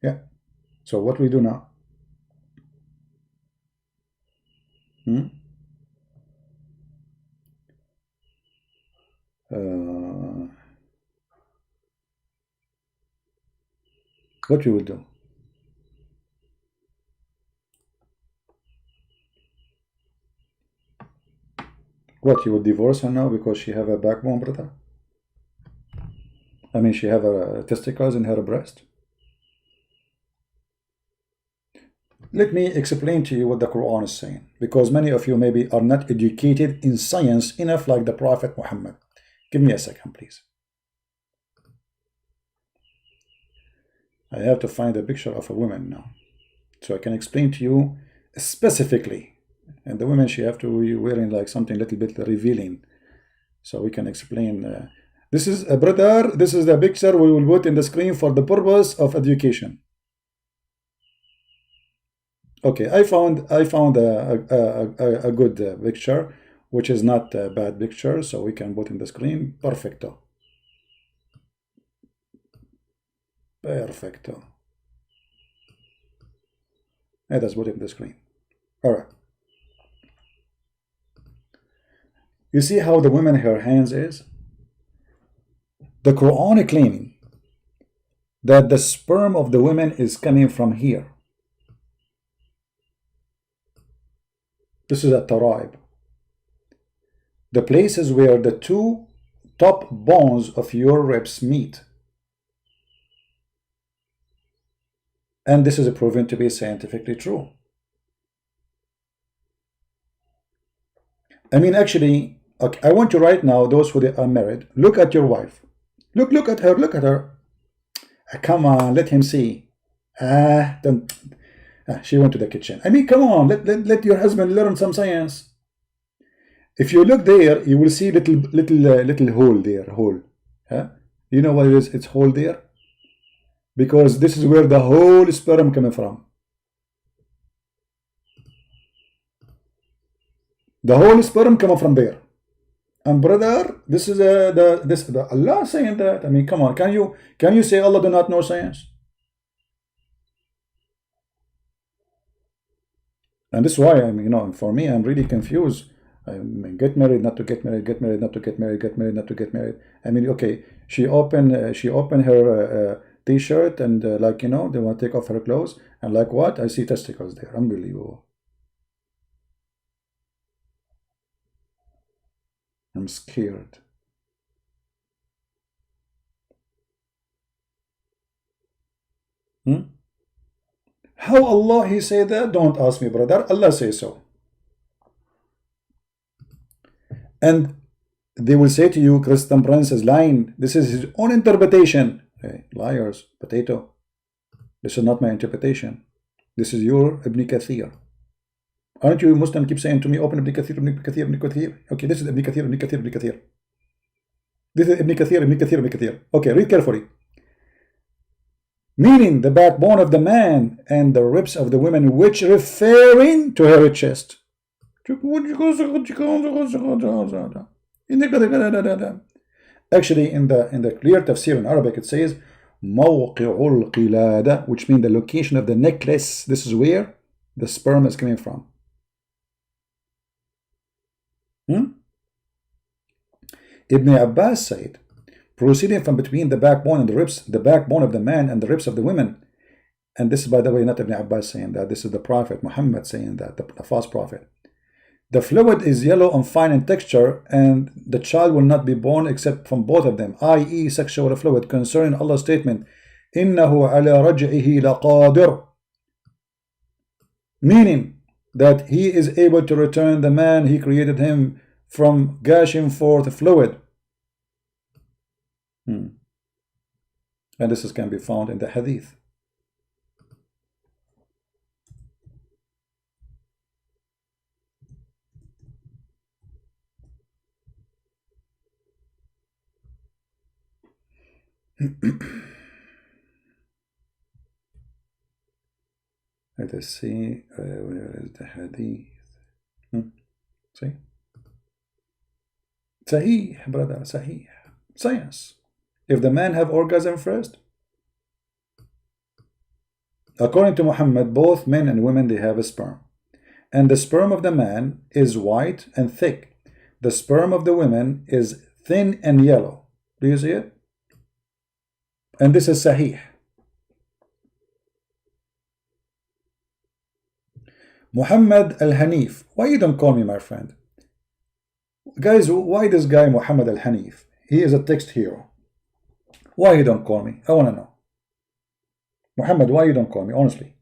yeah. So what we do now? What you will do? What, you would divorce her now because she have a backbone, brother? I mean, she have a testicles in her breast? Let me explain to you what the Quran is saying, because many of you maybe are not educated in science enough like the Prophet Muhammad. Give me a second, please. I have to find a picture of a woman now, so I can explain to you specifically. And the woman, she have to be wearing like something a little bit revealing, so we can explain. This is a brother. This is the picture we will put in the screen for the purpose of education. Okay, I found a good picture, which is not a bad picture, so we can put in the screen. Perfecto. Perfecto. Let us put it in the screen. All right. You see how the woman, her hands is? The Quran claiming that the sperm of the women is coming from here. This is a taraib. The places where the two top bones of your ribs meet. And this is proven to be scientifically true. I mean, actually, okay, I want you right now, those who are married, look at your wife. Look at her, look at her. Come on, let him see. She went to the kitchen. I mean, come on, let your husband learn some science. If you look there, you will see little hole there, hole. Huh? You know why it's hole there? Because this is where the whole sperm coming from. The whole sperm coming from there. And brother, this is the Allah saying that. I mean, come on, can you say Allah do not know science? And this is why, I mean, you know, for me, I'm really confused. I mean, get married, not to get married, get married, not to get married, get married, not to get married. I mean, okay, she opened her t-shirt and like, you know, they want to take off her clothes, and like what? I see testicles there. Unbelievable. I'm scared. How Allah he say that? Don't ask me, brother. Allah say so. And they will say to you, Christian Prince is lying. This is his own interpretation. Hey, liars, potato. This is not my interpretation. This is your Ibn Kathir. Aren't you Muslim keep saying to me, open Ibn Kathir, Ibn Kathir, Ibn Kathir? Okay, this is Ibn Kathir, Ibn Kathir, Ibn Kathir. This is Ibn Kathir, Ibn Kathir, Ibn Kathir. Okay, read carefully. meaning the backbone of the man and the ribs of the women, which referring to her chest. Actually, in the clear tafsir in Arabic, it says موقع القلادة, which means the location of the necklace. This is where the sperm is coming from. Ibn Abbas said, proceeding from between the backbone and the ribs, the backbone of the man and the ribs of the women. And this is, by the way, not Ibn Abbas saying that. This is the Prophet Muhammad saying that, the false prophet. The fluid is yellow and fine in texture, and the child will not be born except from both of them, i.e. sexual fluid, concerning Allah's statement, إِنَّهُ عَلَى رَجْعِهِ لَقَادِرٌ, meaning that he is able to return the man he created him from gushing forth fluid. And this can be found in the hadith. Let us see, where is the hadith? See? Sahih, brother, Sahih. Science. If the man have orgasm first, according to Muhammad, both men and women, they have a sperm. And the sperm of the man is white and thick. The sperm of the women is thin and yellow. Do you see it? And this is Sahih. Muhammad al-Hanif. Why you don't call me my friend? Guys, why this guy Muhammad al-Hanif? He is a text hero. Why you don't call me? I want to know. Muhammad, why you don't call me? Honestly.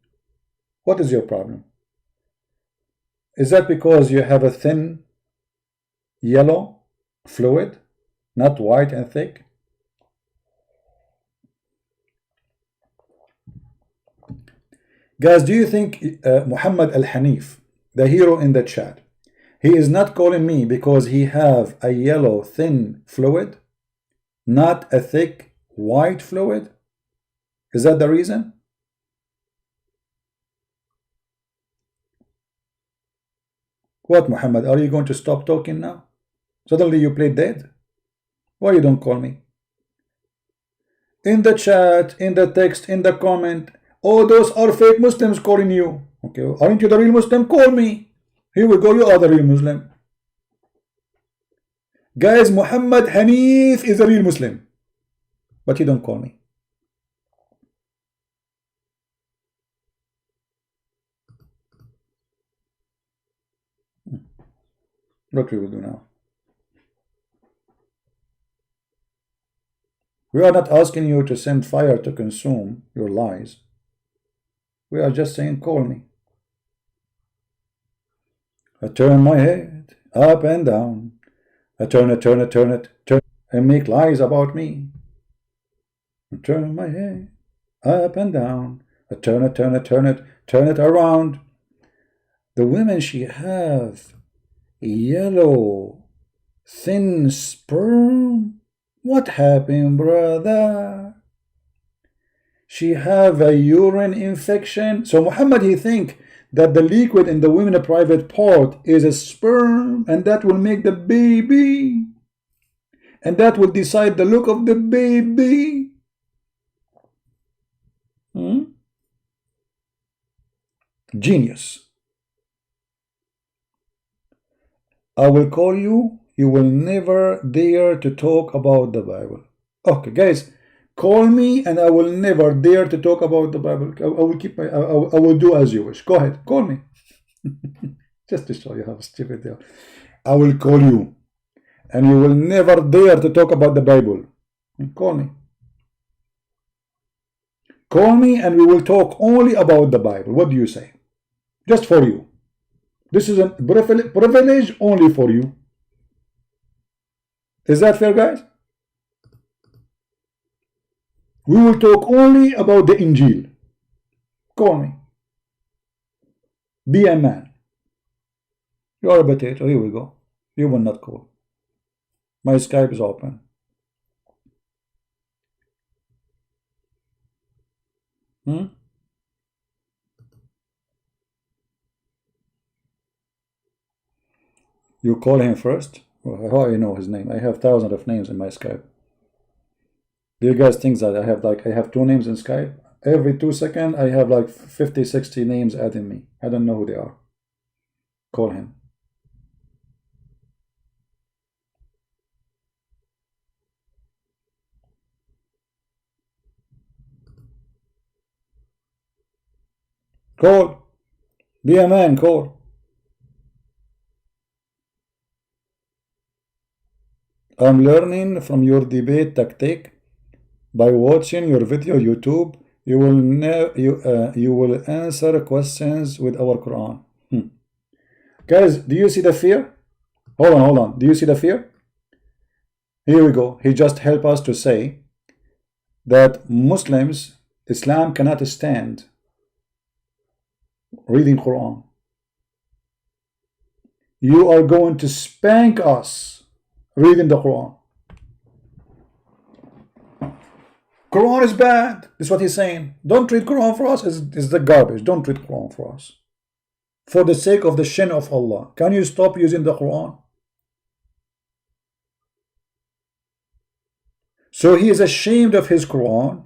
What is your problem? Is that because you have a thin yellow fluid, not white and thick? Guys, do you think Muhammad al-Hanif, the hero in the chat, he is not calling me because he have a yellow thin fluid, not a thick white fluid? Is that the reason? What, Muhammad, are you going to stop talking now? Suddenly you play dead? Why you don't call me? In the chat, in the text, in the comment, oh, those are fake Muslims calling you. Okay, aren't you the real Muslim? Call me. Here we go, you are the real Muslim. Guys, Muhammad Hanif is a real Muslim. But you don't call me. What we will do now? We are not asking you to send fire to consume your lies. We are just saying, call me. I turn my head up and down. I turn it, and make lies about me. I turn my head up and down. I turn it around. The women, she have yellow, thin sperm. What happened, brother? She have a urine infection. So Muhammad, he think that the liquid in the women private part is a sperm, and that will make the baby, and that will decide the look of the baby. Genius. I will call you. You will never dare to talk about the Bible. Okay, guys, call me and I will never dare to talk about the Bible. I will keep my. I will do as you wish. Go ahead, call me. Just to show you how stupid they are. I will call you, and you will never dare to talk about the Bible. Call me. Call me, and we will talk only about the Bible. What do you say? Just for you. This is a privilege only for you. Is that fair, guys? We will talk only about the Injil. Call me. Be a man. You are a potato. Here we go. You will not call. My Skype is open. Hmm? You call him first? Well, how I know his name? I have thousands of names in my Skype. Do you guys think that I have 2 names in Skype? Every 2 seconds I have like 50, 60 names adding me. I don't know who they are. Call him. Call. Be a man, call. I'm learning from your debate tactic by watching your video YouTube. You will answer questions with our Quran. Guys, do you see the fear? Hold on. Do you see the fear? Here we go. He just helped us to say that Muslims, Islam cannot stand reading Quran. You are going to spank us reading the Quran. Quran is bad. That's what he's saying. Don't read Quran for us. It's the garbage. Don't read Quran for us. For the sake of the shin of Allah, can you stop using the Quran? So he is ashamed of his Quran.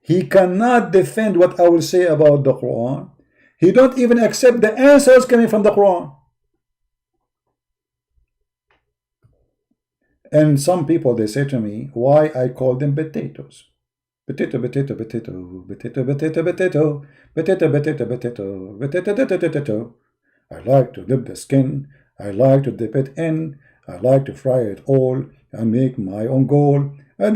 He cannot defend what I will say about the Quran. He don't even accept the answers coming from the Quran. And some people, they say to me, why I call them potatoes. Potato, potato, potato, potato, potato, potato, potato, potato, potato, potato, potato. I like to dip the skin. I like to dip it in. I like to fry it all and make my own goal. Don't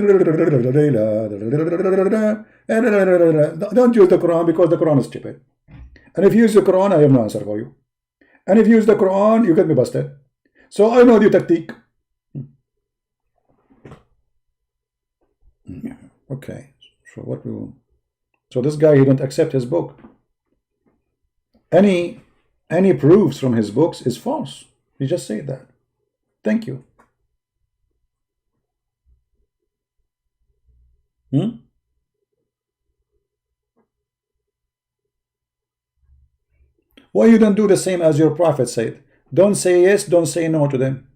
use the Quran because the Quran is stupid. And if you use the Quran, I have no answer for you. And if you use the Quran, you get me busted. So I know the tactic. Okay. So this guy, he don't accept his book. Any proofs from his books is false. He just said that. Thank you. Why you don't do the same as your prophet said? Don't say yes, don't say no to them.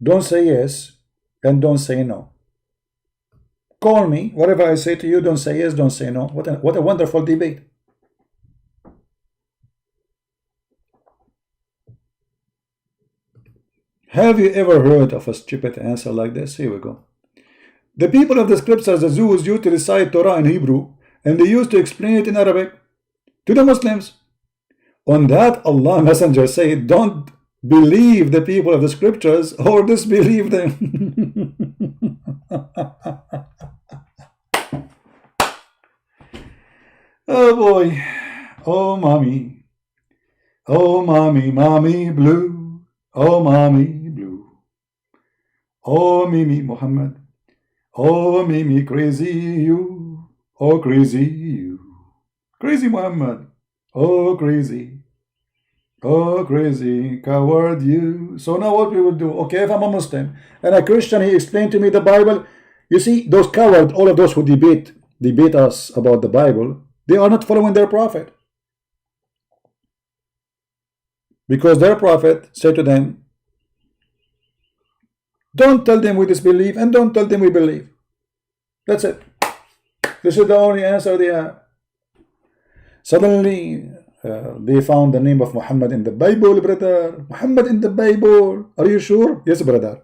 Don't say yes and don't say no. Call me. Whatever I say to you, don't say yes, don't say no. What a wonderful debate. Have you ever heard of a stupid answer like this? Here we go. The people of the scriptures, the Jews, used to recite Torah in Hebrew, and they used to explain it in Arabic to the Muslims. On that, Allah Messenger said, don't believe the people of the scriptures or disbelieve them. Oh boy. Oh mommy. Oh mommy, mommy blue. Oh mommy blue. Oh Mimi Muhammad. Oh Mimi crazy you. Oh crazy you. Crazy Muhammad. Oh crazy. Oh crazy coward you. So now what we will do? Okay, if I'm a Muslim and a Christian, he explained to me the Bible. You see, those cowards, all of those who debate us about the Bible, they are not following their prophet. Because their prophet said to them, don't tell them we disbelieve and don't tell them we believe. That's it. This is the only answer they have. Suddenly, they found the name of Muhammad in the Bible, brother. Muhammad in the Bible. Are you sure? Yes, brother.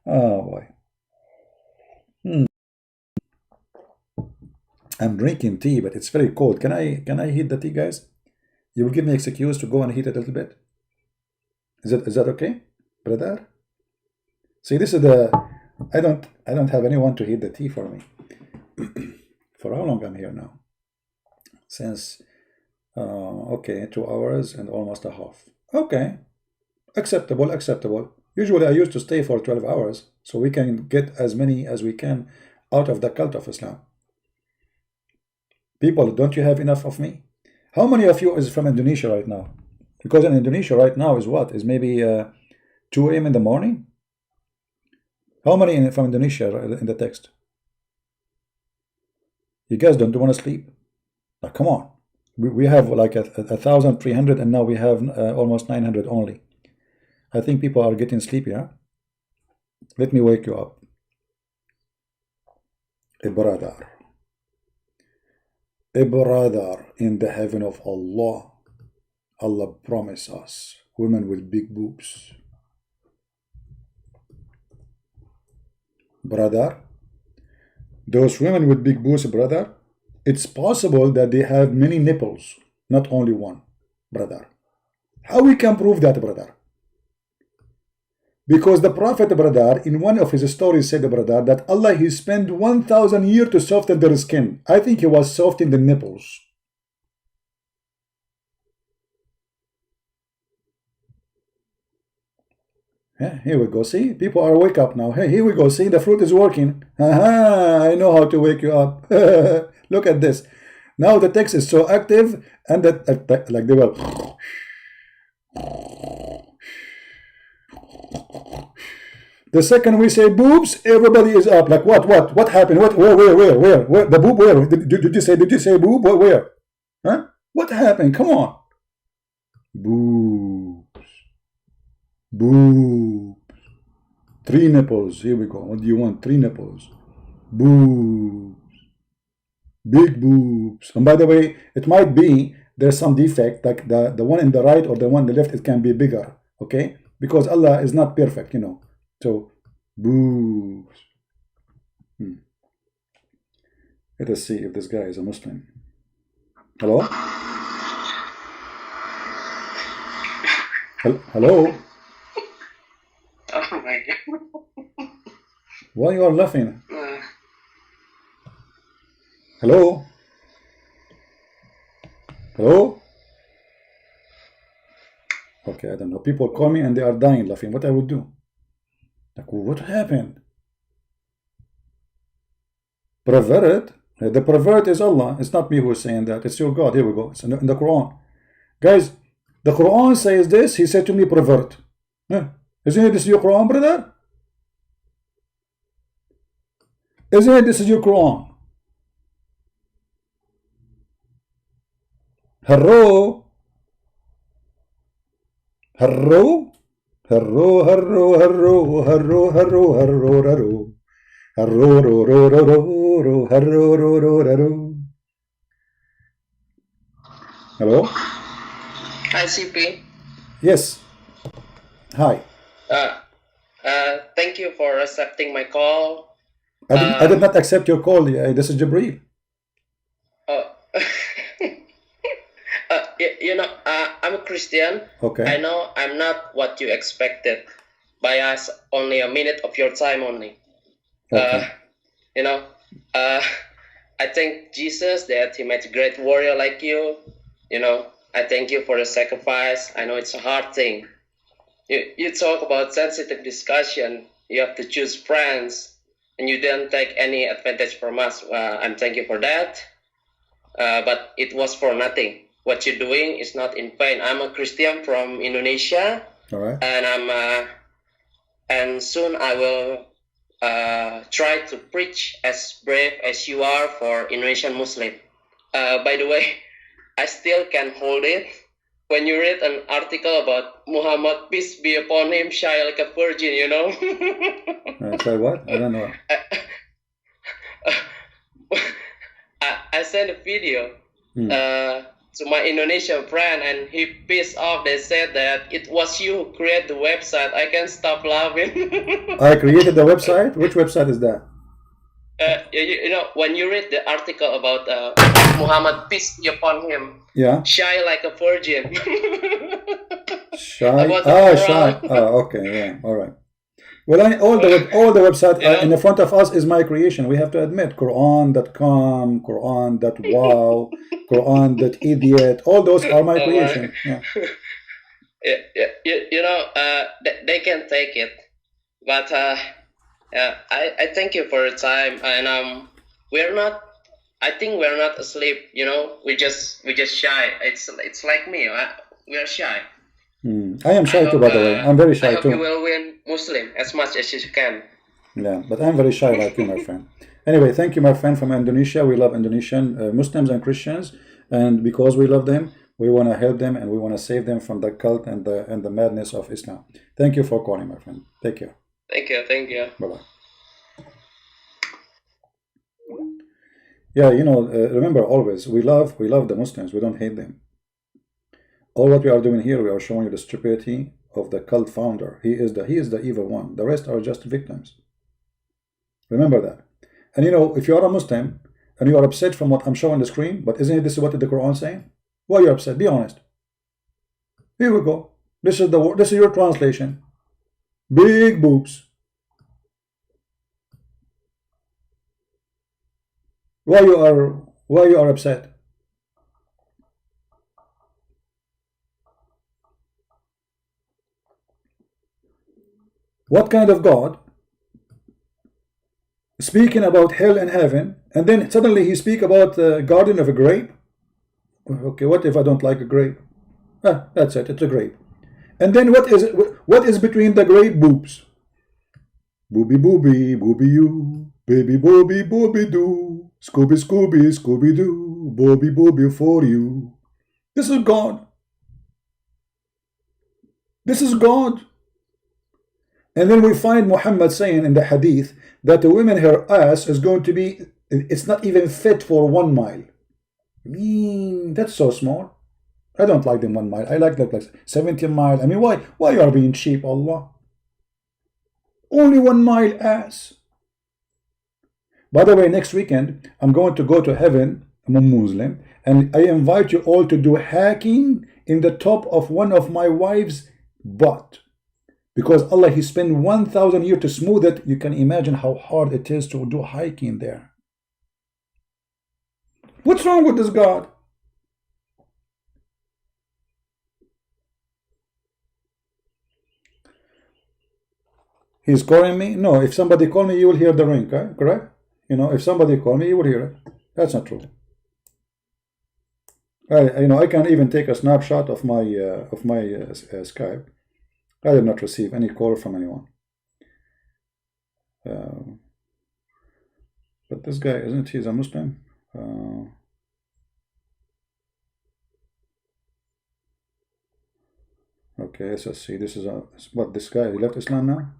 Oh boy. I'm drinking tea, but it's very cold. Can I heat the tea, guys? You will give me an excuse to go and heat it a little bit. Is that okay, brother? See, this is the I don't have anyone to heat the tea for me. For how long I'm here now? Since okay, 2 hours and almost a half. Okay, acceptable. Usually I used to stay for 12 hours, so we can get as many as we can out of the cult of Islam. People, don't you have enough of me? How many of you is from Indonesia right now? Because in Indonesia right now is what? Is maybe 2 a.m. in the morning? How many from Indonesia in the text? You guys don't want to sleep? Like, come on. We have like 1,300 and now we have almost 900 only. I think people are getting sleepy, huh? Let me wake you up. A brother in the heaven of Allah. Allah promised us women with big boobs. Brother, those women with big boobs, brother, it's possible that they have many nipples, not only one, brother. How we can prove that, brother? Because the Prophet, brother, in one of his stories said, brother, that Allah, he spent 1,000 years to soften their skin. I think he was softening the nipples. Yeah, here we go. See, people are wake up now. Hey, here we go. See, the fruit is working. Aha, I know how to wake you up. Look at this. Now the text is so active, and that like they were. The second we say boobs, everybody is up. Like what happened? What? Where? The boob? Where? Did you say boob? Where? Huh? What happened? Come on. Boobs. 3 nipples. Here we go. What do you want? 3 nipples. Boobs. Big boobs. And by the way, it might be there's some defect, like the one in the right or the one in the left, it can be bigger. Okay? Because Allah is not perfect, you know. So, boobs. Let us see if this guy is a Muslim. Hello? Hello? Oh my God. Why you are laughing? Hello? Hello? Okay, I don't know. People call me and they are dying laughing. What I would do? Like, what happened? Pervert? The pervert is Allah. It's not me who is saying that. It's your God. Here we go. It's in the Quran. Guys, the Quran says this. He said to me, pervert. Isn't this your Quran, brother? Isn't this your Quran? Hello? Hello? Hello, hello, hello, hello, hello, hello, hello. Hello? Hi, CP. Yes. Hi. Thank you for accepting my call. I did not accept your call. This is Jibreel. You know, I'm a Christian. Okay. I know I'm not what you expected by us. Only a minute of your time only. Okay. You know, I thank Jesus that he made a great warrior like you. You know, I thank you for the sacrifice. I know it's a hard thing. You talk about sensitive discussion. You have to choose friends, and you didn't take any advantage from us. I'm thank you for that. But it was for nothing. What you're doing is not in vain. I'm a Christian from Indonesia. All right. And and soon I will try to preach as brave as you are for Indonesian Muslim. By the way, I still can hold it. When you read an article about Muhammad, peace be upon him, shy like a virgin, you know? Say what? I don't know. I sent a video to my Indonesian friend and he pissed off. They said that it was you who created the website. I can't stop laughing. I created the website? Which website is that? You know, when you read the article about Muhammad, peace be upon him, yeah, shy like a virgin. Shy? Shy. Okay, yeah, all right. Well, all the website in the front of us is my creation. We have to admit, Quran.com, Quran.wow, Quran.idiot, all those are my creation. Yeah. You know, they can take it, but I thank you for your time, and we're not I think we're not asleep. You know, we just shy. It's like me. We are shy. I am shy too, by the way. I'm very shy I hope too. you will win Muslim as much as you can. Yeah, but I'm very shy like you, my friend. Anyway, thank you, my friend from Indonesia. We love Indonesian Muslims and Christians, and because we love them, we want to help them and we want to save them from the cult and the madness of Islam. Thank you for calling, my friend. Take care. Thank you. Thank you. Bye-bye. Yeah, you know, remember always, we love the Muslims. We don't hate them. All what we are doing here, we are showing you the stupidity of the cult founder. He is the evil one. The rest are just victims. Remember that. And you know, if you are a Muslim and you are upset from what I'm showing on the screen, but isn't this what the Quran is saying? Why are you upset? Be honest. Here we go. This is your translation. Big boobs. Why you are upset? What kind of God speaking about hell and heaven, and then suddenly he speak about the garden of a grape? Okay, what if I don't like a grape? That's it, it's a grape. And then what is between the grape boobs? Booby booby, booby you, baby booby booby doo, Scooby Scooby Scooby Doo, booby booby for you. This is God. This is God. And then we find Muhammad saying in the hadith that the woman, her ass is going to be, it's not even fit for 1 mile. That's so small. I don't like them 1 mile. I like that like 70 mile. I mean, why you are being cheap, Allah? Only 1 mile ass. By the way, next weekend, I'm going to go to heaven. I'm a Muslim. And I invite you all to do hacking in the top of one of my wife's butt. Because Allah, He spent 1,000 years to smooth it. You can imagine how hard it is to do hiking there. What's wrong with this God? He's calling me? No, if somebody call me, you will hear the ring, okay? Correct? You know, if somebody call me, you will hear it. That's not true. I can even take a snapshot of my Skype. I did not receive any call from anyone. But this guy, isn't he a Muslim? Okay, so let's see. This is what this guy, he left Islam now?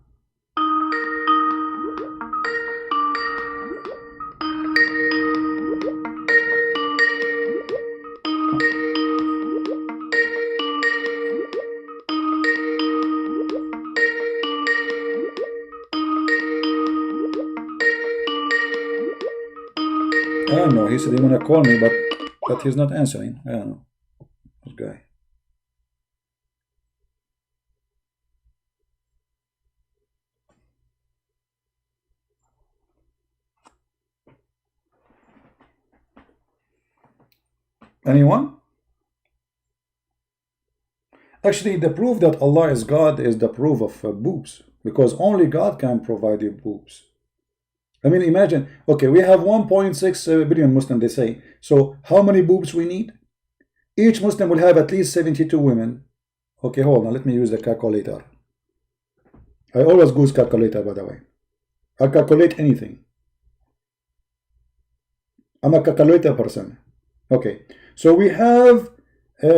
I don't know. He said he wanna call me, but he's not answering. I don't know. This guy. Anyone? Actually, the proof that Allah is God is the proof of boobs, because only God can provide you boobs. I mean, imagine, okay, we have 1.6 billion Muslims, they say. So how many boobs we need? Each Muslim will have at least 72 women. Okay, hold on, let me use the calculator. I always use calculator, by the way. I calculate anything. I'm a calculator person. Okay, so we have, I'm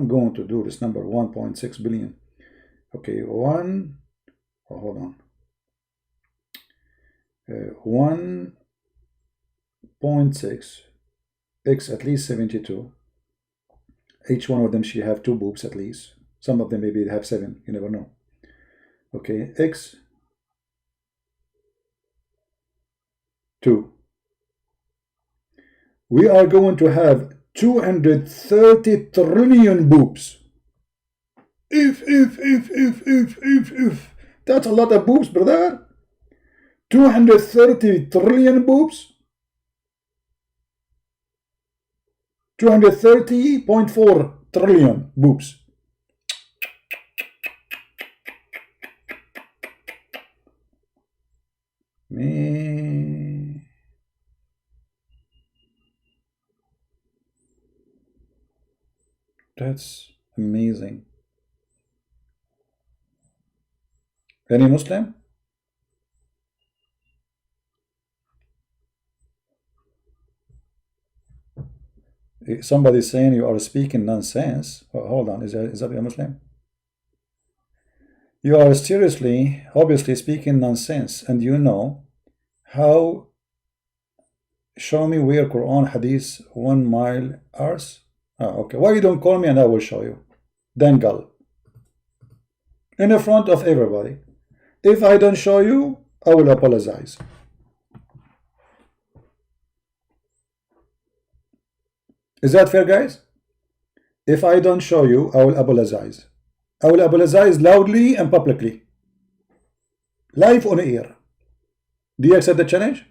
going to do this number, 1.6 billion. Okay, hold on. 1.6 x at least 72. Each one of them should have 2 boobs at least. Some of them maybe have 7. You never know. Okay, x 2. We are going to have 230 trillion boobs. If. That's a lot of boobs, brother. 230 trillion boobs. 230.4 trillion boobs. Me. That's amazing. Any Muslim? Somebody saying you are speaking nonsense. Oh, hold on, is that a Muslim? You are seriously, obviously speaking nonsense, and you know how. Show me where Quran Hadith 1 mile hours. Okay. Why you don't call me and I will show you? Dangal. In the front of everybody. If I don't show you, I will apologize. Is that fair, guys? If I don't show you, I will apologize. I will apologize loudly and publicly. Live on air. Do you accept the challenge?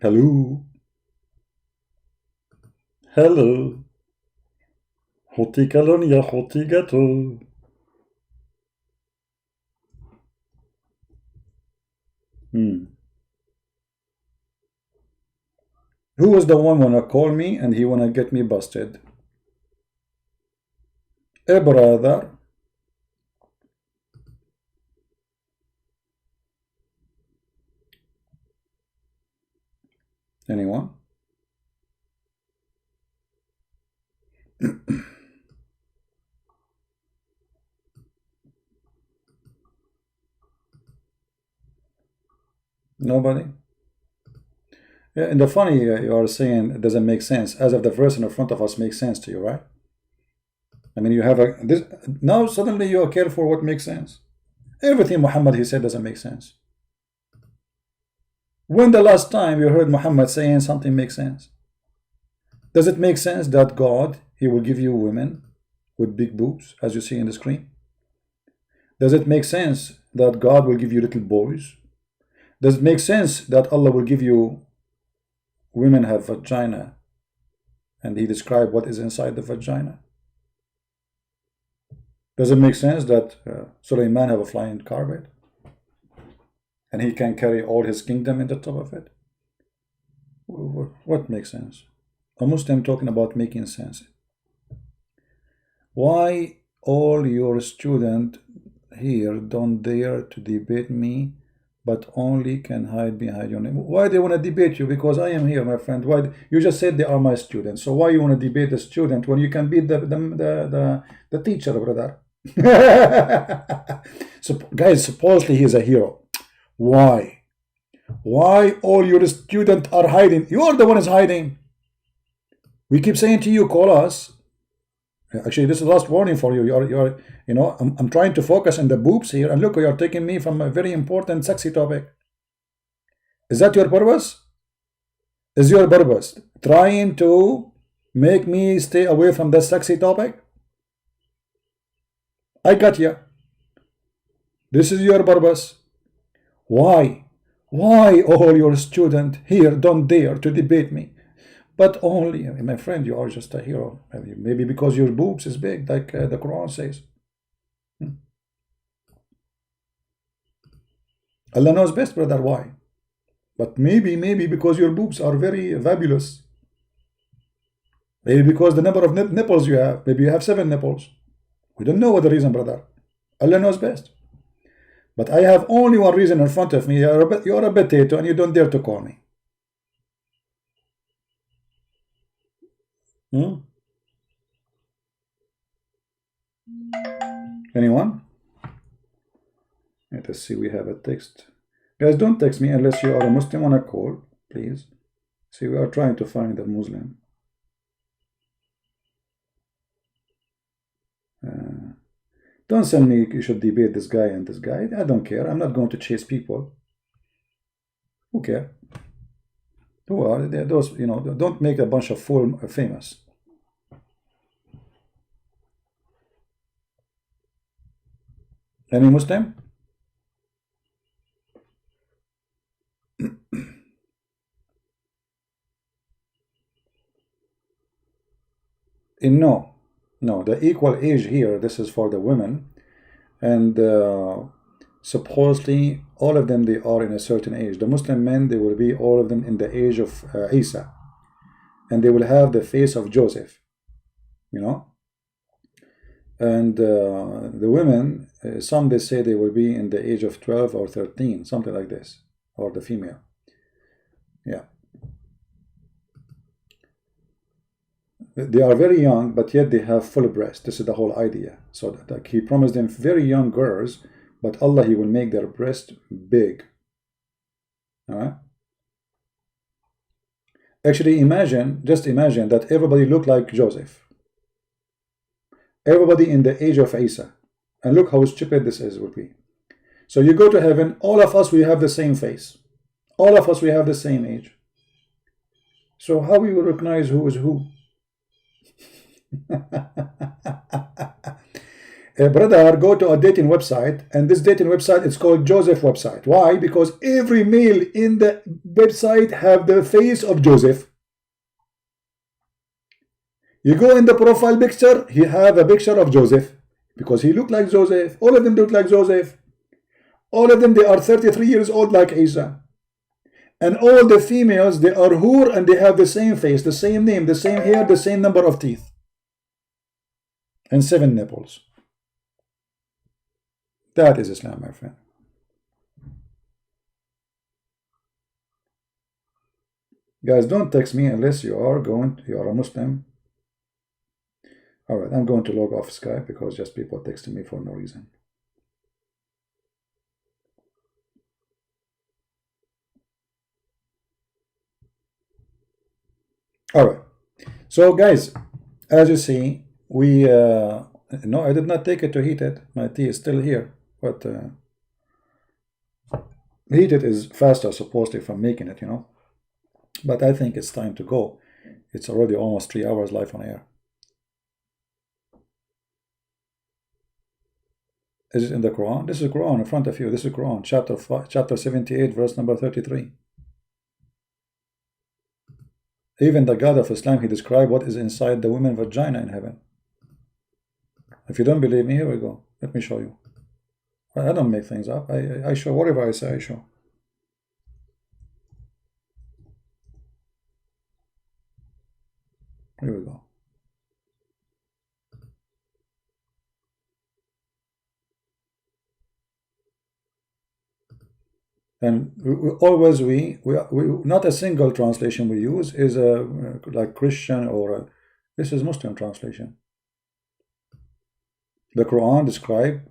Hello. Hello. Hoti kalonia, hoti gato. Who was the one wanna call me and he wanna get me busted? A brother. Anyone? Nobody? Yeah, and the funny you are saying it doesn't make sense, as if the verse in front of us makes sense to you, right? I mean, you have this now suddenly you care for what makes sense. Everything Muhammad he said doesn't make sense. When the last time you heard Muhammad saying something makes sense? Does it make sense that God, he will give you women with big boobs, as you see in the screen? Does it make sense that God will give you little boys? Does it make sense that Allah will give you women have vagina and he described what is inside the vagina? Does it make sense that Sulaiman have a flying carpet and he can carry all his kingdom in the top of it? What makes sense? A Muslim talking about making sense. Why all your students here don't dare to debate me, but only can hide behind your name? Why they want to debate you? Because I am here, my friend. Why you just said they are my students? So why you want to debate the student when you can beat the teacher, brother? So guys, supposedly he is a hero. Why? Why all your students are hiding? You are the one is hiding. We keep saying to you, call us. Actually, this is the last warning for you. You know, I'm trying to focus on the boobs here, and look, you are taking me from a very important, sexy topic. Is that your purpose? Is your purpose trying to make me stay away from that sexy topic? I got you. This is your purpose. Why? Why all your students here don't dare to debate me? But only, my friend, you are just a hero. Maybe because your boobs is big, like the Quran says. Allah knows best, brother, why. But maybe because your boobs are very fabulous. Maybe because the number of nipples you have. Maybe you have 7 nipples. We don't know what the reason, brother. Allah knows best. But I have only one reason in front of me. You are a potato and you don't dare to call me. Anyone? Let us see, we have a text. Guys, don't text me unless you are a Muslim on a call, please. See, we are trying to find a Muslim. Don't send me you should debate this guy and this guy. I don't care. I'm not going to chase people. Who care? Who are they? Those, you know, don't make a bunch of fool famous. Any Muslim? No, the equal age here, this is for the women, and supposedly all of them, they are in a certain age. The Muslim men, they will be all of them in the age of Isa, and they will have the face of Joseph, you know. And the women, some they say they will be in the age of 12 or 13, something like this, or the female. Yeah. They are very young, but yet they have full breast. This is the whole idea. So that he promised them very young girls, but Allah, he will make their breast big. All right. Actually, just imagine that everybody looked like Joseph. Everybody in the age of Isa. And look how stupid this would be. So you go to heaven, all of us, we have the same face. All of us, we have the same age. So how we will recognize who is who? Brother, go to a dating website, and this dating website is called Joseph website. Why? Because every male in the website have the face of Joseph. You go in the profile picture, he have a picture of Joseph because he looked like Joseph. All of them look like Joseph. All of them, they are 33 years old like Isa. And all the females, they are Hur, and they have the same face, the same name, the same hair, the same number of teeth, and 7 nipples. That is Islam, my friend. Guys, don't text me unless you are a Muslim. Alright, I'm going to log off Skype because just people texting me for no reason. Alright, so guys, as you see, we no, I did not take it to heat it. My tea is still here, but heated is faster supposedly from making it, you know. But I think it's time to go. It's already almost 3 hours live on air. Is it in the Quran? This is Quran in front of you. This is Quran, chapter 78, verse number 33. Even the God of Islam, he described what is inside the women's vagina in heaven. If you don't believe me, here we go. Let me show you. I don't make things up. I show whatever I say, I show. Here we go. And always we not a single translation we use is a like Christian or this is Muslim translation. The Quran describe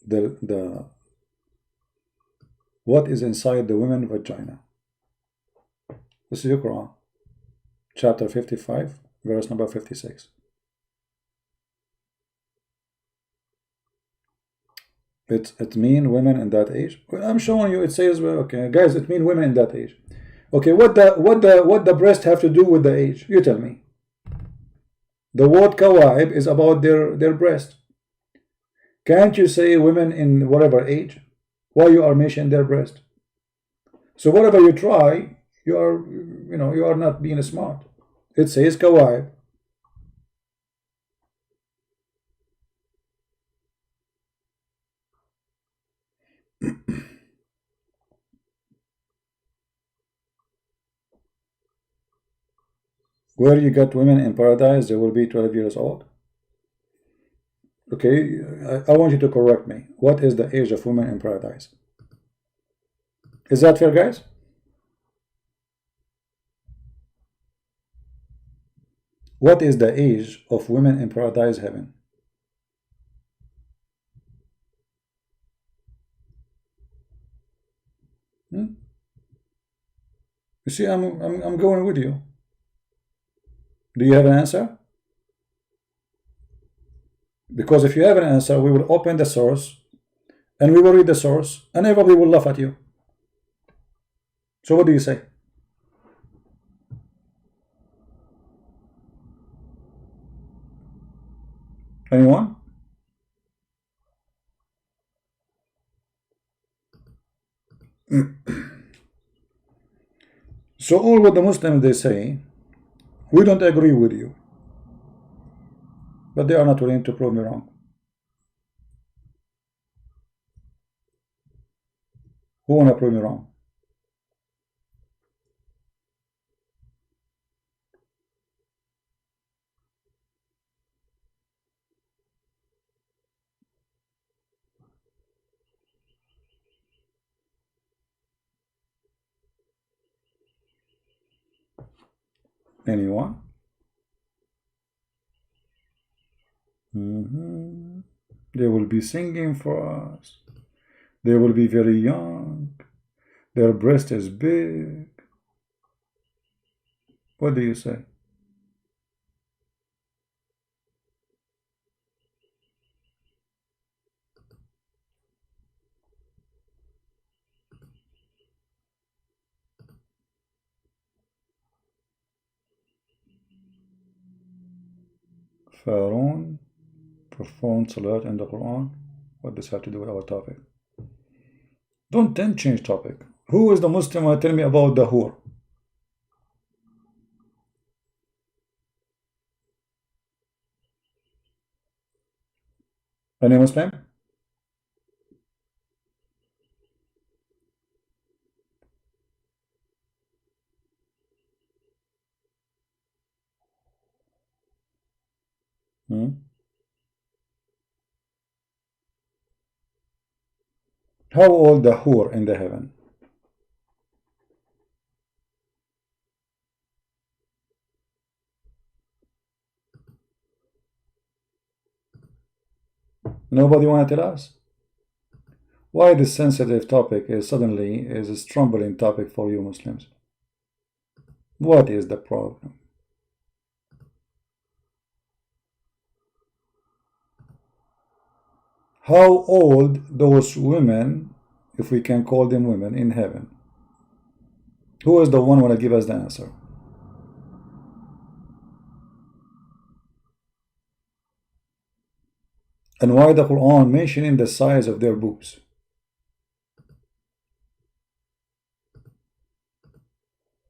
the what is inside the women's vagina. This is the Quran, chapter 55, verse number 56. It mean women in that age. I'm showing you. It says, well, okay, guys, it mean women in that age. Okay, what the breast have to do with the age? You tell me. The word kawaib is about their breast. Can't you say women in whatever age? Why you are mentioning their breast? So whatever you try, you are not being smart. It says kawaib. Where you got women in paradise, they will be 12 years old. Okay, I want you to correct me. What is the age of women in paradise? Is that fair, guys? What is the age of women in paradise heaven? You see, I'm going with you. Do you have an answer? Because if you have an answer, we will open the source and we will read the source and everybody will laugh at you. So what do you say? Anyone? So all what the Muslims they say, we don't agree with you, but they are not willing to prove me wrong. Who want to prove me wrong? Anyone? They will be singing for us. They will be very young. Their breast is big. What do you say? Pharaoh performed salat in the Quran. What does have to do with our topic? Don't then change topic. Who is the Muslim who tell me about the whore? Any Muslim? How old the whore in the heaven? Nobody want to tell us? Why this sensitive topic is a stumbling topic for you Muslims? What is the problem? How old those women, if we can call them women, in heaven? Who is the one who want to give us the answer? And why the Quran mentioning the size of their boobs?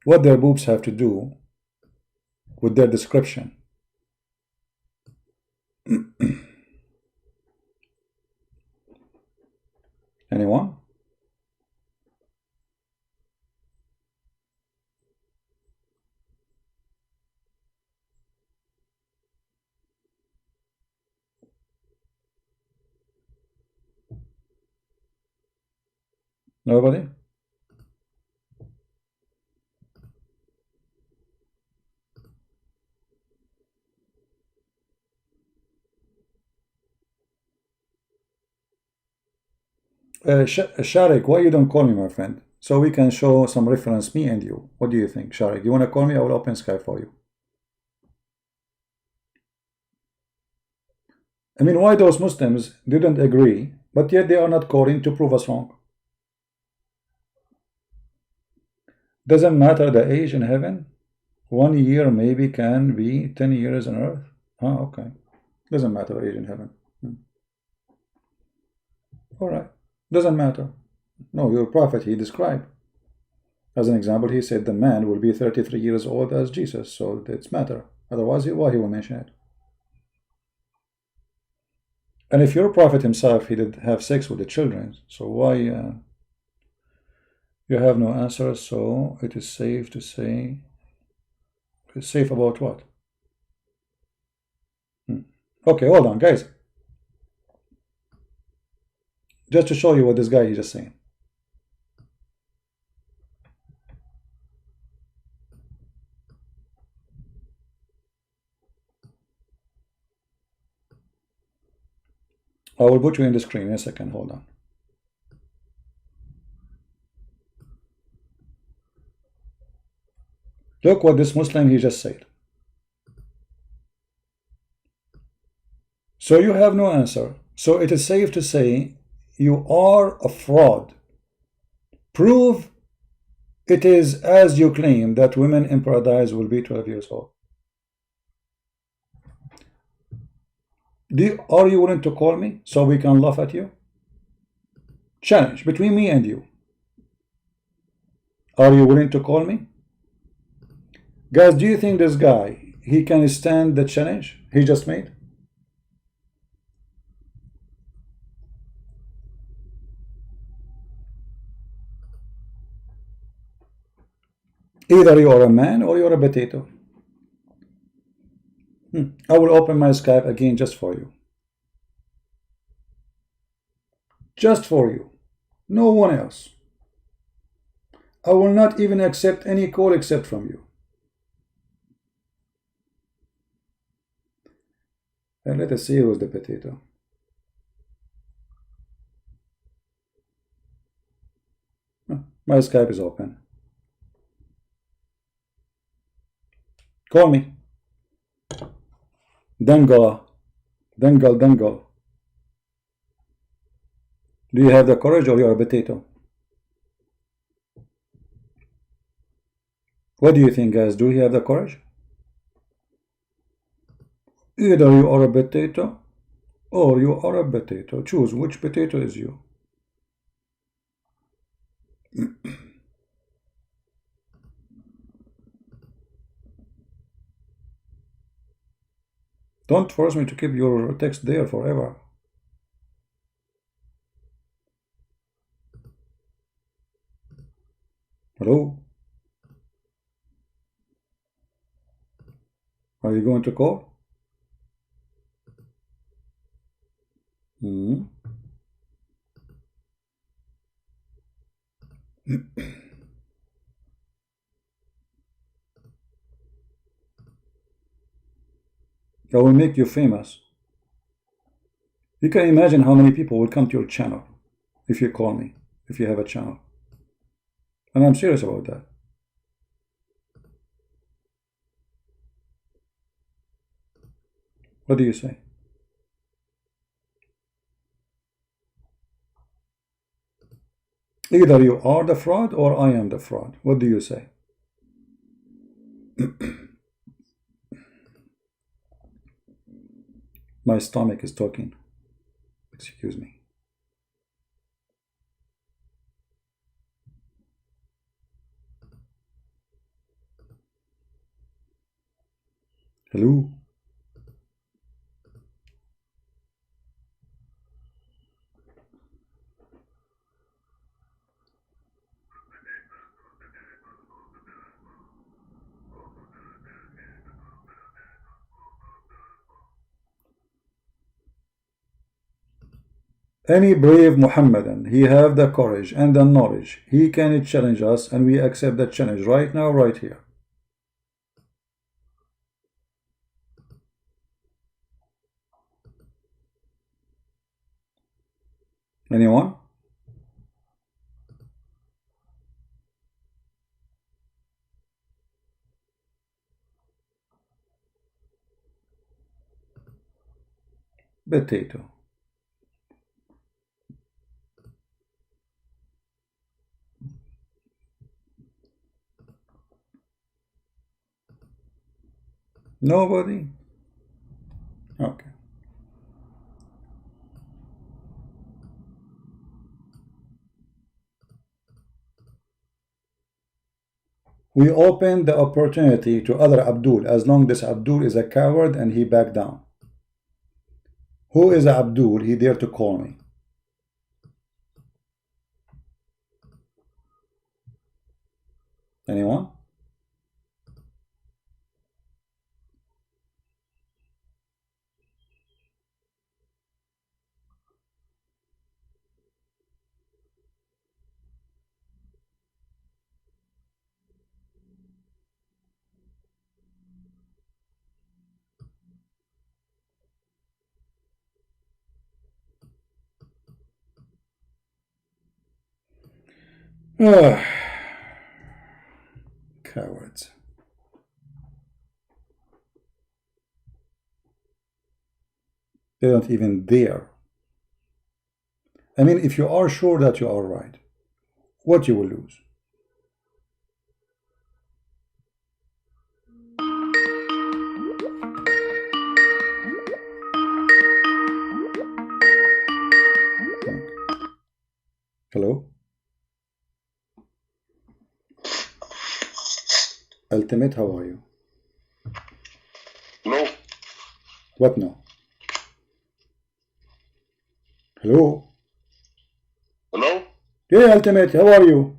What their boobs have to do with their description? Anyone? Nobody? Sharik, why you don't call me, my friend? So we can show some reference, me and you. What do you think, Sharik? You want to call me? I will open Skype for you. I mean, why those Muslims didn't agree, but yet they are not calling to prove us wrong? Doesn't matter the age in heaven. 1 year maybe can be 10 years on earth. Oh, okay. Doesn't matter the age in heaven. All right. Doesn't matter. No, your prophet, he described. As an example, he said the man will be 33 years old as Jesus, so it's matter. Otherwise, why he will mention it? And if your prophet himself, he did have sex with the children, so why you have no answer? So it is safe to say, it's safe about what? Okay, hold on, guys. Just to show you what this guy is just saying. I will put you in the screen in a second, hold on. Look what this Muslim he just said. So you have no answer. So it is safe to say you are a fraud. Prove it is as you claim that women in paradise will be 12 years old. Are you willing to call me so we can laugh at you? Challenge between me and you. Are you willing to call me? Guys, do you think this guy, he can stand the challenge he just made? Either you are a man or you're a potato. I will open my Skype again just for you. Just for you. No one else. I will not even accept any call except from you. And let us see who's the potato. My Skype is open. Call me. Dangle. Dangle, dangle. Do you have the courage or you're a potato? What do you think, guys? Do you have the courage? Either you are a potato or you are a potato. Choose which potato is you. Don't force me to keep your text there forever. Hello? Are you going to call? I will make you famous. You can imagine how many people will come to your channel if you call me, if you have a channel. And I'm serious about that. What do you say? Either you are the fraud or I am the fraud. What do you say? My stomach is talking. Excuse me. Hello? Any brave Muhammadan, he have the courage and the knowledge. He can challenge us and we accept that challenge right now, right here. Anyone? Potato. Nobody? Okay. We open the opportunity to other Abdul as long as Abdul is a coward and he backed down. Who is Abdul? He dare to call me. Anyone? Cowards. They don't even dare. I mean, if you are sure that you are right, what you will lose? Hello? Ultimate, how are you? No. What no? Hello? Hello? Yeah, Ultimate, how are you?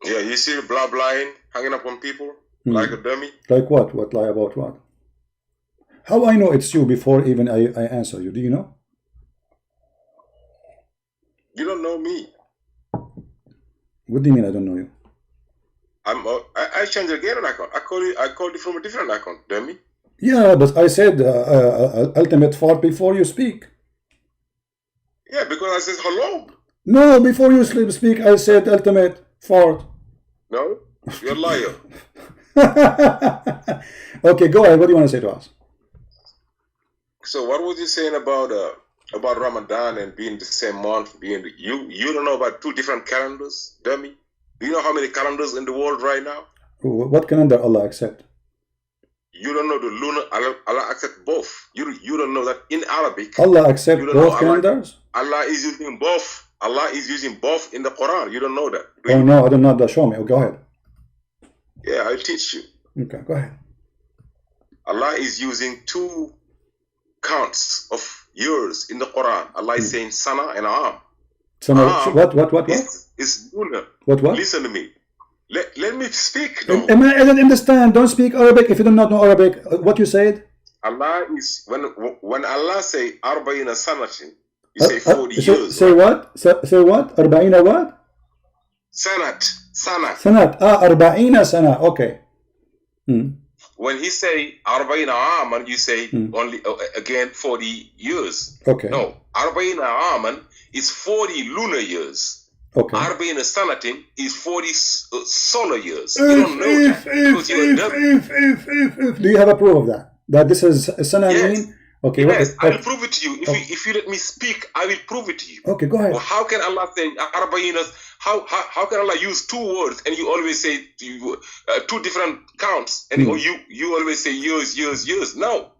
Yeah, you see the blah blahing hanging up on people like a dummy? Like what? What lie about what? How I know it's you before even I answer you? Do you know? You don't know me. What do you mean I don't know you? I changed again an account. I called you from a different account, dummy. Yeah, but I said ultimate fart before you speak. Yeah, because I said hello. No, before you speak, I said ultimate fart. No, you're a liar. Okay, go ahead. What do you want to say to us? So what was you saying about Ramadan and being the same month? You don't know about 2 different calendars, dummy? Do you know how many calendars in the world right now? What calendar Allah accept? You don't know the lunar. Allah accept both. You don't know that in Arabic. Allah accept both calendars? Allah is using both. Allah is using both in the Quran. You don't know that. Oh no, I don't know that. Show me. Oh, go ahead. Yeah, I'll teach you. Okay, go ahead. Allah is using 2 counts of years in the Quran. Allah is saying Sana and Am. Sana, what? It's lunar. What? Listen to me. Let me speak. I don't understand. Don't speak Arabic if you do not know Arabic. What you said? Allah is when Allah say Arba'ina Sanatin, you say 40 years. Say what? Say what? Arba'ina what? Sanat. Arba'ina sana. Okay. When he say Arba'ina Aman, you say only again 40 years. Okay. No, Arba'ina Aman is 40 lunar years. Okay. Arba'ina Sanatin is 40 solar years. You don't know that because you're dumb. Do you have a proof of that? That this is Sana mean? Okay. Yes, I will prove it to you. If you let me speak, I will prove it to you. Okay, go ahead. Well, how can Allah say Arba'ina? How can Allah use 2 words and you always say 2 different counts and you always say years? No,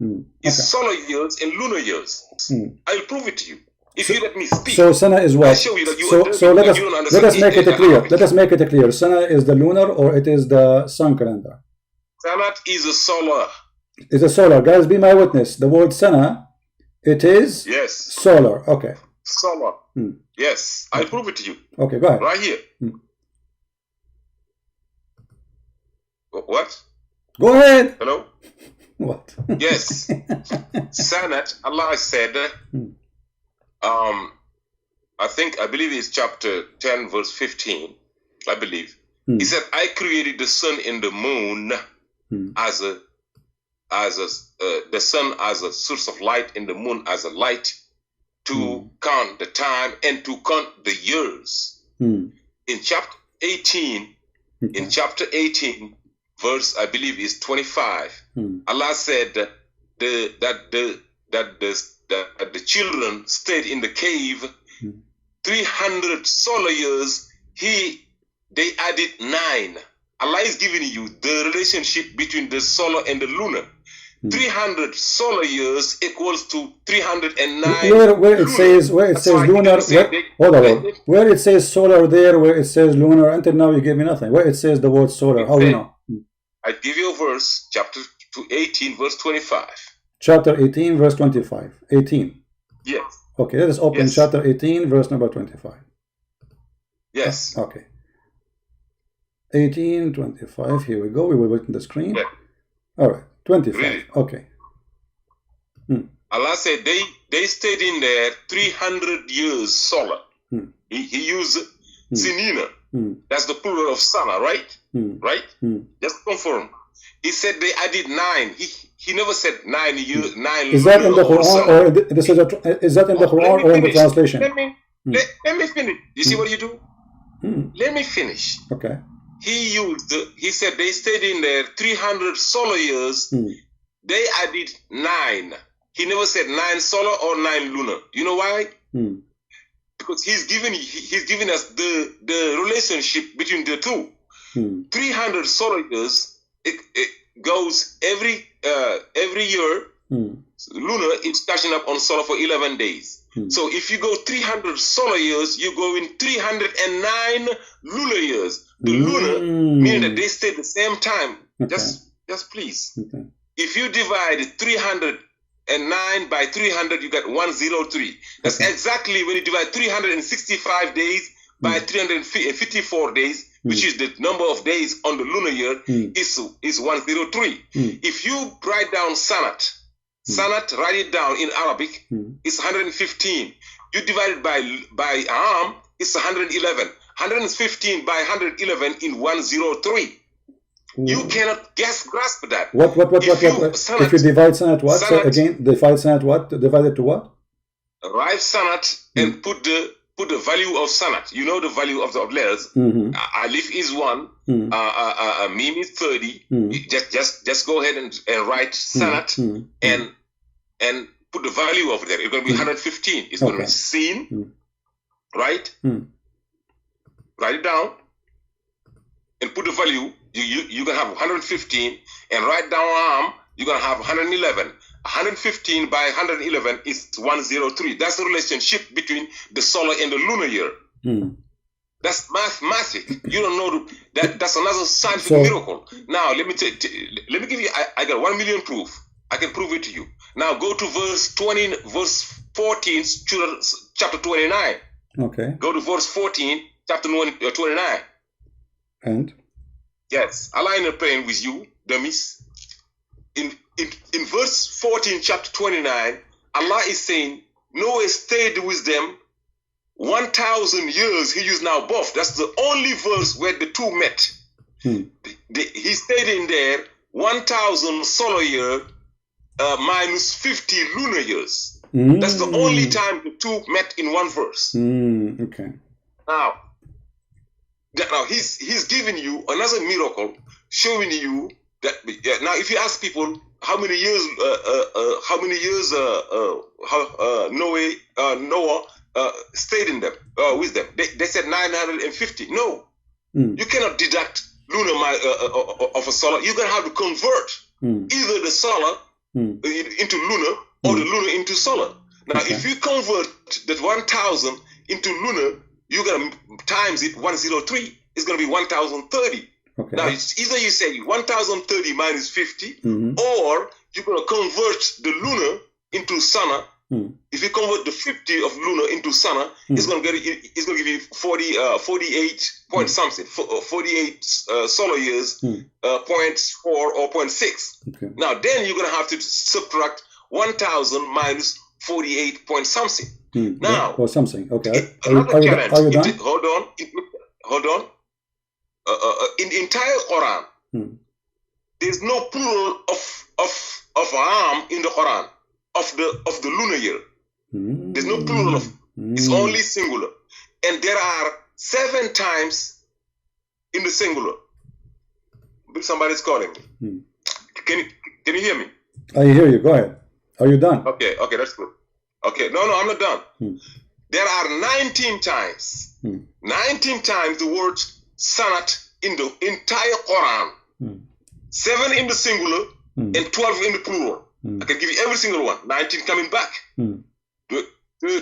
it's solar years and lunar years. I'll prove it to you if you let me speak. So Sana is what? I'll show you that you let us make it clear. Let us make it clear. Sana is the lunar or it is the sun calendar? Sanat is a solar. It's a solar. Guys, be my witness. The word Sana, it is solar. Okay. Solar. Yes, I'll prove it to you. Okay, go ahead. Right here. What? Go ahead. Hello? What? Yes. Sanat, Allah said, I believe it's chapter 10, verse 15, I believe. He said, I created the sun and the moon as the sun as a source of light and the moon as a light to count the time and to count the years. In chapter 18, verse I believe is 25, Allah said that the children stayed in the cave 300 solar years. They added 9. Allah is giving you the relationship between the solar and the lunar. 300 solar years equals to 309. Where it says lunar. Where it says solar there, where it says lunar. Until now, you give me nothing. Where it says the word solar, how do you know? I give you a verse, chapter 18, verse 25. Chapter 18, verse 25. 18. Yes. Okay, let us open chapter 18, verse number 25. Yes. Okay. 18:25. Here we go. We will wait on the screen. Yeah. All right. 25. Really? Okay. Allah said they stayed in there 300 years solar. He used sinina. That's the plural of sana, right? Right? Just confirm. He said they added 9. He never said 9 years. 9. Is that in the Quran or is that in the Quran or in the translation? Let me finish. You see what you do? Let me finish. Okay. He said they stayed in there 300 solar years. They added 9. He never said 9 solar or 9 lunar. You know why? Because he's giving us the relationship between the two. 300 solar years, it goes every year. Lunar is catching up on solar for 11 days. So if you go 300 solar years, you go in 309 lunar years. The lunar meaning that they stay the same time. Okay. Just please. Okay. If you divide 309 by 300, you get 103. That's exactly when you divide 365 days by 354 days, which is the number of days on the lunar year, is 103. If you write down Sanat, write it down in Arabic, it's 115. You divide it by Am, it's 111. 115 by 111 in 103. You cannot grasp that. What? If you divide sanat what? So again, divide sanat what? Divide it to what? Write sanat and put the value of sanat. You know the value of the letters. Alif is 1. Mim is 30. Just go ahead and write sanat and put the value of that. It's going to be 115. It's going to be sin, right? Write it down and put the value. You're going to have 115, and write down arm, you're going to have 111. 115 by 111 is 103. That's the relationship between the solar and the lunar year. That's mathematics. You don't know that's another scientific miracle. Now let me give you. I got 1 million proof. I can prove it to you. Now go to verse 14, chapter 29. Okay. Go to verse 14, chapter 29. And yes, Allah is praying with you, dummies. In verse 14, chapter 29, Allah is saying Noah stayed with them 1,000 years. He used now both. That's the only verse where the two met. He stayed in there 1,000 solar year minus 50 lunar years. That's the only time the two met in one verse. Okay. Now he's giving you another miracle, showing you that. Now, if you ask people how many years Noah stayed in them with them, they said 950. No, you cannot deduct lunar of a solar. You're gonna have to convert either the solar into lunar or the lunar into solar. Now, if you convert that 1,000 into lunar, you're gonna times it 103. It's gonna be 1,030. Okay. Now, it's either you say 1,030 minus 50, or you're gonna convert the lunar into sana. If you convert the 50 of lunar into sana, it's gonna give you 48 point something, 48 solar years, 0.4 or 0.6. Okay. Now, then you're gonna have to subtract 1,000 minus 48 point something. Now, or something. Okay. Are you done? Hold on. In the entire Quran, there's no plural of arm in the Quran of the lunar year. There's no plural of. It's only singular, and there are 7 times in the singular. Somebody's calling me. Can you hear me? I hear you. Go ahead. Are you done? Okay, that's good. Okay, no, I'm not done. There are 19 times. 19 times the word sanat in the entire Quran. 7 in the singular and 12 in the plural. I can give you every single one. 19 coming back. The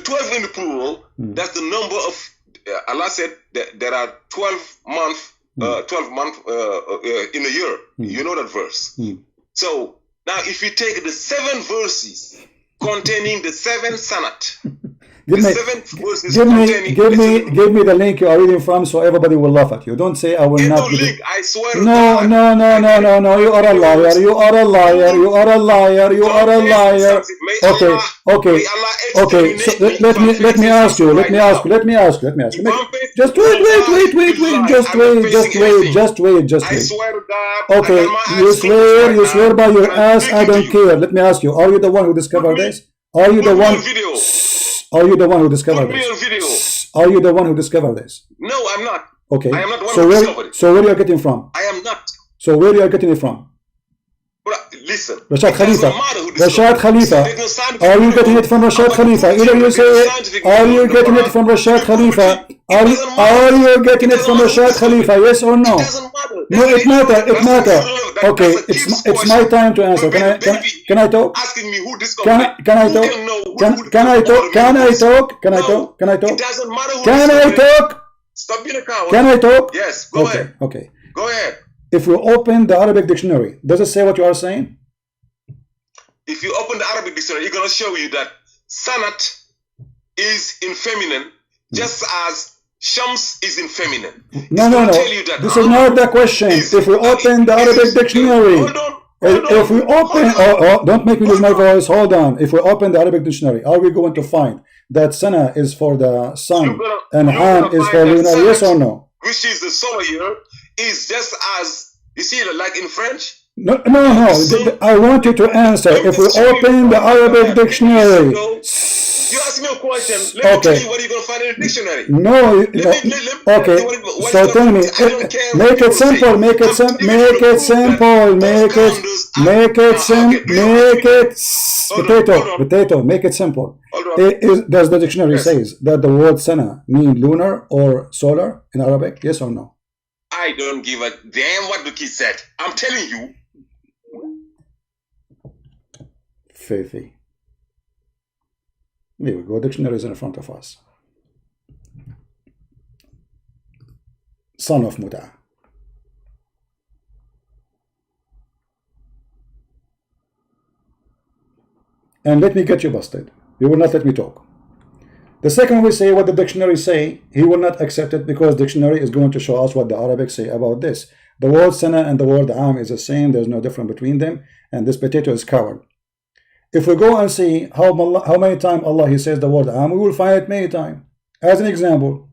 12 in the plural, that's the number of, Allah said that there are 12 months in a year. You know that verse. So now if you take the 7 verses containing the 7 sanat, give me the link you are reading from, so everybody will laugh at you. Don't say I will not give link. I swear. No. You are a liar. You are a liar. You are a liar. You are a liar. Okay. So let me ask you. Just wait. Just wait. I swear to God. Okay. You swear by your ass. I don't care. Let me ask you. Are you the one who discovered this? Are you the one? Are you the one who discovered this? Are you the one who discovered this? No, I'm not. Okay. I am not the one who discovered it. So where are you getting it from? I am not. So where are you getting it from? Listen. Rashad Khalifa. Are you getting it from Rashad Khalifa? Either you say, are you getting it from Rashad Khalifa? Are you getting it from Rashad Khalifa? Yes or no? No, it matters. Okay, it's my time to answer. Can I talk? Asking me who discovered it. Can I talk? Can I talk? It doesn't matter who Can I talk? Stop being a coward. Can I talk? Yes, go ahead. Okay. Go ahead. If we open the Arabic dictionary, does it say what you are saying? If you open the Arabic dictionary, it's going to show you that sanat is in feminine, just as shams is in feminine. No. This is not the question. If we open the Arabic dictionary, if we open, don't make me lose my voice. Hold on. If we open the Arabic dictionary, are we going to find that sana is for the sun and ham is for lunar? Yes or no? Which is the solar year, is just as You see, like in French. No. I want you to answer. If we open the Arabic dictionary. You ask me a question. Let me tell you what you're going to find in the dictionary. No. Okay. So tell me. Make it simple. Make it simple. Make it simple. Make it simple. Potato. Make it simple. Does the dictionary says that the word sana mean lunar or solar in Arabic? Yes or no? I don't give a damn what the kid said. I'm telling you. Faithy. Here we go. Dictionary is in front of us. Son of Muta. And let me get you busted. You will not let me talk. The second we say what the dictionary say, he will not accept it because dictionary is going to show us what the Arabic say about this. The word sana and the word am is the same. There's no difference between them. And this potato is coward. If we go and see how many times Allah he says the word am, we will find it many times. As an example,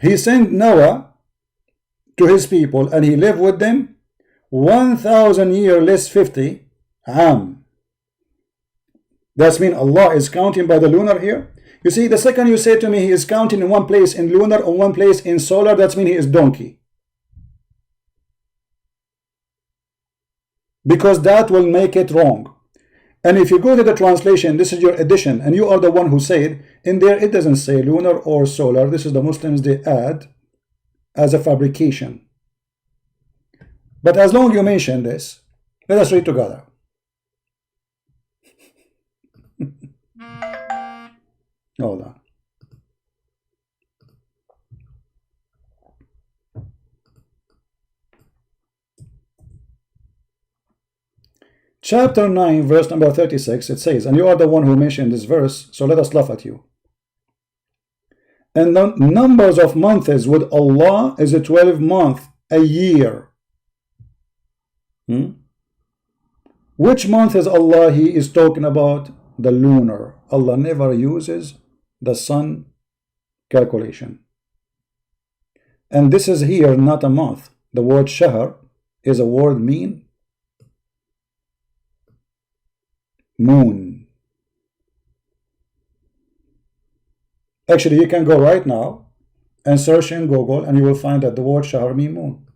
he sent Noah to his people and he lived with them 1,000 years less 50 am. That's mean Allah is counting by the lunar here. You see, the second you say to me he is counting in one place in lunar or one place in solar, that's mean he is donkey. Because that will make it wrong. And if you go to the translation, this is your edition, and you are the one who said, in there it doesn't say lunar or solar. This is the Muslims, they add as a fabrication. But as long as you mention this, let us read together. Hold on. Chapter 9, verse number 36, it says, and you are the one who mentioned this verse, so let us laugh at you. And the numbers of months with Allah is a 12 month, a year. Which month is Allah he is talking about? The lunar. Allah never uses the sun calculation. And this is here not a month. The word shahr is a word mean moon. Actually, you can go right now and search in Google and you will find that the word shahr mean moon.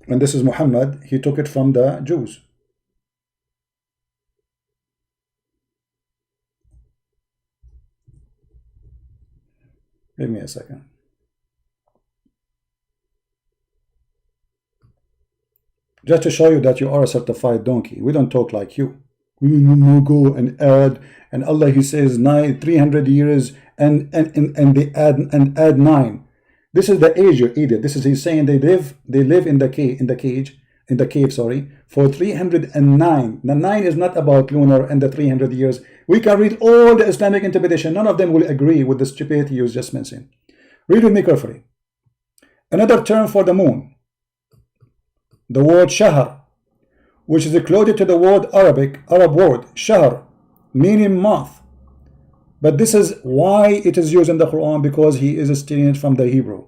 And this is Muhammad. He took it from the Jews. Give me a second. Just to show you that you are a certified donkey. We don't talk like you. We go and add, and Allah he says 300 years and they add 9. This is the age, you idiot. This is he's saying they live in the cave, for 309. The 9 is not about lunar and the 300 years. We can read all the Islamic interpretation. None of them will agree with the stupidity you just mentioned. Read with me carefully. Another term for the moon, the word shahr, which is close to the word Arab word shahr, meaning month. But this is why it is used in the Quran, because he is stealing it from the Hebrew.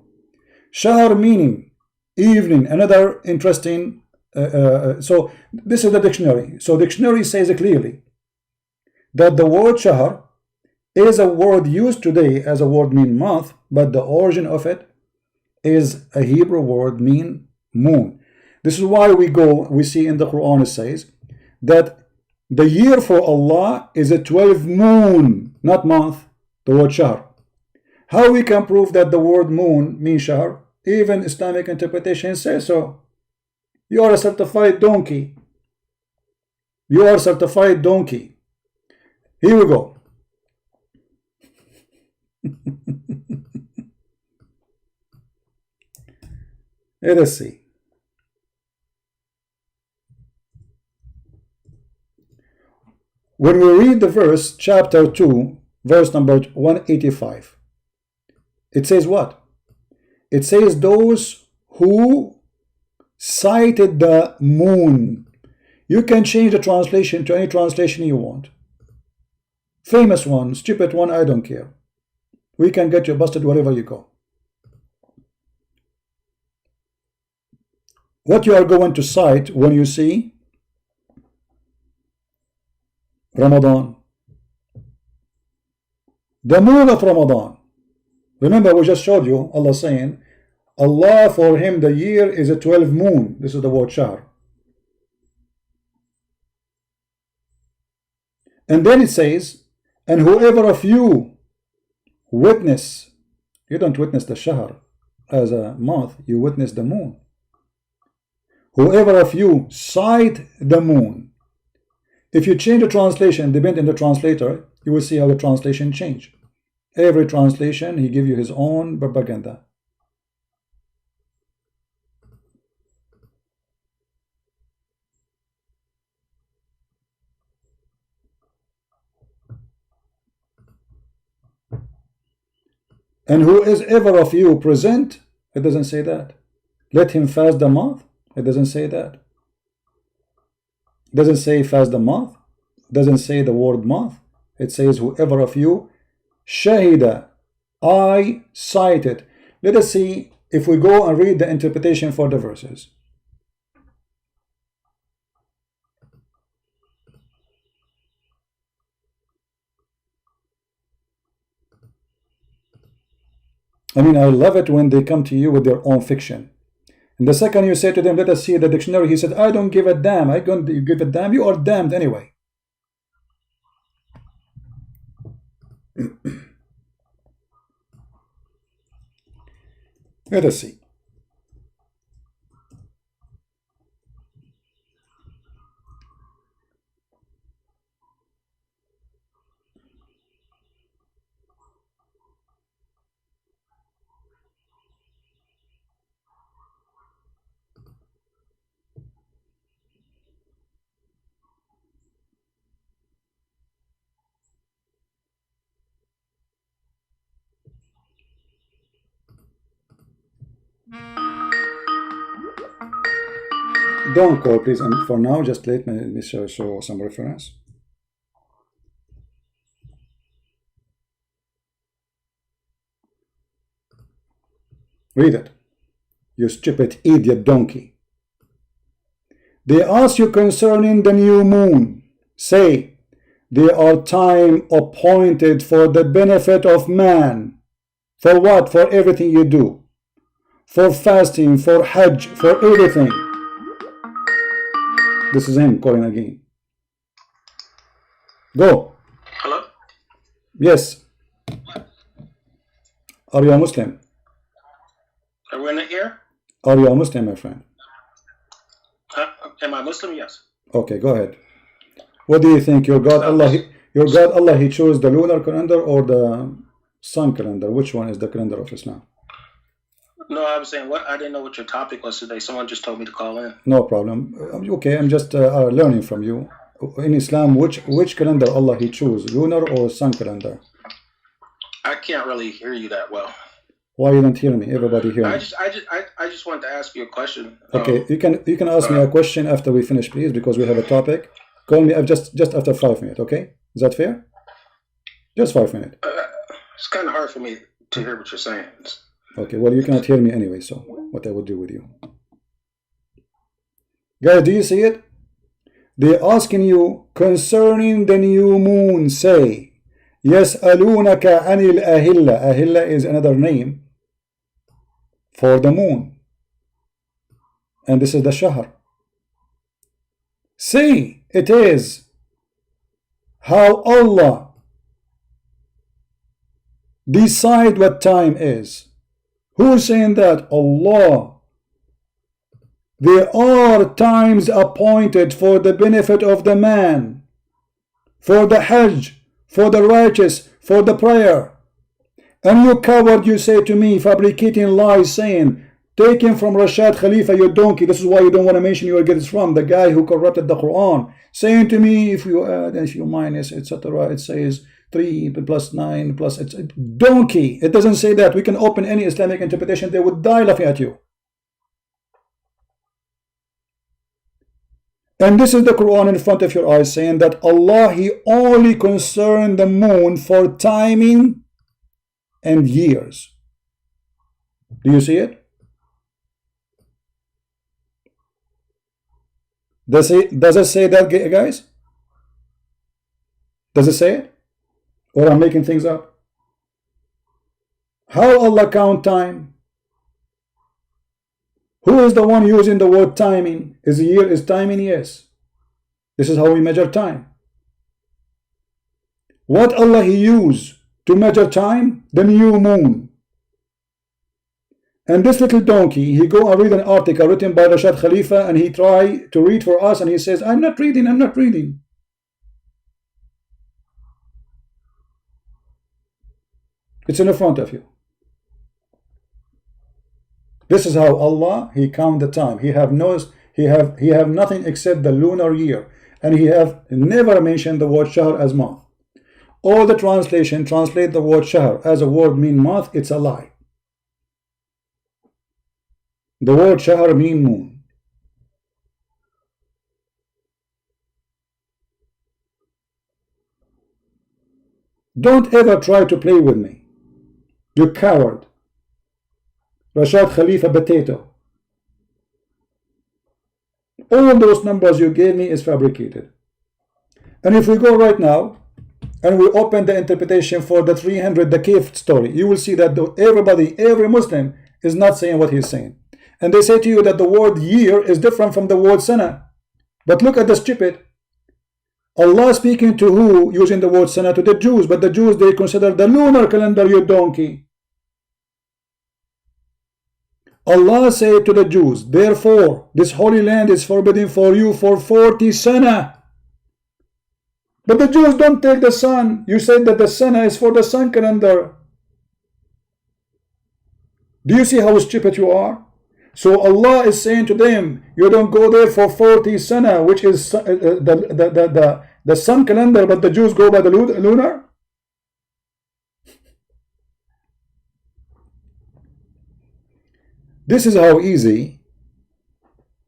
Shahr meaning evening. Another interesting. So this is the dictionary. So dictionary says clearly that the word shahr is a word used today as a word mean month, but the origin of it is a Hebrew word mean moon. This is why we see in the Quran it says that the year for Allah is a 12 moon, not month, the word shahr. How we can prove that the word moon means shahr? Even Islamic interpretation says so. You are a certified donkey. You are a certified donkey. Here we go. Let us see. When we read the verse, chapter 2, verse number 185, it says what? It says those who sighted the moon. You can change the translation to any translation you want. Famous one, stupid one, I don't care. We can get you busted wherever you go. What you are going to cite when you see Ramadan, the moon of Ramadan. Remember, we just showed you Allah saying, Allah for him the year is a 12 moon. This is the word shahr. And then it says, and whoever of you witness, you don't witness the shahr as a month, you witness the moon. Whoever of you sight the moon. If you change the translation, depending on the translator, you will see how the translation change. Every translation, he give you his own propaganda. And who is ever of you present, it doesn't say that. Let him fast the month, it doesn't say that. It doesn't say fast the month, it doesn't say the word month. It says whoever of you shahida, I cited. Let us see if we go and read the interpretation for the verses. I mean, I love it when they come to you with their own fiction. And the second you say to them, let us see the dictionary, he said, I don't give a damn. I don't give a damn. You are damned anyway. Let us see. Don't call, please. And for now, just let me show some reference. Read it. You stupid idiot donkey. They ask you concerning the new moon. Say, they are time appointed for the benefit of man. For what? For everything you do. For fasting, for hajj, for everything. This is him calling again. Go. Hello? Yes. Are you a Muslim? Are we in the air? Are you a Muslim, my friend? Am I Muslim? Yes. Okay, go ahead. What do you think? Your God Allah, he chose the lunar calendar or the sun calendar? Which one is the calendar of Islam? No, I was saying, what? I didn't know what your topic was today. Someone just told me to call in. No problem. Okay, I'm just learning from you. In Islam, which calendar Allah he chose, lunar or sun calendar? I can't really hear you that well. Why you don't hear me? Everybody hear me. I just wanted to ask you a question. Okay, you can ask me a question after we finish, please, because we have a topic. Call me just after 5 minutes. Okay, is that fair? Just 5 minutes. It's kind of hard for me to hear what you're saying. Okay, well, you cannot hear me anyway, so what I would do with you. Guys, do you see it? They're asking you concerning the new moon. Say, يَسْأَلُونَكَ عَنِ الْأَهِلَّةِ. Ahilla is another name for the moon. And this is the shahr. Say, it is how Allah decide what time is. Who is saying that? Allah. There are times appointed for the benefit of the man, for the hajj, for the righteous, for the prayer. And you coward, you say to me, fabricating lies, saying, taken from Rashad Khalifa, you donkey. This is why you don't want to mention where you get it from. The guy who corrupted the Quran, saying to me, if you add, if you minus, etc., it says 3 plus 9 plus, it's a donkey. It doesn't say that. We can open any Islamic interpretation, they would die laughing at you. And this is the Quran in front of your eyes saying that Allah, he only concerned the moon for timing and years. Do you see it? Does it say that, guys? Does it say it? Or I'm making things up? How Allah count time? Who is the one using the word timing? Is a year is timing? Yes. This is how we measure time. What Allah He used to measure time? The new moon. And this little donkey, he go and read an article written by Rashad Khalifa, and he try to read for us, and he says, I'm not reading. It's in the front of you. This is how Allah He count the time. He have nothing except the lunar year, and He have never mentioned the word shahr as month. All the translation translate the word shahr as a word mean month. It's a lie. The word shahr mean moon. Don't ever try to play with me. You coward. Rashad Khalifa potato. All those numbers you gave me is fabricated. And if we go right now and we open the interpretation for the 300, the cave story, you will see that every Muslim is not saying what he's saying. And they say to you that the word year is different from the word sana. But look at the stupid. Allah speaking to who using the word sana? To the Jews. But the Jews, they consider the lunar calendar, you donkey. Allah said to the Jews, therefore, this holy land is forbidden for you for 40 sana. But the Jews don't take the sun. You said that the sana is for the sun calendar. Do you see how stupid you are? So Allah is saying to them, you don't go there for 40 sana, which is the sun calendar, but the Jews go by the lunar. This is how easy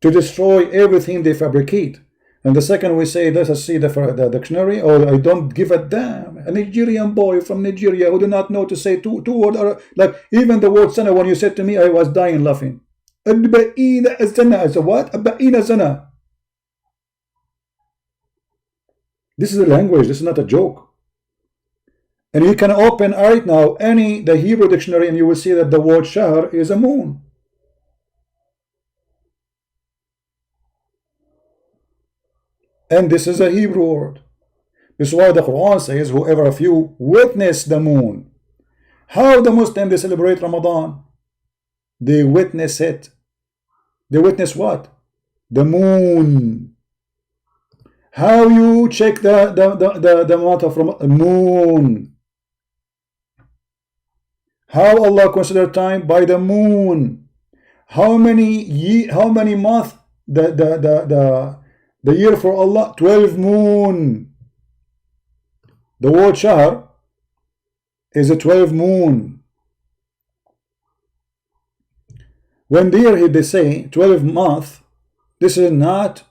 to destroy everything they fabricate. And the second we say, let us see the dictionary, or I don't give a damn. A Nigerian boy from Nigeria who do not know to say two words, like even the word sana, when you said to me, I was dying laughing. I said, what? This is a language, this is not a joke. And you can open right now the Hebrew dictionary, and you will see that the word shahr is a moon. And this is a Hebrew word. This is why the Quran says, whoever of you witness the moon. How the Muslims they celebrate Ramadan? They witness it. They witness what? The moon. How you check the month of Ramadan? Moon. How Allah consider time? By the moon. How many months the year for Allah? 12 moon. The word shahr is a 12 moon. When they say 12 month, this is not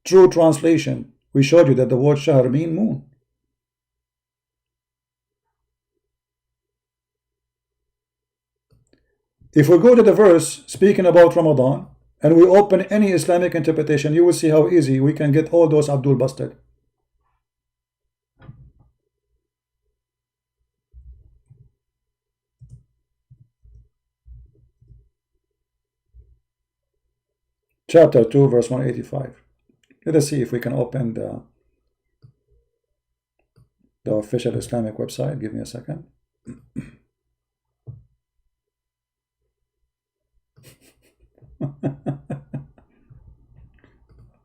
true translation. We showed you that the word shahr mean moon. If we go to the verse speaking about Ramadan, and we open any Islamic interpretation, you will see how easy we can get all those Abdul busted. Chapter 2, verse 185. Let us see if we can open the official Islamic website. Give me a second.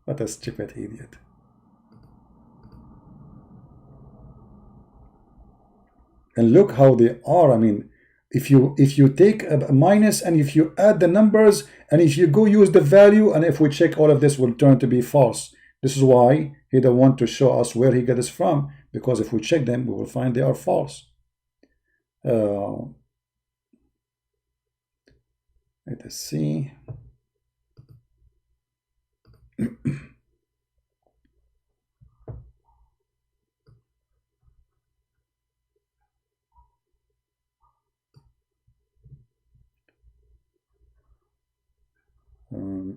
What a stupid idiot. And look how they are. I mean, if you take a minus, and if you add the numbers, and if you go use the value, and if we check, all of this will turn to be false. This is why he don't want to show us where he got this from, because if we check them, we will find they are false. Let us see.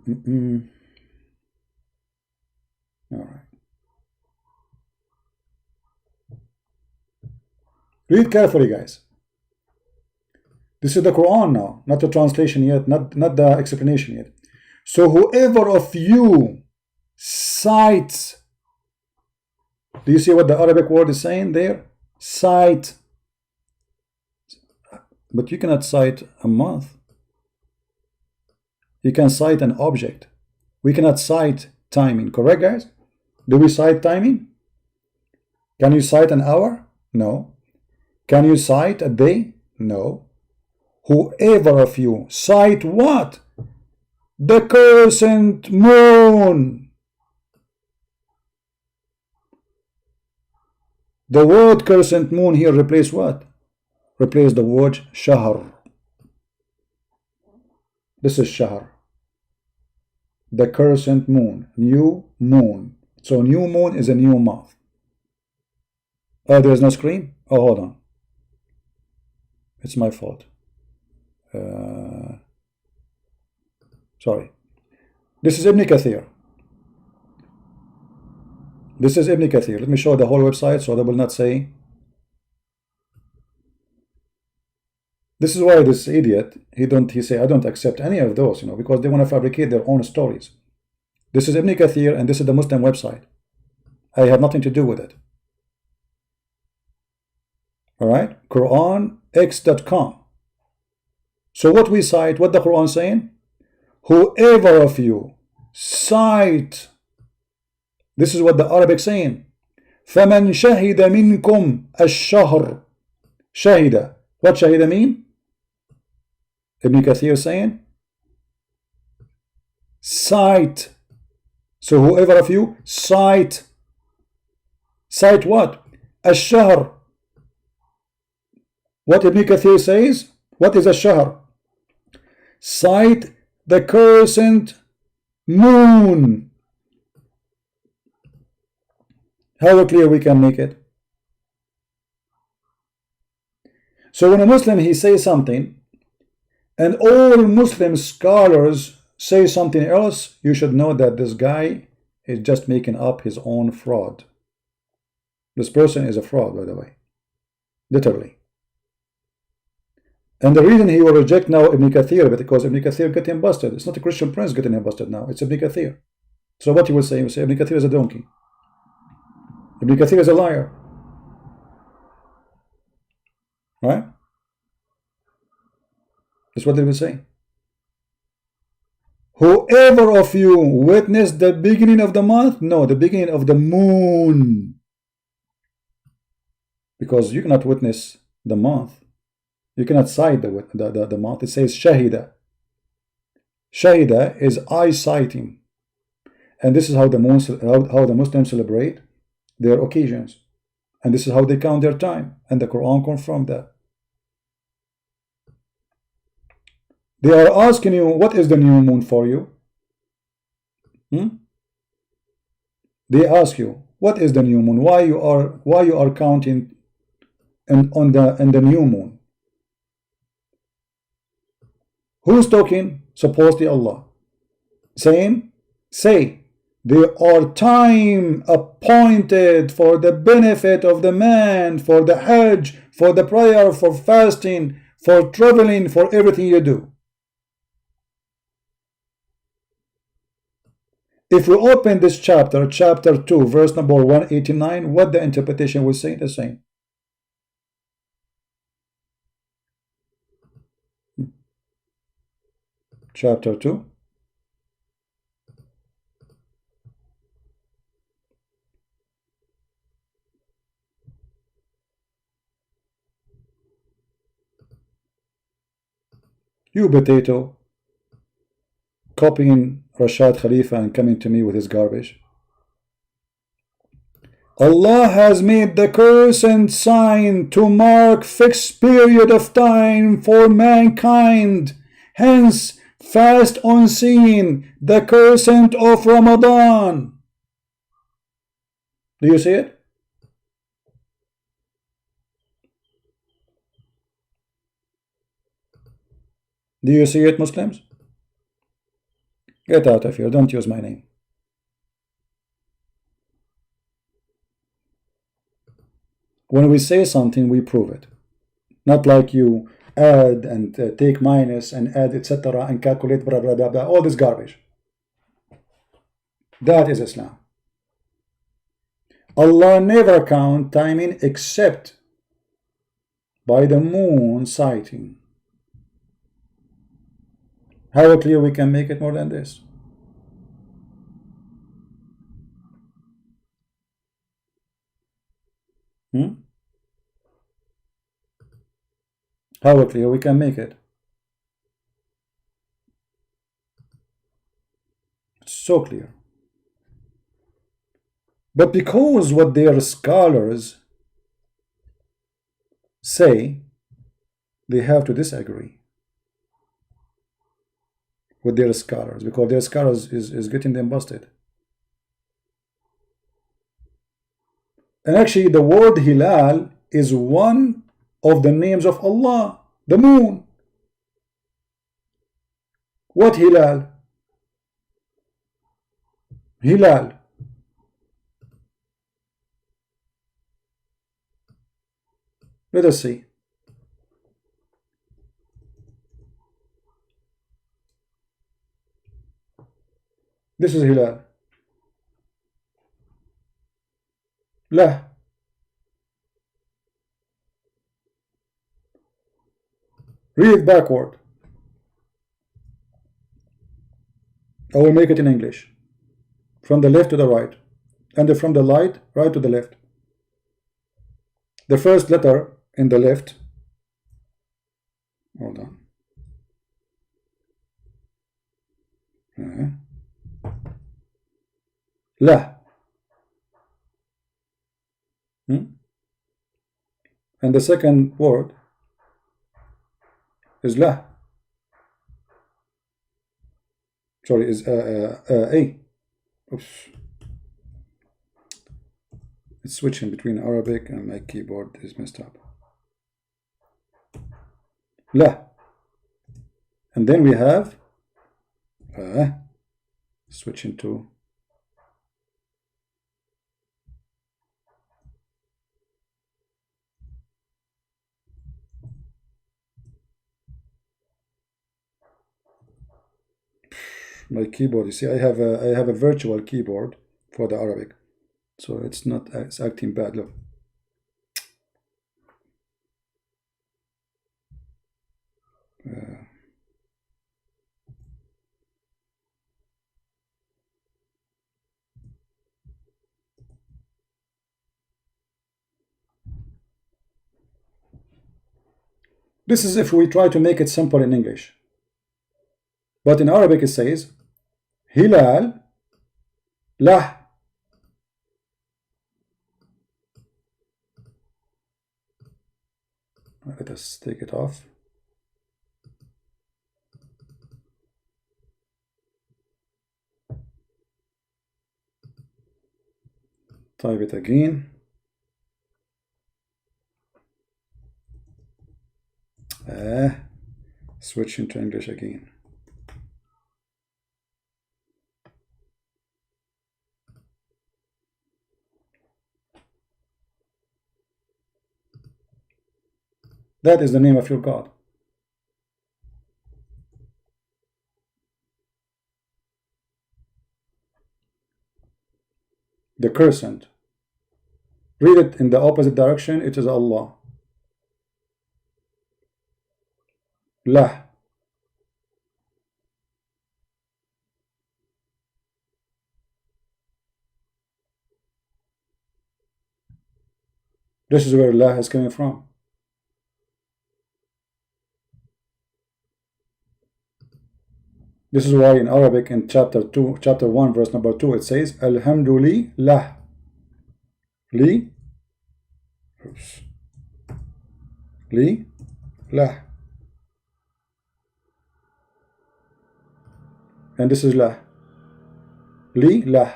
All right. Read carefully, guys. This is the Quran now, not the translation yet, not the explanation yet. So whoever of you cites, do you see what the Arabic word is saying there? Cite. But you cannot cite a month. You can cite an object. We cannot cite timing, correct, guys? Do we cite timing? Can you cite an hour? No. Can you cite a day? No. Whoever of you cite what? The crescent moon. The word crescent moon here replace what? Replace the word shahr. This is shahr. The crescent moon, new moon. So new moon is a new month. Oh, there's no screen? Oh, hold on. It's my fault. Sorry. This is Ibn Kathir. This is Ibn Kathir. Let me show the whole website so they will not say. This is why this idiot, he say I don't accept any of those, because they want to fabricate their own stories. This is Ibn Kathir and this is the Muslim website. I have nothing to do with it. Alright? QuranX.com. So what we cite, what the Quran saying? Whoever of you cite, this is what the Arabic saying. فَمَنْ شَهِدَ مِنْكُمْ الشَّهْرِ. Shahida. What shahida mean? Ibn Kathir saying cite. So whoever of you cite. Cite what? Ash-shahr. What Ibn Kathir says? What is ash-shahr? Cite the crescent moon. How clear we can make it? So when a Muslim he says something and all Muslim scholars say something else, you should know that this guy is just making up his own fraud. This person is a fraud, by the way, literally. And the reason he will reject now Ibn Kathir, because Ibn Kathir get him busted. It's not a Christian prince getting him busted now, it's Ibn Kathir. So what he will say? He will say Ibn Kathir is a donkey. Ibn Kathir is a liar. Right? That's what they will say. Whoever of you witnessed the beginning of the month? No, the beginning of the moon. Because you cannot witness the month. You cannot cite the month. It says shahida. Shahida is eye-sighting. And this is how the Muslims celebrate their occasions. And this is how they count their time. And the Quran confirmed that. They are asking you, what is the new moon for you? They ask you, what is the new moon? Why you are counting on the new moon? Who's talking? Supposedly Allah. Saying, say, there are time appointed for the benefit of the man, for the Hajj, for the prayer, for fasting, for traveling, for everything you do. If we open this chapter 2, verse number 189, what the interpretation will say the same. Chapter 2. You potato, copying Rashad Khalifa and coming to me with his garbage. Allah has made the crescent sign to mark fixed period of time for mankind. Hence, fast on seeing the crescent of Ramadan. Do you see it? Do you see it, Muslims? Get out of here. Don't use my name. When we say something, we prove it. Not like you add and take minus and add, etc., and calculate, blah, blah, blah, blah, all this garbage. That is Islam. Allah never count timing except by the moon sighting. How clear we can make it more than this? How clear we can make it? It's so clear. But because what their scholars say, they have to disagree with their scholars, because their scholars is getting them busted. And actually the word hilal is one of the names of Allah, the moon. What hilal? Hilal. Let us see. This is hilal. La. Read it backward. I will make it in English. From the left to the right. And from the right to the left. The first letter in the left. Hold on. La. And the second word is la. Sorry, is a. Oops. It's switching between Arabic and my keyboard is messed up. La. And then we have switching to my keyboard. You see, I have a virtual keyboard for the Arabic, so it's acting bad. Look. This is if we try to make it simple in English. But in Arabic it says Hilal Lah. Let us take it off. Type it again. Switch into English again. That is the name of your God. The crescent. Read it in the opposite direction. It is Allah. Lah. This is where Allah is coming from. This is why in Arabic in chapter 1 verse number 2 it says Alhamdulillah. Li. Oops. Li. Lah. And this is La. Li, La.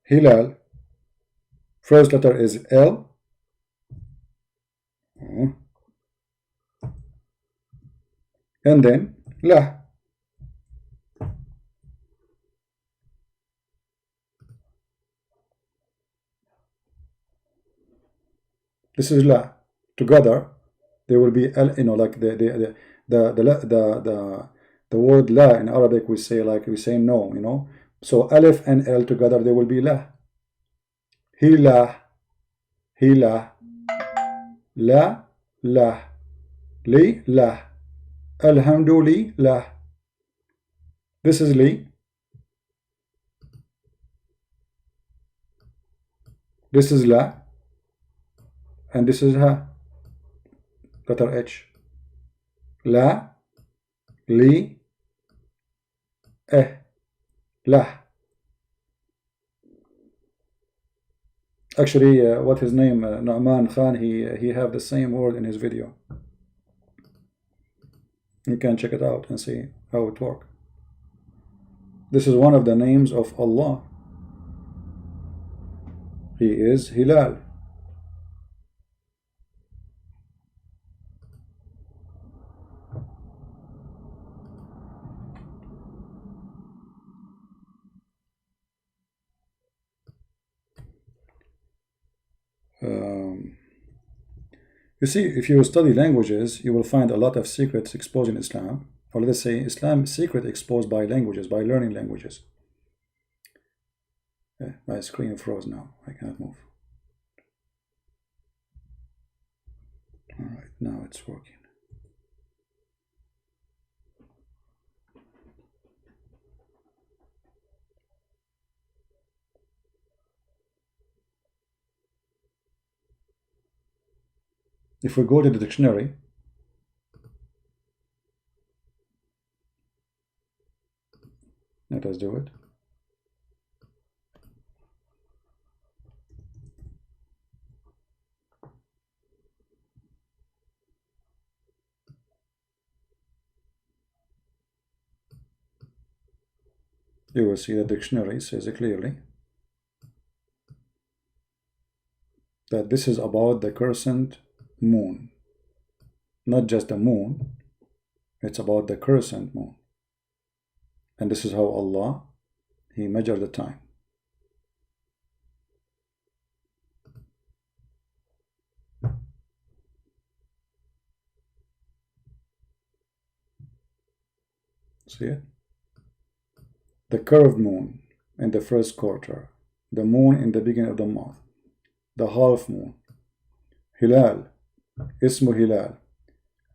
Hilal. First letter is L. And then La. This is la. Together, there will be al. You know, like the word la in Arabic, we say no. You know, so alif and l together, they will be la. He la, la, li la, alhamdulillah la. This is li. This is la, and this is ha, letter H. La, li, la. Actually, what his name, Nu'man Khan, he have the same word in his video. You can check it out and see how it works. This is one of the names of Allah. He is Hilal. You see, if you study languages, you will find a lot of secrets exposed in Islam. Or let's say Islam secret exposed by languages, by learning languages. My screen froze now. I cannot move. Alright, now it's working. If we go to the dictionary, let us do it. You will see the dictionary says clearly that this is about the crescent moon. Not just the moon, it's about the crescent moon. And this is how Allah, He measured the time. See it? The curved moon in the first quarter, the moon in the beginning of the month, the half moon, Hilal, Ismu Hilal,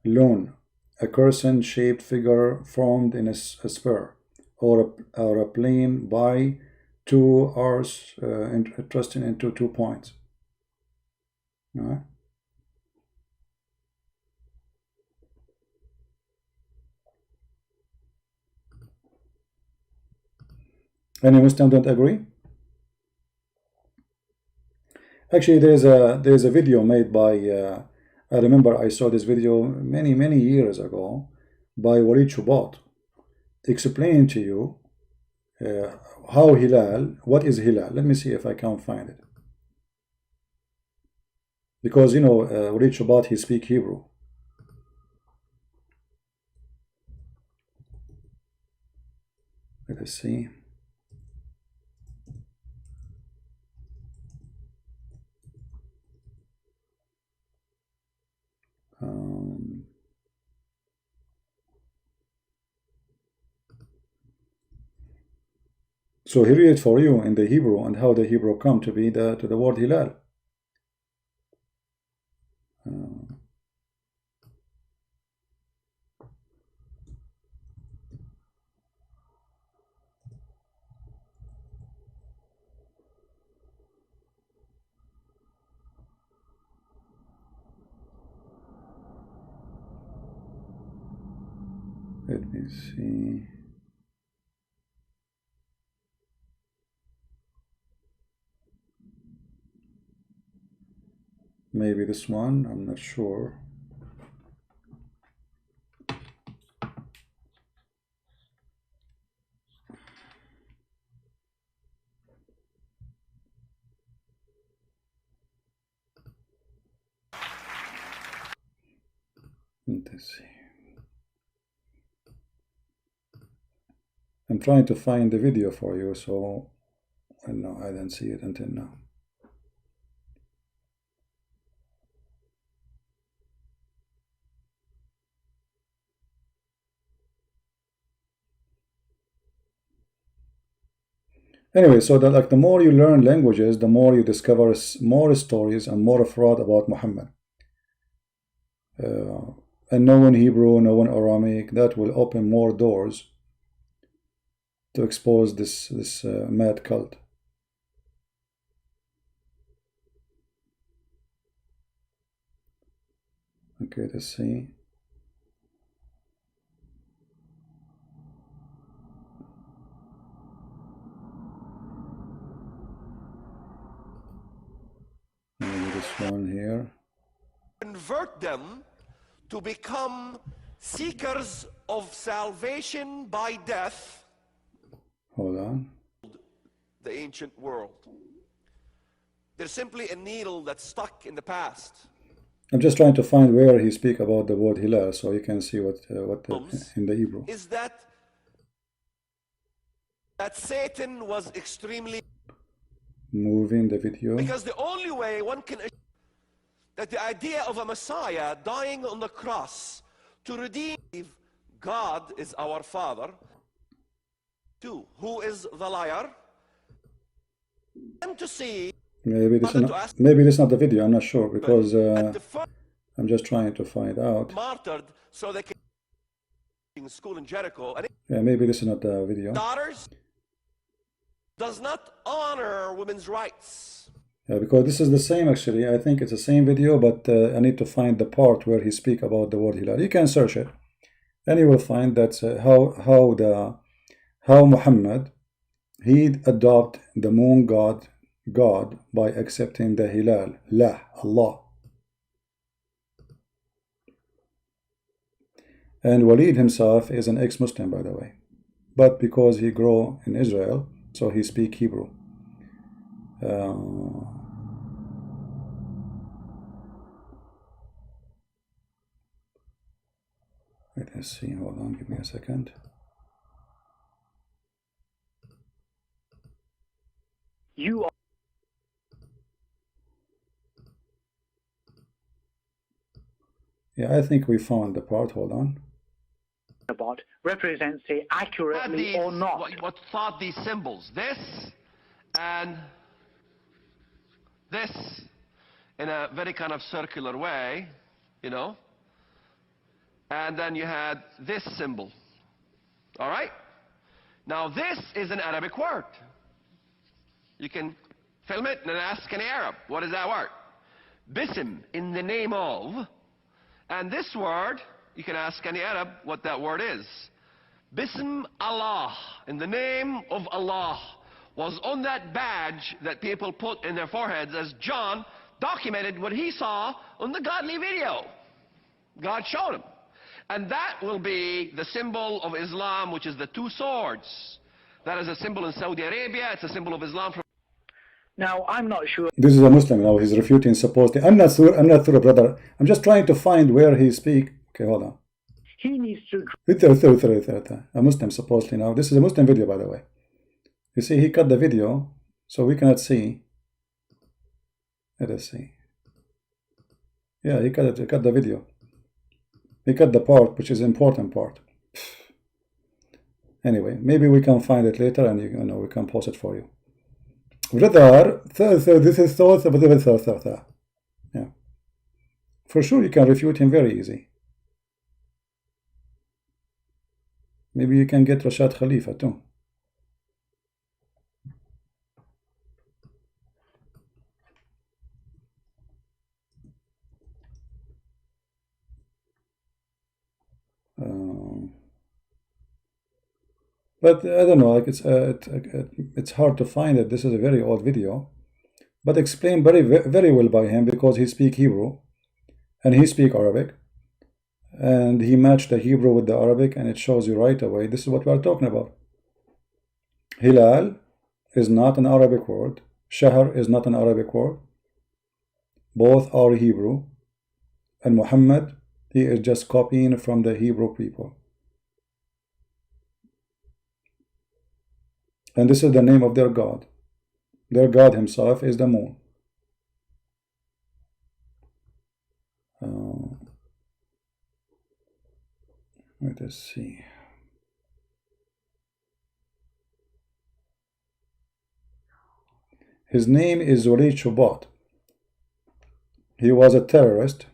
Lun, a crescent-shaped figure formed in a spur or a plane by two arcs thrusting into 2 points. All right. Any Muslim don't agree? Actually, there's a video made by I remember I saw this video many years ago by Walid Shubat, explaining to you how Hilal, what is Hilal. Let me see if I can find it, because you know Walid Shubat, he speaks Hebrew. Let us see. So he read it for you in the Hebrew and how the Hebrew come to be to the word Hilal. Let me see. Maybe this one, I'm not sure. Let's see. I'm trying to find the video for you, so no, I didn't see it until now. Anyway, so that like the more you learn languages, the more you discover more stories and more fraud about Muhammad. And knowing Hebrew, knowing Aramaic, that will open more doors to expose this mad cult. Okay, let's see. Maybe this one here. Convert them to become seekers of salvation by death. Hold on. The ancient world. They're simply a needle that's stuck in the past. I'm just trying to find where he speak about the word hilal, so you can see what in the Hebrew. Is that Satan was extremely moving the video, because the only way one can that the idea of a Messiah dying on the cross to redeem God is our Father. Two, who is the liar? And to see maybe this is not the video. I'm not sure because I'm just trying to find out. Martyred so they can in school in Jericho. And yeah, maybe this is not the video. Daughters does not honor women's rights. Yeah, because this is the same actually. I think it's the same video, but I need to find the part where he speak about the word hilal. You can search it, and you will find that how Muhammad he adopt the moon god by accepting the hilal, la Allah. And Walid himself is an ex-Muslim, by the way, but because he grew in Israel, so he speak Hebrew. Let's see, hold on, give me a second. You are yeah, I think we found the part, hold on. about represents it accurately or not. What thought these symbols? This and this in a very kind of circular way, you know. And then you had this symbol. All right? Now this is an Arabic word. You can film it and ask any Arab, what is that word? Bism, in the name of. And this word, you can ask any Arab what that word is. Bism Allah, in the name of Allah, was on that badge that people put in their foreheads as John documented what he saw on the godly video. God showed him. And that will be the symbol of Islam, which is the two swords. That is a symbol in Saudi Arabia. It's a symbol of Islam from... Now, I'm not sure. This is a Muslim now. He's refuting supposedly. I'm not sure, brother. I'm just trying to find where he speak. Okay, hold on. He needs to... A Muslim supposedly now. This is a Muslim video, by the way. You see, he cut the video, so we cannot see. Let us see. Yeah, he cut the video. He cut the part, which is the important part. Anyway, maybe we can find it later, and you know we can post it for you. Brother, this is so. Yeah, for sure you can refute him very easy. Maybe you can get Rashad Khalifa too. But I don't know, like it's hard to find it. This is a very old video, but explained very well by him because he speak Hebrew and he speak Arabic, and he matched the Hebrew with the Arabic, and it shows you right away. This is what we are talking about. Hilal is not an Arabic word. Shahr is not an Arabic word. Both are Hebrew, and Muhammad, he is just copying from the Hebrew people. And this is the name of their God. Their God himself is the moon. Let us see. His name is Walid Shoebat. He was a terrorist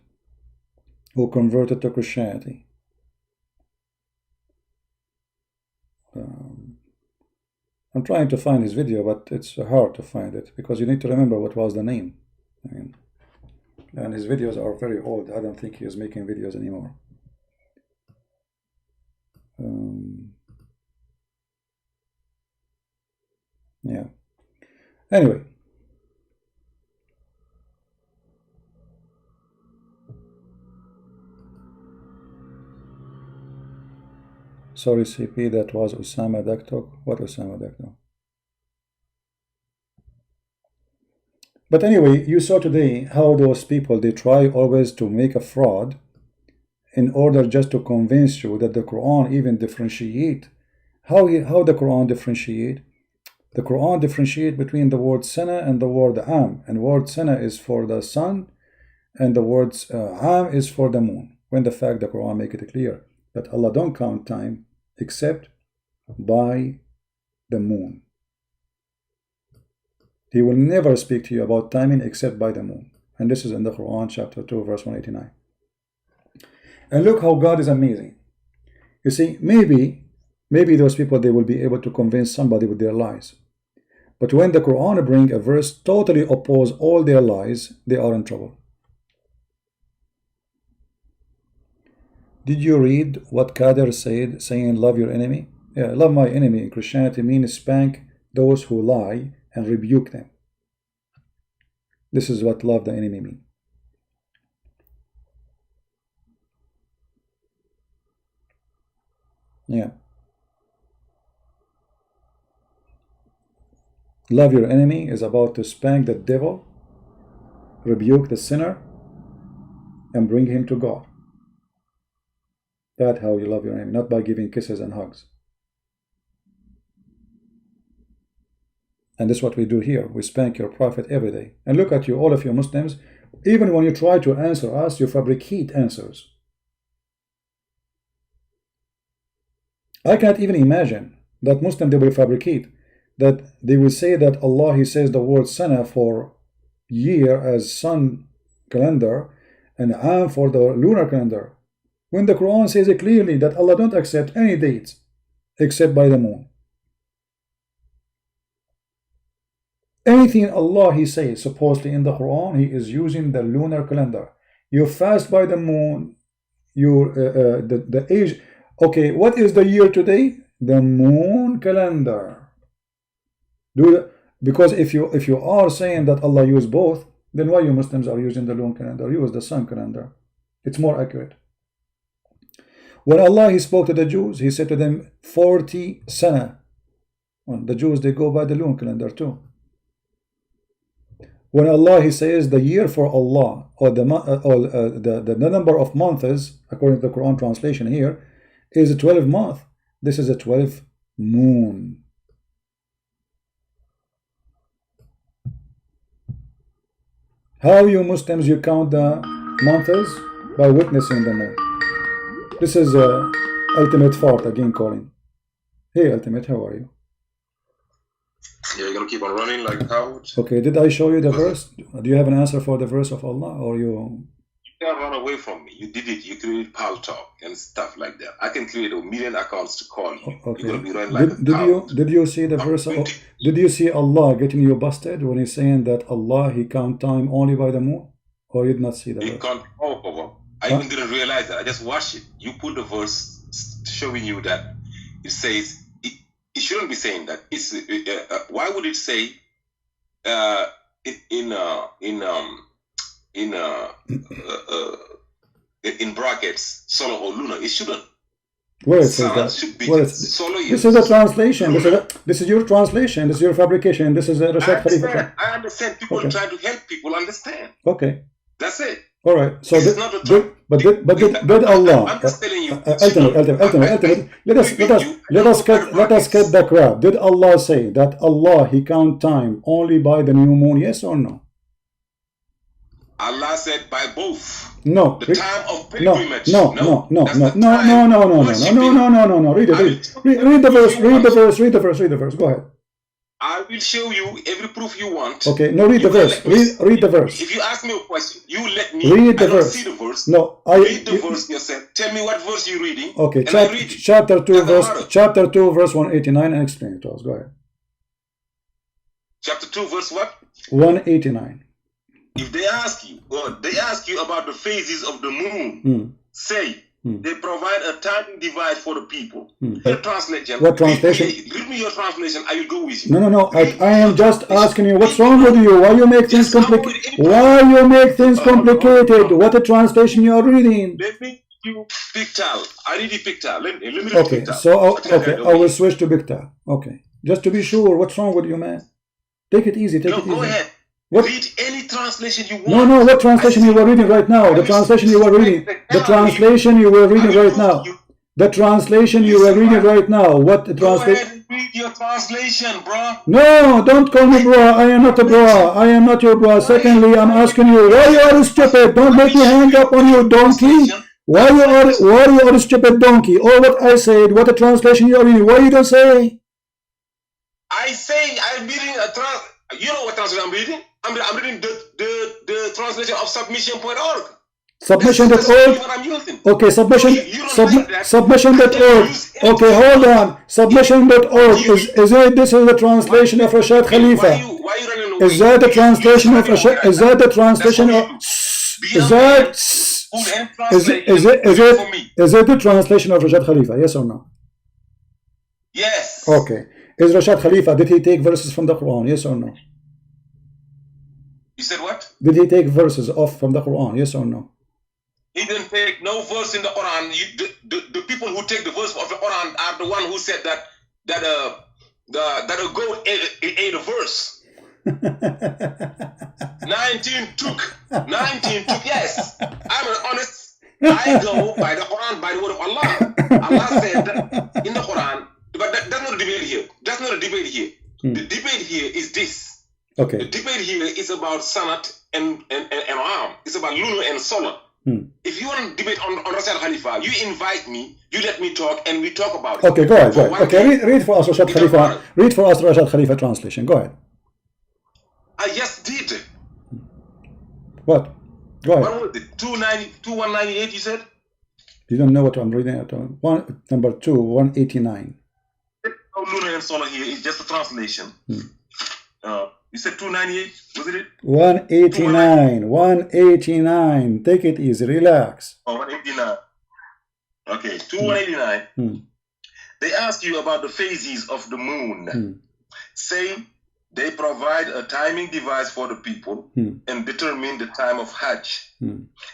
who converted to Christianity. I'm trying to find his video, but it's hard to find it because you need to remember what was the name. I mean, and his videos are very old. I don't think he is making videos anymore. Yeah. Anyway. Sorry, CP, that was Osama Daktok. What Osama Daktok? But anyway, you saw today how those people, they try always to make a fraud in order just to convince you that the Quran even differentiate. How the Quran differentiate? The Quran differentiate between the word sana and the word am. And word sana is for the sun and the words am is for the moon. When the fact the Quran make it clear that Allah don't count time except by the moon. He will never speak to you about timing except by the moon. And this is in the Quran chapter 2 verse 189. And look how God is amazing. You see, maybe those people, they will be able to convince somebody with their lies. But when the Quran bring a verse totally oppose all their lies, they are in trouble. Did you read what Kader said, saying love your enemy? Yeah, love my enemy in Christianity means spank those who lie and rebuke them. This is what love the enemy means. Yeah. Love your enemy is about to spank the devil, rebuke the sinner, and bring him to God. That's how you love your enemy, not by giving kisses and hugs. And this is what we do here. We spank your prophet every day. And look at you, all of you Muslims, even when you try to answer us, you fabricate answers. I can't even imagine that Muslim, they will fabricate, that they will say that Allah, He says the word sana for year as sun calendar and am for the lunar calendar, when the Quran says it clearly that Allah don't accept any dates except by the moon. Anything Allah, He says supposedly in the Quran, He is using the lunar calendar. You fast by the moon, you the age. Okay, what is the year today? The moon calendar. Because if you are saying that Allah used both, then why you Muslims are using the lunar calendar? Use the sun calendar. It's more accurate. When Allah, He spoke to the Jews, He said to them 40 sana. Well, the Jews, they go by the lunar calendar too. When Allah, He says the year for Allah, or the number of months, according to the Quran translation here, is a 12 month. This is a 12 moon. How you Muslims, you count the months? By witnessing the moon. This is Ultimate Fart again calling. Hey Ultimate, how are you? Yeah, you're gonna keep on running like cowards. Okay, did I show you the verse? Do you have an answer for the verse of Allah, or you? You can't run away from me. You did it. You created Pal Talk and stuff like that. I can create 1 million accounts to call you. Okay. You're gonna be running like did you see the verse? Did you see Allah getting you busted when He's saying that Allah, He count time only by the moon? Or you did not see the verse? Can't. I even didn't realize that. I just watched it. You put the verse showing you that it says it shouldn't be saying that. It's why would it say in brackets solar or lunar? It shouldn't. Where it says that? This is a translation. This is your translation. This is your fabrication. This is a Rashad Khalifa. I understand. People try to help people understand. Okay. That's it. All right. So did Allah? I'm just telling you. Ultimate. Let us cut the crap. Did Allah say that Allah, He count time only by the new moon? Yes or no? Allah said by both. No. The time of pilgrimage. No. Read the verse. Go ahead. I will show you every proof you want. Okay, no, read the verse. Read the verse. If you ask me a question, you let me. Read the verse. See the verse. No, read the verse yourself. Tell me what verse you're reading. Okay, chapter 2, verse 189, and explain it to us. Go ahead. Chapter 2, verse what? 189. If they ask you about the phases of the moon, say they provide a timing device for the people. Translation. What translation? Read me your translation. I will go with you. No. I am just asking you. What's wrong with you? Why you make things complicated? Why you make things complicated? What a translation you are reading? Let me give you Pictal. I read the Pictal. Let me read okay. Pictal. So I will switch to Pictal. Okay. Just to be sure. What's wrong with you, man? Take it easy. Go ahead. What? Read any translation you want. No. What translation you were reading right now? The translation you were reading. The translation you were reading right now. The translation you were reading right now. What the translation? Go ahead and read your translation, bro. No, don't call me bro. I am not a bro. I am not your bro. Secondly, I'm asking you, why you are stupid? Don't make me hang up on you, donkey. Why you are a stupid donkey? Or what I said, what a translation you are reading. Why you don't say? I say I'm reading a you know what translation I'm reading? I'm reading the translation of submission.org. Submission.org? Okay, submission.org. Okay, hold on. Submission.org. Is it this is the translation of Rashad Khalifa? Why you running away? Is that the translation of Rashad? Is that the translation of is it the translation of Rashad Khalifa? Yes or no? Yes. Okay. Is Rashad Khalifa, did he take verses from the Quran? Yes or no? You said what? Did he take verses off from the Quran? Yes or no? He didn't take no verse in the Quran. The people who take the verse of the Quran are the one who said that a goat ate a verse. 19 took. Yes, I'm an honest. I go by the Quran, by the word of Allah. Allah said in the Quran. But that's not a debate here. That's not a debate here. The debate here is this. Okay. The debate here is about Sanat and Ram. It's about lunar and solar. If you want to debate on Rashad Khalifa, you invite me, you let me talk, and we talk about it. Okay, go ahead. Okay, read for us Rashad Khalifa. Read for us Rashad Khalifa translation. Go ahead. I just did. What? Go ahead. What was it? 2198, you said? You don't know what I'm reading at all. Number 2, 189. Lunar and solar here is just a translation. You said 298, was it? 189. Take it easy, relax. 189. Okay, 189. They ask you about the phases of the moon. Say they provide a timing device for the people and determine the time of Hajj.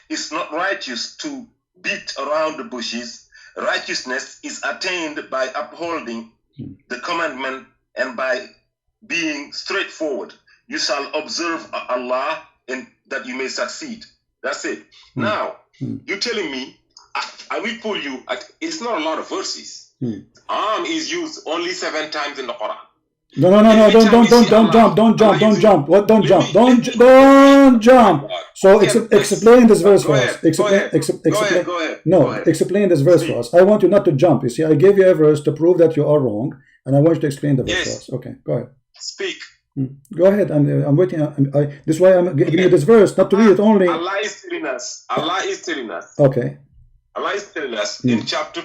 It's not righteous to beat around the bushes. Righteousness is attained by upholding the commandment and by being straightforward. You shall observe Allah and that you may succeed. That's it. Now, you're telling me, I will pull you at, it's not a lot of verses. Is used only 7 times in the Quran. No, don't jump. What? Don't jump. So explain this verse for us. Explain. Go ahead. No, explain this verse for us. I want you not to jump. You see, I gave you a verse to prove that you are wrong, and I want you to explain the verse for us. Okay, go ahead. Speak. Go ahead. I'm waiting. This is why I'm giving you this verse, not to read it only. Allah is telling us. Okay. Allah is telling us in chapter,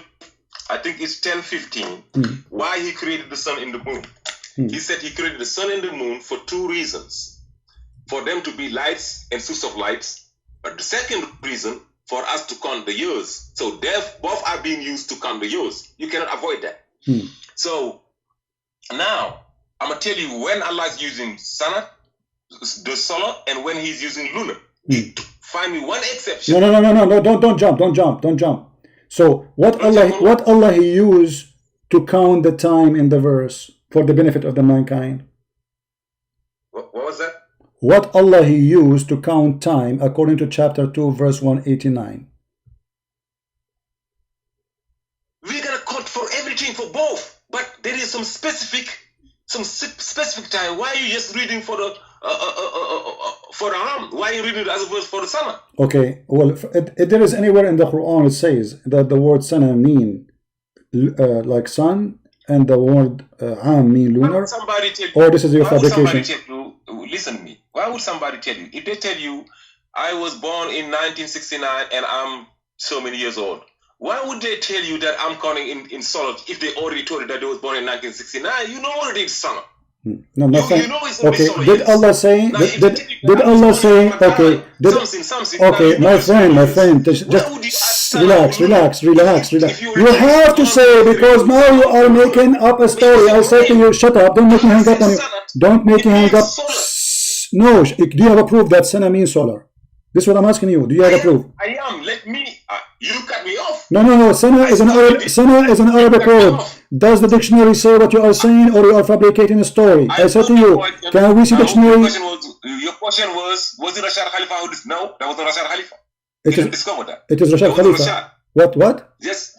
I think it's 10:15, why He created the sun and the moon. He said He created the sun and the moon for 2 reasons. For them to be lights and source of lights. But the second reason, for us to count the years. So both are being used to count the years. You cannot avoid that. So now, I'm going to tell you when Allah is using Sanat, the solar, and when He's using lunar. Find me one exception. No, don't jump. So what Allah He used to count the time in the verse for the benefit of the mankind? What was that? What Allah He used to count time according to chapter 2 verse 189? We're going to count for everything for both, but there is some specific time. Why are you just reading for the Ram? Why are you reading as a verse for the Sana? Okay, well, if there is anywhere in the Quran it says that the word Sana mean like sun and the word am mean lunar? Somebody tell you, or this is your fabrication? Somebody tell you, listen to me. Why would somebody tell you? If they tell you, I was born in 1969 and I'm so many years old, why would they tell you that I'm counting in solar if they already told you that they was born in 1969? You know already it's summer. No, nothing. You know it's only Okay, solar did years. Allah say? Now, Did Allah say? Okay, something. okay, Now, my friend, just relax. You have to say, because now you are making up a story. I say to you, shut up. Don't make me hang up on you. Don't make me hang up. No, do you have a proof that sana means solar? This is what I'm asking you. Do you have a proof? I am. Let me. You cut me off. No. Sana is an Arabic word. Does the dictionary say what you are saying, or you are fabricating a story? I said to you, can we see dictionary? Your question was it Rashad Khalifa who did? No, that was not Rashad Khalifa. It is discovered that. It is Rashad Khalifa. What? Yes,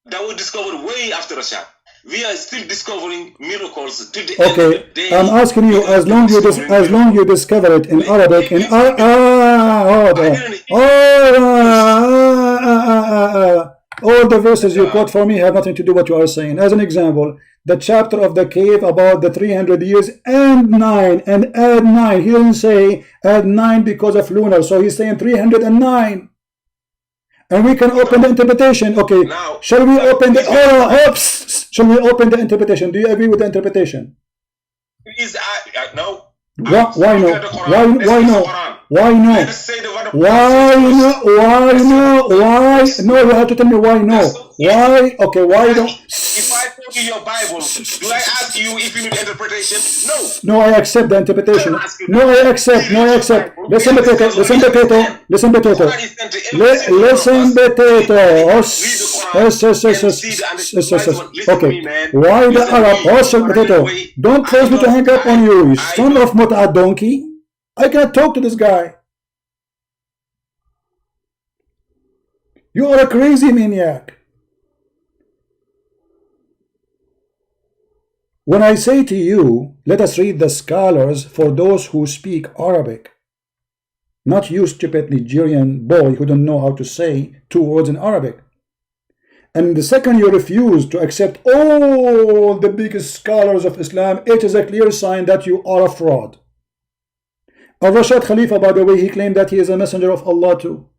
that was discovered way after Rashad. We are still discovering miracles to the okay, end of the day. I'm asking you, as long you discover it in Arabic, in all the verses you quote for me have nothing to do with what you are saying. As an example, the chapter of the cave about the 300 years and 9 and add 9. He didn't say add 9 because of lunar, so he's saying 309. And we can open the interpretation. Okay, now, shall we open the shall we open the interpretation? Do you agree with the interpretation? Please, no. Why no? Why no? Why no? No, you have to tell me why no. Why? Okay, why don't? If I told you your Bible, do I ask you if you need interpretation? No. No, I accept the interpretation. No, I accept. Listen, potato. Okay. Why the Arab? Also, potato. Don't cause me to hang up on you, son of Mut'a donkey. I cannot talk to this guy. You are a crazy maniac. When I say to you, let us read the scholars for those who speak Arabic, not you stupid Nigerian boy who don't know how to say 2 words in Arabic. And the second you refuse to accept all the biggest scholars of Islam, it is a clear sign that you are a fraud. Al-Rashad Khalifa, by the way, he claimed that he is a messenger of Allah too.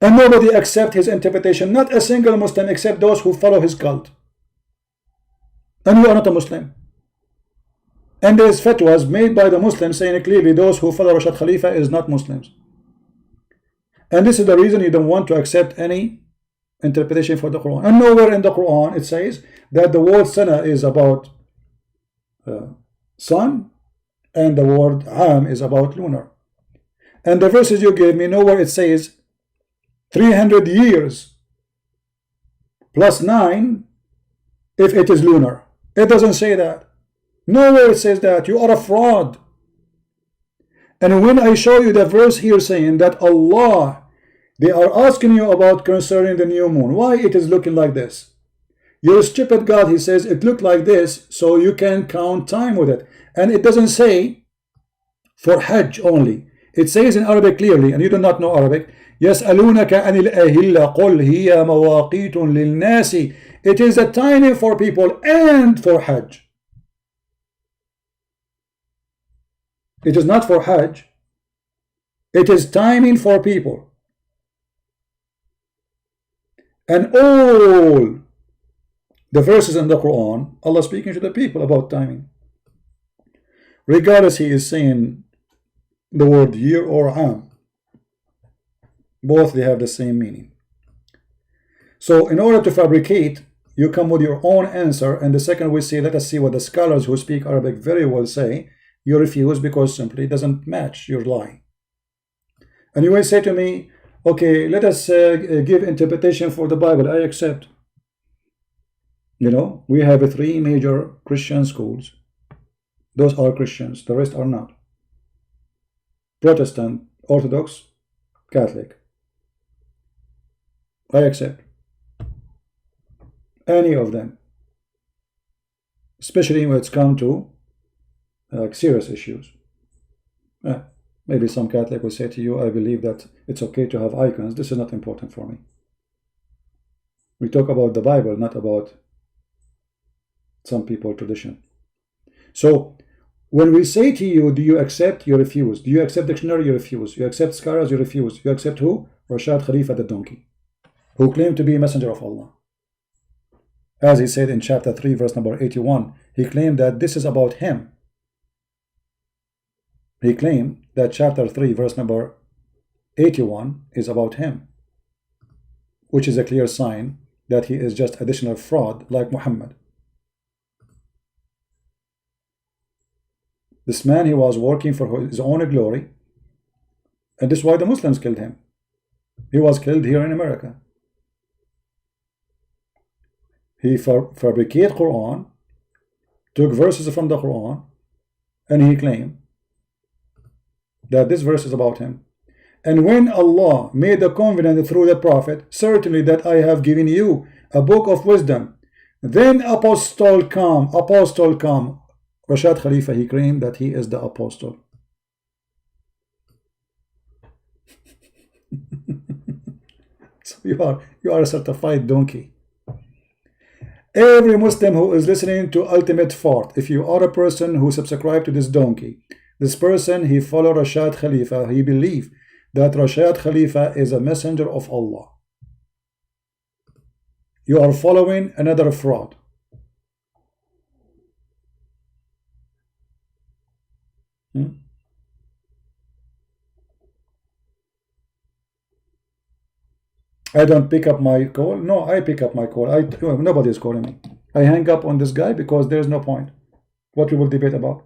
And nobody accepts his interpretation. Not a single Muslim except those who follow his cult. And you are not a Muslim. And there is fatwas made by the Muslims saying clearly those who follow Rashad Khalifa is not Muslims. And this is the reason you don't want to accept any interpretation for the Quran. And nowhere in the Quran it says that the word sana is about sun and the word am is about lunar. And the verses you gave me, nowhere it says 300 years plus 9 if it is lunar. It doesn't say that. Nowhere it says that. You are a fraud. And when I show you the verse here saying that Allah, they are asking you about concerning the new moon, why it is looking like this? You're a stupid God. He says it looked like this so you can count time with it. And it doesn't say for Hajj only. It says in Arabic clearly, and you do not know Arabic, يَسْأَلُونَكَ عَنِ الْأَهِلَّ قُلْ هِيَ مَوَاقِيتٌ لِلنَّاسِ. It is a timing for people and for Hajj. It is not for Hajj. It is timing for people. And all the verses in the Quran, Allah speaking to the people about timing. Regardless he is saying the word year or am. Both they have the same meaning. So in order to fabricate, you come with your own answer, and the second we say, let us see what the scholars who speak Arabic very well say, you refuse because simply it doesn't match your lie. And you will say to me, okay, let us give interpretation for the Bible. I accept. You know, we have 3 major Christian schools. Those are Christians, the rest are not. Protestant, Orthodox, Catholic. I accept any of them, especially when it's come to serious issues. Maybe some Catholic will say to you, I believe that it's okay to have icons. This is not important for me. We talk about the Bible, not about some people tradition. So when we say to you, do you accept? You refuse. Do you accept dictionary? You refuse. You accept scholars? You refuse. You accept who? Rashad Khalifa the donkey, who claimed to be a messenger of Allah. As he said in chapter 3 verse number 81, he claimed that this is about him. He claimed that chapter 3 verse number 81 is about him, which is a clear sign that he is just additional fraud like Muhammad. This man, he was working for his own glory, and this is why the Muslims killed him. He was killed here in America. He fabricated Quran, took verses from the Quran, and he claimed that this verse is about him. And when Allah made a covenant through the Prophet, certainly that I have given you a book of wisdom, then apostle come. Rashad Khalifa, he claimed that he is the apostle. So you are a certified donkey. Every Muslim who is listening to Ultimate Fort, if you are a person who subscribe to this donkey, this person, he follow Rashad Khalifa, he believe that Rashad Khalifa is a messenger of Allah. You are following another fraud. I don't pick up my call. No, I pick up my call. Nobody is calling me. I hang up on this guy because there is no point. What we will debate about?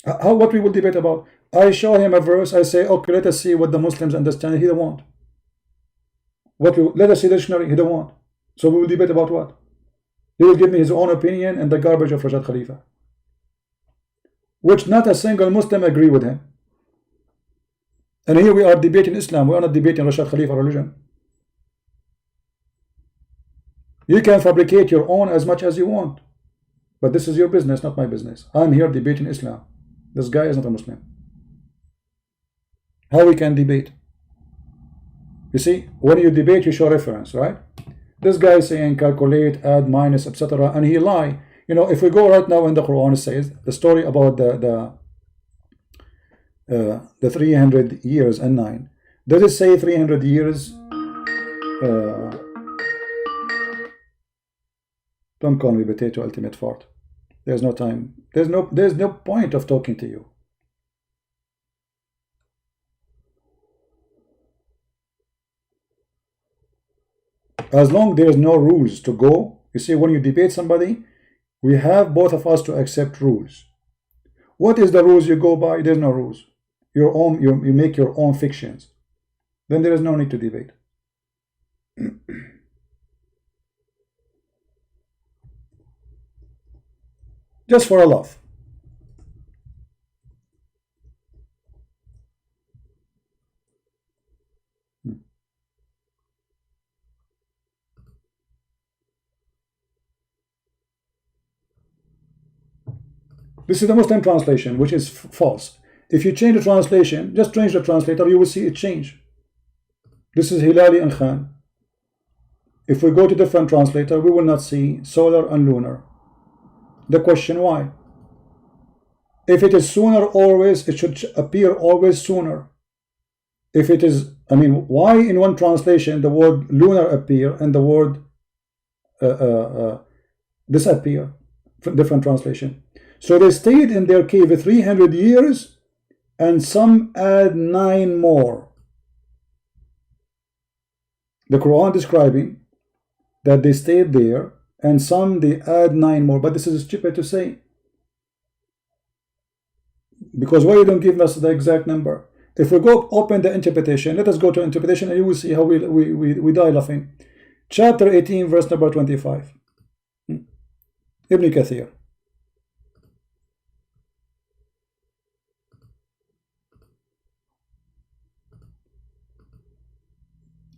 What we will debate about? I show him a verse. I say, okay, let us see what the Muslims understand. He don't want. Let us see the dictionary. He don't want. So we will debate about what? He will give me his own opinion and the garbage of Rashad Khalifa, which not a single Muslim agree with him. And here we are debating Islam. We are not debating Rashad Khalifa religion. You can fabricate your own as much as you want, but this is your business, not my business. I'm here debating Islam. This guy is not a Muslim. How we can debate? You see, when you debate, you show reference, right? This guy is saying calculate, add, minus, etc., and he lie. You know, if we go right now in the Quran, it says the story about the 300 years and 9. Does it say 300 years? Don't call me potato ultimate fart. There's no time. There's no point of talking to you. As long there is no rules to go. You see, when you debate somebody, we have both of us to accept rules. What is the rules you go by? There's no rules. Your own, you make your own fictions. Then there is no need to debate. Just for a laugh. This is the Muslim translation, which is false. If you change the translation, just change the translator, you will see it change. This is Hilali and Khan. If we go to different translator, we will not see solar and lunar. The question why? If it is sooner always, it should appear always sooner. If it is, I mean, why in one translation the word lunar appear and the word disappear from different translation? So they stayed in their cave 300 years and some add 9 more. The Quran describing that they stayed there and some they add 9 more, but this is stupid to say. Because why you don't give us the exact number? If we go open the interpretation, let us go to interpretation and you will see how we die laughing. Chapter 18 verse number 25. Ibn Kathir.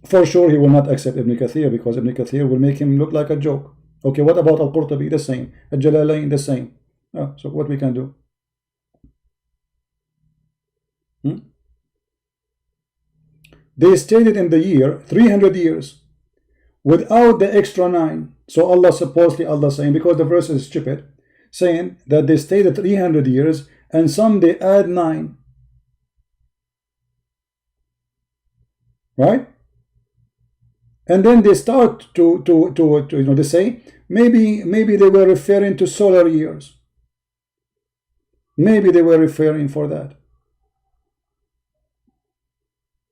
For sure he will not accept Ibn Kathir because Ibn Kathir will make him look like a joke. Okay, what about Al-Qurtubi? The same. Al-Jalalain, the same. So what we can do? They stated in the year 300 years. without the extra 9. So Allah supposedly Allah saying, because the verse is stupid, saying that they stayed at 300 years and some they add 9. Right? And then they start to you know, they say maybe they were referring to solar years. Maybe they were referring for that.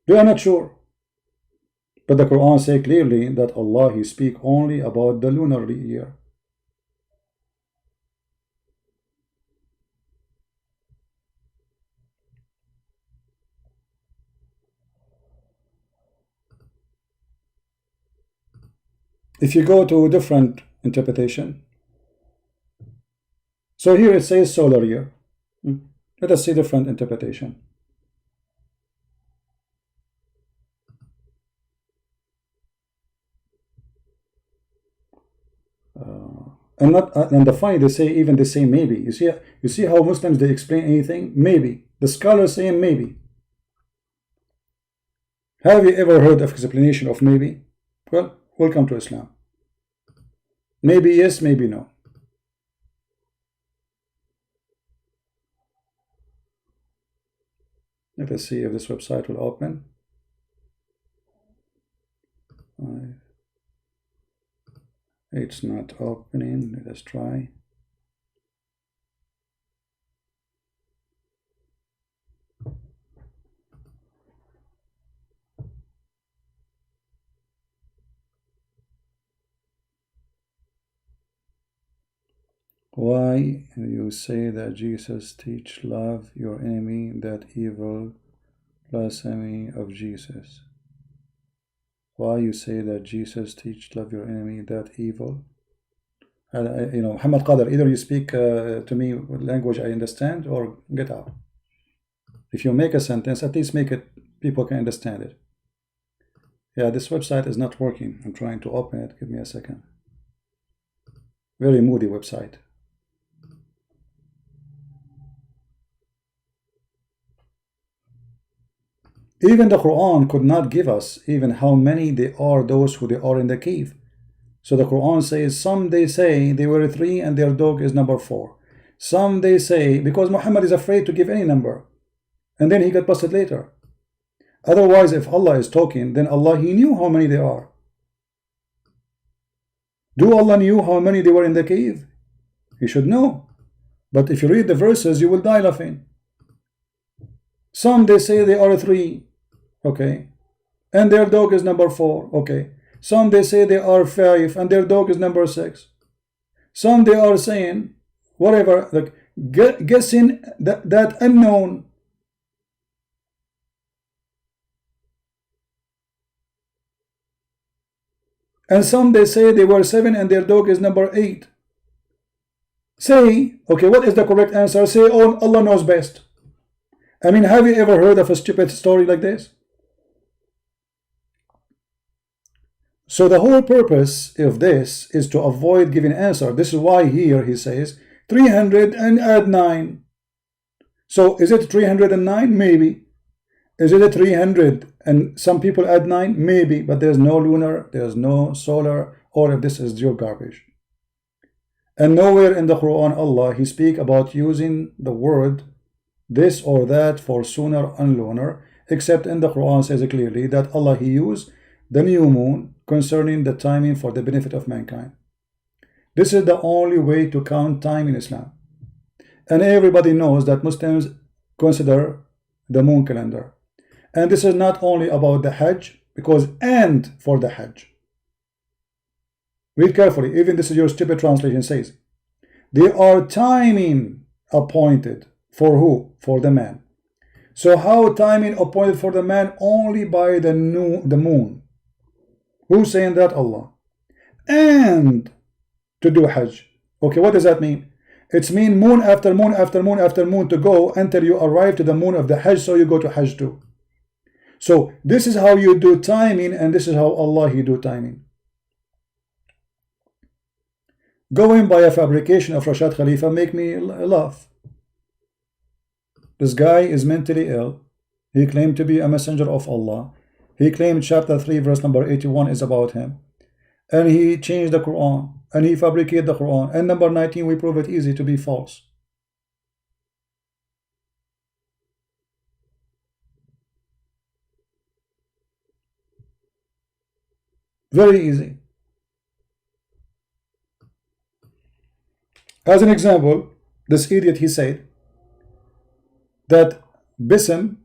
They are not sure. But the Quran says clearly that Allah He speak only about the lunar year. If you go to a different interpretation, so here it says solar year. Let us see different interpretation. And the funny, they say, even they say maybe. You see how Muslims, they explain anything? Maybe. The scholars saying maybe. Have you ever heard of explanation of maybe? Well, welcome to Islam. Maybe yes, maybe no. Let us see if this website will open. It's not opening. Let us try. Why you say that Jesus teach love your enemy, that evil blasphemy of Jesus? Why you say that Jesus teach love your enemy, that evil? You know, Muhammad Qadr, either you speak to me with language I understand or get out. If you make a sentence, at least make it people can understand it. Yeah, this website is not working. I'm trying to open it. Give me a second. Very moody website. Even the Quran could not give us even how many they are, those who they are in the cave. So the Quran says, some they say they were 3 and their dog is number 4. Some they say, because Muhammad is afraid to give any number. And then he got busted later. Otherwise, if Allah is talking, then Allah, He knew how many they are. Do Allah knew how many they were in the cave? He should know. But if you read the verses, you will die laughing. Some they say they are 3. Okay, and their dog is number 4. Okay, some they say they are 5 and their dog is number 6. Some they are saying whatever, like guessing that unknown. And some they say they were 7 and their dog is number 8. Say, okay, what is the correct answer? Say, oh, Allah knows best. I mean, have you ever heard of a stupid story like this? So the whole purpose of this is to avoid giving answer. This is why here he says 300 and add 9. So is it 309? Maybe. Is it a 300 and some people add 9? Maybe. But there's no lunar, there's no solar, or if this is your garbage. And nowhere in the Quran Allah He speak about using the word this or that for sooner and lunar, except in the Quran says clearly that Allah He used the new moon concerning the timing for the benefit of mankind. This is the only way to count time in Islam. And everybody knows that Muslims consider the moon calendar. And this is not only about the Hajj, because and for the Hajj. Read carefully, even this is your stupid translation says. They are timing appointed for who? For the man. So how timing appointed for the man? Only by the moon. Who's saying that? Allah. And to do Hajj. Okay, what does that mean? It's mean moon after moon after moon after moon to go until you arrive to the moon of the Hajj, so you go to Hajj too. So this is how you do timing, and this is how Allah He do timing. Going by a fabrication of Rashad Khalifa make me laugh. This guy is mentally ill. He claimed to be a messenger of Allah. He claimed chapter 3 verse number 81 is about him. and he changed the Quran, and he fabricated the Quran, and number 19 we prove it easy to be false. Very easy. As an example, this idiot, he said that Bism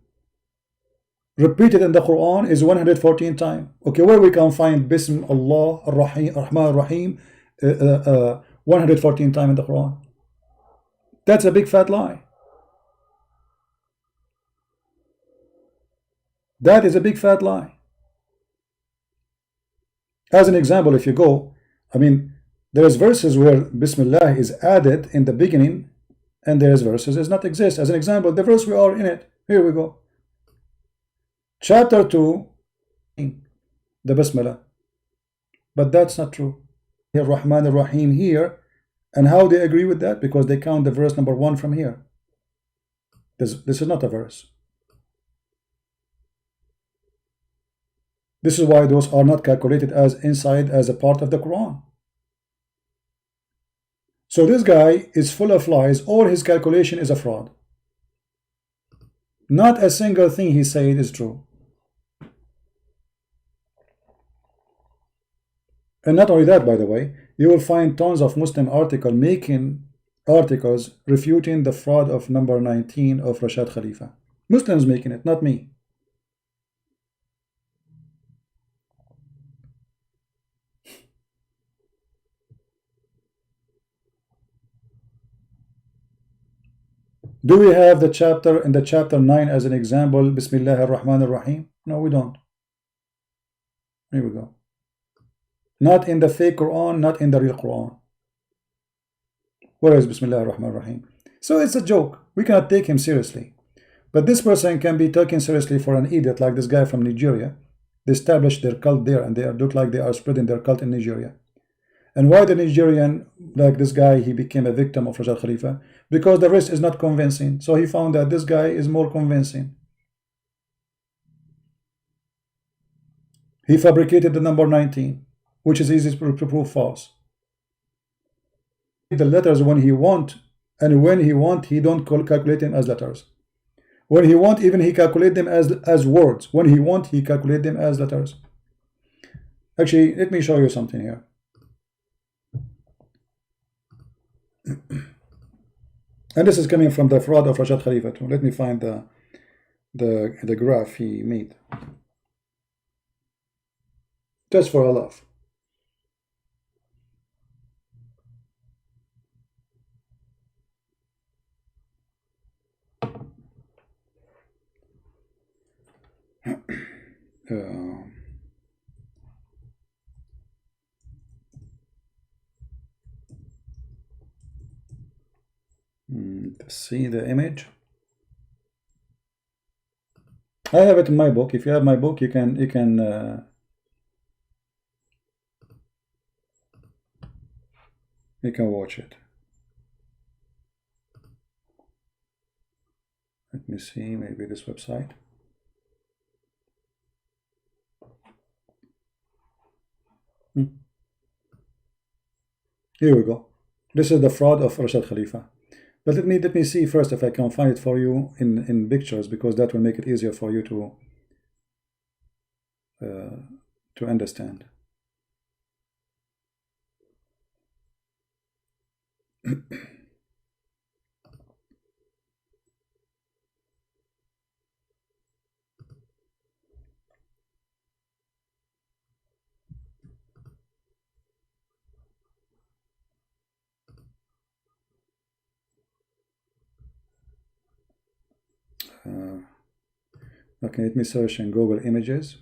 repeated in the Quran is 114 times. Okay, where we can find Bism Allah Ar-Rahim, Rahman Ar-Rahim 114 times in the Quran? That's a big fat lie. That is a big fat lie. As an example, if you go, I mean, there's verses where Bismillah is added in the beginning, and there's verses does not exist. As an example, the verse we are in it, here we go. Chapter 2, the Bismillah. But that's not true. Here, Rahman Ar-Rahim here, and how they agree with that? Because they count the verse number 1 from here. This is not a verse. This is why those are not calculated as inside as a part of the Quran. So this guy is full of lies. All his calculation is a fraud. Not a single thing he said is true. And not only that, by the way, you will find tons of Muslim articles making articles refuting the fraud of number 19 of Rashad Khalifa. Muslims making it, not me. Do we have the chapter in the chapter 9 as an example, Bismillah ar-Rahman ar-Rahim? No, we don't. Here we go. Not in the fake Quran, not in the real Quran. Where is Bismillah ar-Rahman ar-Rahim? So it's a joke. We cannot take him seriously. But this person can be taken seriously for an idiot like this guy from Nigeria. They established their cult there, and they look like they are spreading their cult in Nigeria. And why the Nigerian, like this guy, he became a victim of Rashad Khalifa? Because the rest is not convincing. So he found that this guy is more convincing. He fabricated the number 19, which is easy to prove false. The letters when he want, and when he want, he don't calculate them as letters. When he want, even he calculate them as words. When he want, he calculate them as letters. Actually, let me show you something here. And this is coming from the fraud of Rashad Khalifa too. Let me find the graph he made. Just for a laugh. See the image. I have it in my book. If you have my book, you can watch it. Let me see, maybe this website. Here we go. This is the fraud of Rashad Khalifa. But let me see first if I can find it for you in pictures, because that will make it easier for you to understand. Okay, let me search in Google Images.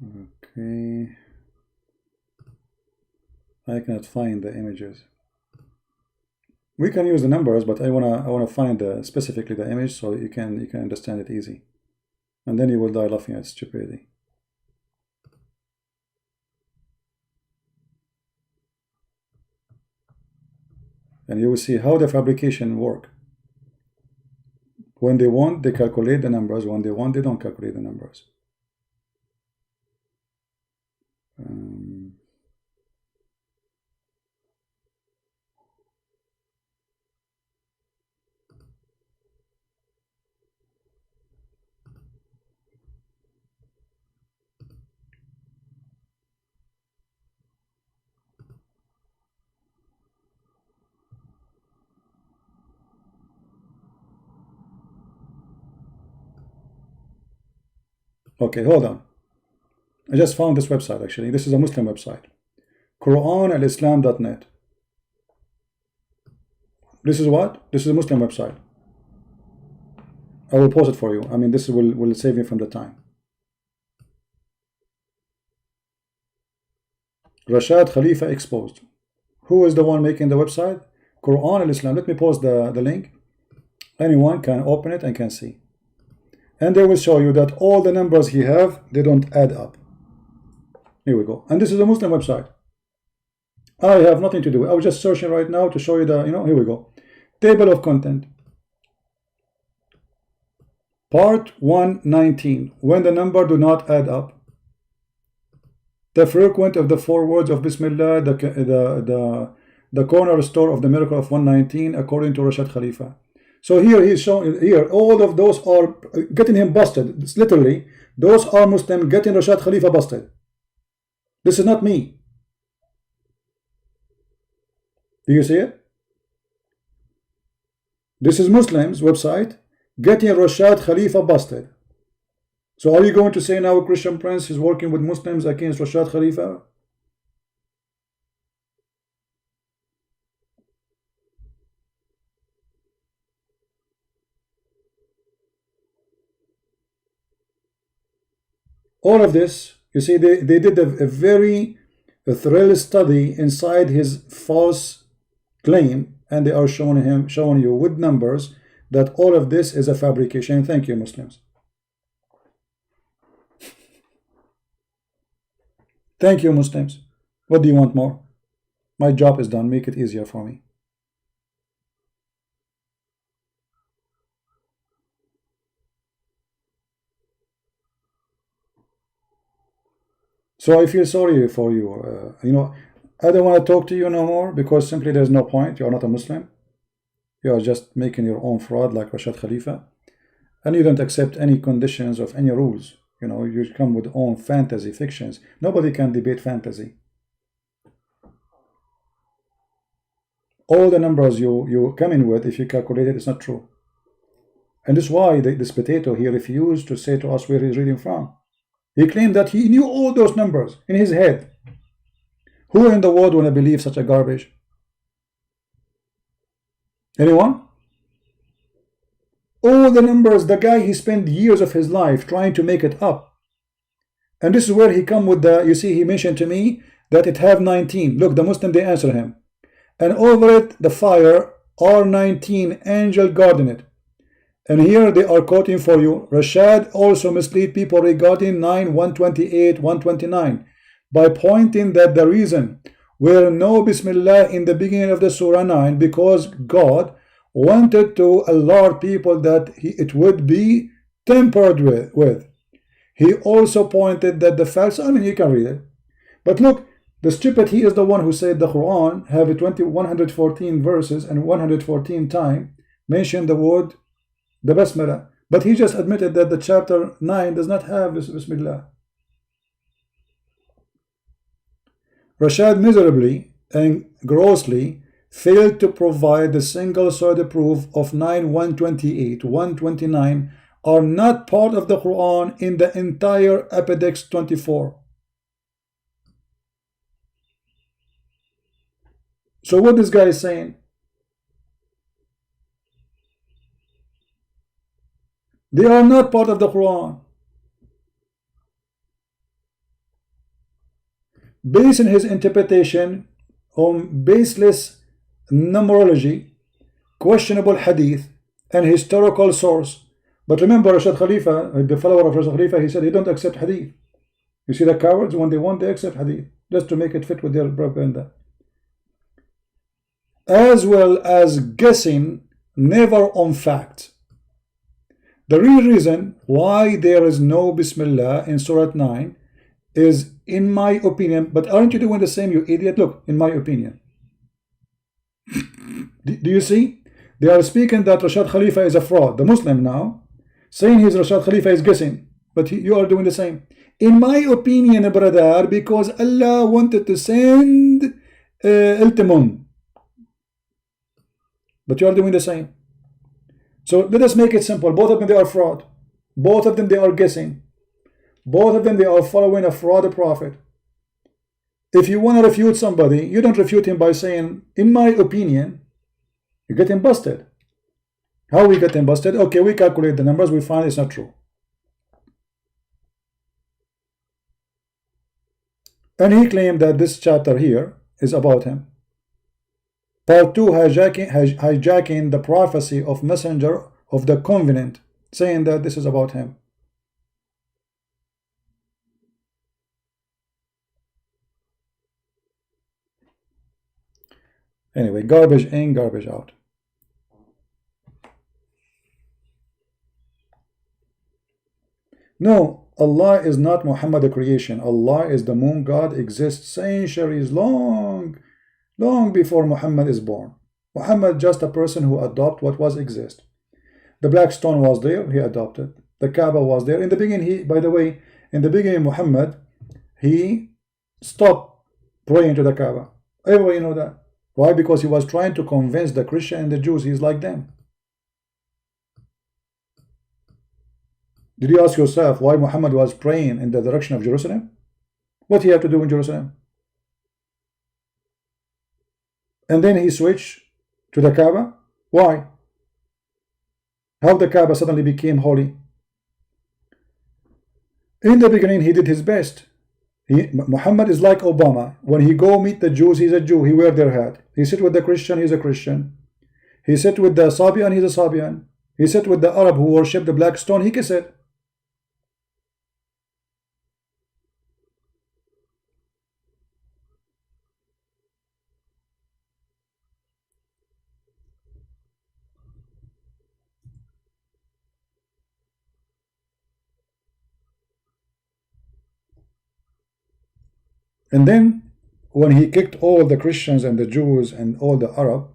Okay. I cannot find the images. We can use the numbers, but I wanna find specifically the image so you can understand it easy, and then you will die laughing at stupidity. And you will see how the fabrication work. When they want, they calculate the numbers. When they want, they don't calculate the numbers. Okay, hold on. I just found this website actually. This is a Muslim website. QuranAlislam.net. This is what? This is a Muslim website. I will pause it for you. I mean, this will save me from the time. Rashad Khalifa exposed. Who is the one making the website? Quran al-Islam. Let me post the link. Anyone can open it and can see. And they will show you that all the numbers he have, they don't add up. Here we go. And this is a Muslim website. I have nothing to do. I was just searching right now to show you the, here we go. Table of content. Part 119. When the number do not add up. The frequent of the 4 words of Bismillah, the cornerstone of the miracle of 119, according to Rashad Khalifa. So here he's showing, here all of those are getting him busted. It's literally, those are Muslims getting Rashad Khalifa busted. This is not me. Do you see it? This is Muslims website getting Rashad Khalifa busted. So are you going to say now Christian Prince is working with Muslims against Rashad Khalifa? All of this, you see, they did a very thorough study inside his false claim, and they are showing you with numbers that all of this is a fabrication. Thank you, Muslims. Thank you, Muslims. What do you want more? My job is done. Make it easier for me. So I feel sorry for you. I don't want to talk to you no more because simply there's no point. You are not a Muslim. You are just making your own fraud like Rashad Khalifa. And you don't accept any conditions of any rules. You come with own fantasy fictions. Nobody can debate fantasy. All the numbers you come in with, if you calculate it, it's not true. And this is why this potato, he refused to say to us where he's reading from. He claimed that he knew all those numbers in his head. Who in the world want to believe such a garbage? Anyone? All the numbers, the guy, he spent years of his life trying to make it up. And this is where he come with the, you see, he mentioned to me that it have 19. Look, the Muslim, they answer him. And over it, the fire, R19, angel guarding it. And here they are quoting for you, Rashad also mislead people regarding 9, 128, 129 by pointing that the reason were no Bismillah in the beginning of the Surah 9 because God wanted to alert people that it would be tempered with. He also pointed that the facts, I mean, you can read it. But look, the stupid, he is the one who said the Quran have 114 verses and 114 times mentioned the word, the Basmala. But he just admitted that the chapter 9 does not have Bismillah. Rashad miserably and grossly failed to provide the single solid proof of 9, 128, 129 are not part of the Quran in the entire Appendix 24. So what this guy is saying? They are not part of the Quran. basing his interpretation on baseless numerology, questionable hadith, and historical source. But remember, Rashad Khalifa, the follower of Rashad Khalifa, he said he don't accept hadith. You see the cowards, when they want, they accept hadith, just to make it fit with their propaganda. As well as guessing, never on fact. The real reason why there is no Bismillah in Surah 9 is, in my opinion, but aren't you doing the same, you idiot? Look, in my opinion. Do you see? They are speaking that Rashad Khalifa is a fraud, the Muslim now, saying his Rashad Khalifa is guessing, but you are doing the same. In my opinion, brother, because Allah wanted to send Iltimun, but you are doing the same. So let us make it simple. Both of them, they are fraud. Both of them, they are guessing. Both of them, they are following a fraud prophet. If you want to refute somebody, you don't refute him by saying, in my opinion. You get him busted. How we get him busted? Okay, we calculate the numbers, we find it's not true. And he claimed that this chapter here is about him. Part 2, hijacking the prophecy of messenger of the covenant, saying that this is about him. Anyway, garbage in, garbage out. No, Allah is not Muhammad creation. Allah is the moon god, exists centuries long before Muhammad is born. Muhammad just a person who adopted what was exist. The black stone was there, he adopted. The Kaaba was there. In the beginning, by the way, in the beginning, Muhammad, he stopped praying to the Kaaba. Everybody know that. Why? Because he was trying to convince the Christian and the Jews he's like them. Did you ask yourself why Muhammad was praying in the direction of Jerusalem? What he had to do in Jerusalem? And then he switched to the Kaaba. Why? How the Kaaba suddenly became holy? In the beginning, he did his best. Muhammad is like Obama. When he go meet the Jews, he's a Jew. He wear their hat. He sit with the Christian, he's a Christian. He sit with the Sabian, he's a Sabian. He sit with the Arab who worship the black stone, he kiss it. And then when he kicked all the Christians and the Jews and all the Arab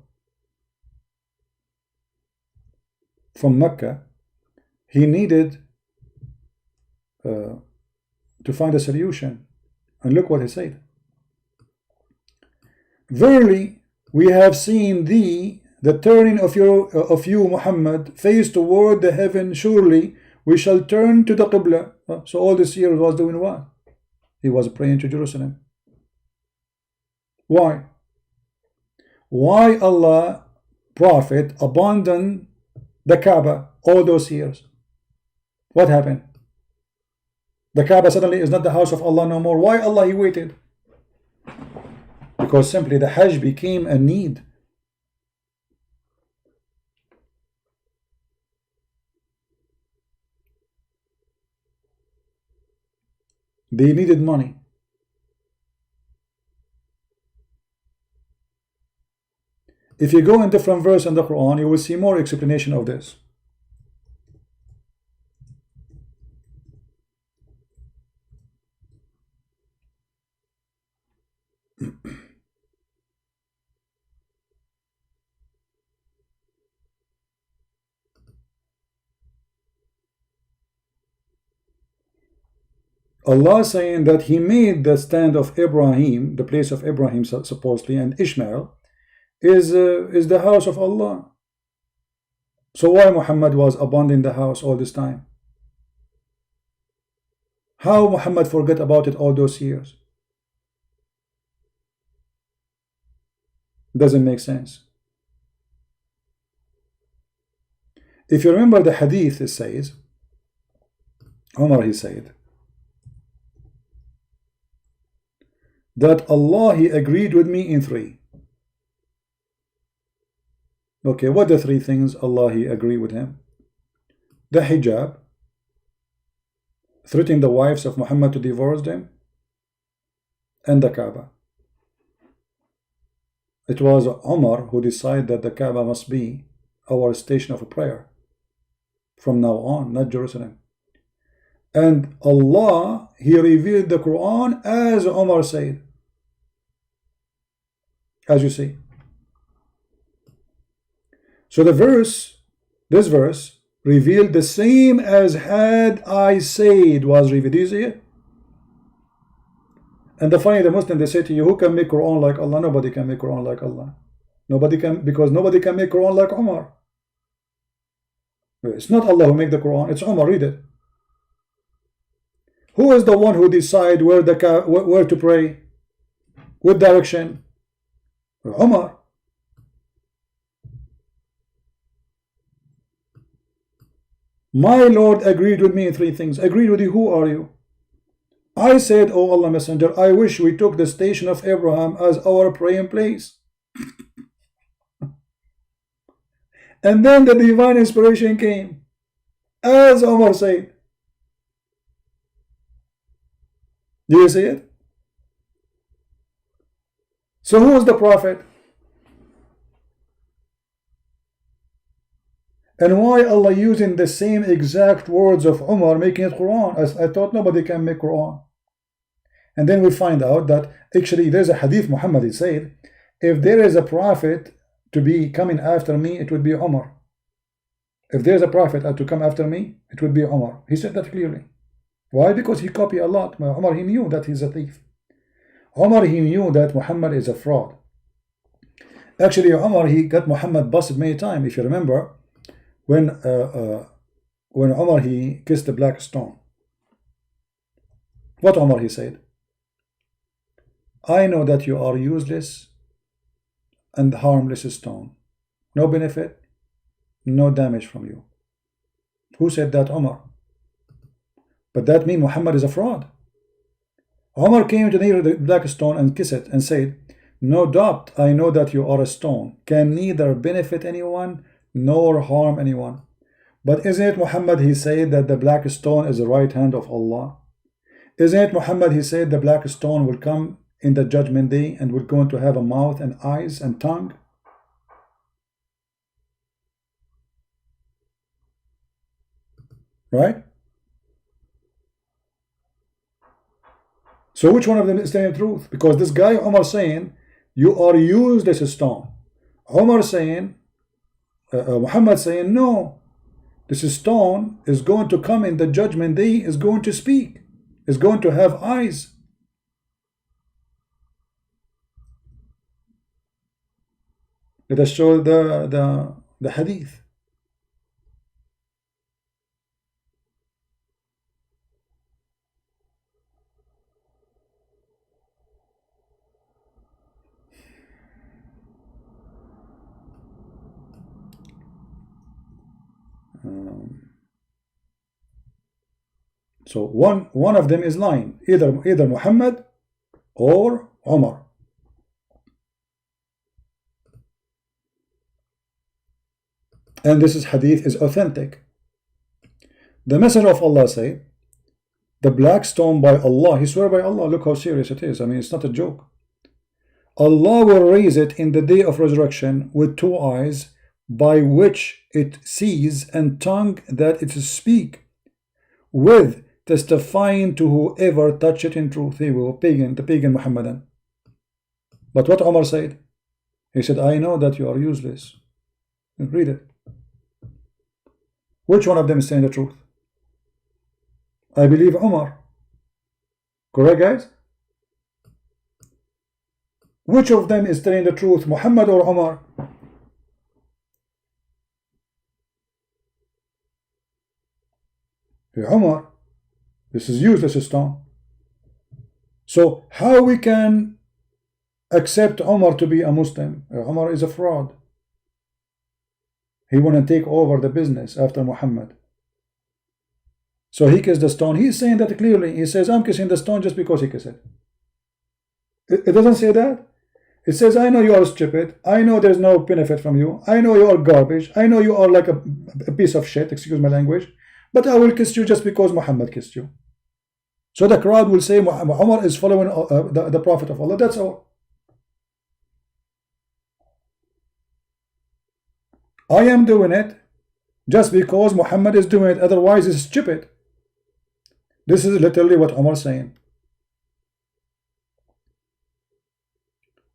from Mecca, he needed to find a solution. And look what he said. Verily, we have seen thee, the turning of you, Muhammad, face toward the heaven. Surely we shall turn to the Qibla. So all this year was doing what? He was praying to Jerusalem. Why? Why Allah, Prophet, abandoned the Kaaba all those years? What happened? The Kaaba suddenly is not the house of Allah no more. Why Allah he waited? Because simply the Hajj became a need. They needed money. If you go in different verse in the Quran, you will see more explanation of this. Allah saying that he made the stand of Ibrahim, the place of Ibrahim supposedly, and Ishmael is the house of Allah. So why Muhammad was abandoning the house all this time? How Muhammad forget about it all those years? Doesn't make sense. If you remember the hadith, it says, Umar he said, that Allah, He agreed with me in 3. Okay, what the 3 things Allah, He agreed with him? The hijab, threatening the wives of Muhammad to divorce them, and the Kaaba. It was Umar who decided that the Kaaba must be our station of prayer from now on, not Jerusalem. And Allah, He revealed the Quran as Umar said, as you see. So the verse, this verse, revealed the same as had I said was revealed. Do you see it? And the funny, the Muslim, they say to you, who can make Quran like Allah? Nobody can make Quran like Allah. Nobody can, because nobody can make Quran like Umar. It's not Allah who make the Quran, it's Umar. Read it. Who is the one who decide where to pray? What direction? Umar. My Lord agreed with me in 3 things. Agreed with you, who are you? I said, O Allah Messenger, I wish we took the station of Abraham as our praying place. And then the divine inspiration came, as Umar said. Do you see it? So who is the prophet? And why Allah using the same exact words of Umar making it Quran? As I thought nobody can make Quran. And then we find out that actually there's a hadith Muhammad, he said, if there is a prophet to be coming after me, it would be Umar. If there's a prophet to come after me, it would be Umar. He said that clearly. Why? Because he copied a lot. Umar, he knew that he's a thief. Umar, he knew that Muhammad is a fraud. Actually, Umar, he got Muhammad busted many times. If you remember, when Umar, he kissed the black stone. What Umar, he said? I know that you are useless and harmless stone. No benefit, no damage from you. Who said that? Umar. But that means Muhammad is a fraud. Umar came to near the black stone and kissed it and said, no doubt I know that you are a stone, can neither benefit anyone nor harm anyone. But isn't it Muhammad, he said that the black stone is the right hand of Allah? Isn't it Muhammad, he said the black stone will come in the judgment day and will going to have a mouth and eyes and tongue? Right? So which one of them is telling the truth? Because this guy Umar saying you are useless as stone. Umar saying, Muhammad saying, no, this stone is going to come in the judgment day, is going to speak, is going to have eyes. Let us show the hadith. So one of them is lying, either Muhammad or Umar. And this hadith is authentic. The Messenger of Allah said, the black stone by Allah, he swear by Allah, look how serious it is. I mean, it's not a joke. Allah will raise it in the day of resurrection with 2 eyes, by which it sees, and tongue that it speak, with testifying to whoever touch it in truth. He will pagan, the pagan Muhammadan. But what Umar said? He said, I know that you are useless. Read it. Which one of them is saying the truth? I believe Umar. Correct, guys? Which of them is telling the truth, Muhammad or Umar? Umar. This is useless stone. So how we can accept Umar to be a Muslim? Umar is a fraud. He want to take over the business after Muhammad. So he kissed the stone. He's saying that clearly. He says, I'm kissing the stone just because he kissed it. It doesn't say that. It says, I know you are stupid. I know there's no benefit from you. I know you are garbage. I know you are like a piece of shit, excuse my language. But I will kiss you just because Muhammad kissed you. So the crowd will say Umar is following the Prophet of Allah. That's all. I am doing it just because Muhammad is doing it. Otherwise, it's stupid. This is literally what Umar is saying.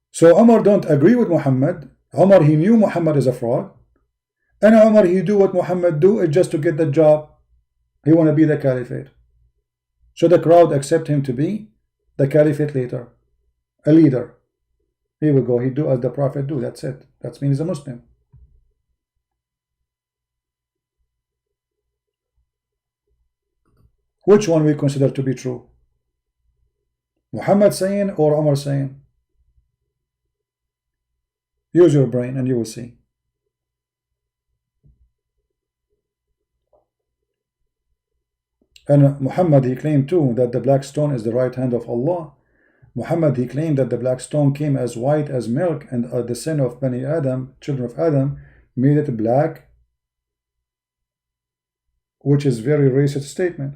So Umar don't agree with Muhammad. Umar, he knew Muhammad is a fraud. And Umar, he do what Muhammad do is just to get the job. He want to be the caliphate. So the crowd accept him to be the caliphate later. A leader. He will go, he do as the Prophet do. That's it. That means he's a Muslim. Which one we consider to be true? Muhammad saying or Umar saying? Use your brain and you will see. And Muhammad, he claimed too that the black stone is the right hand of Allah. Muhammad, he claimed that the black stone came as white as milk, and the sin of Bani Adam, children of Adam, made it black, which is very racist statement.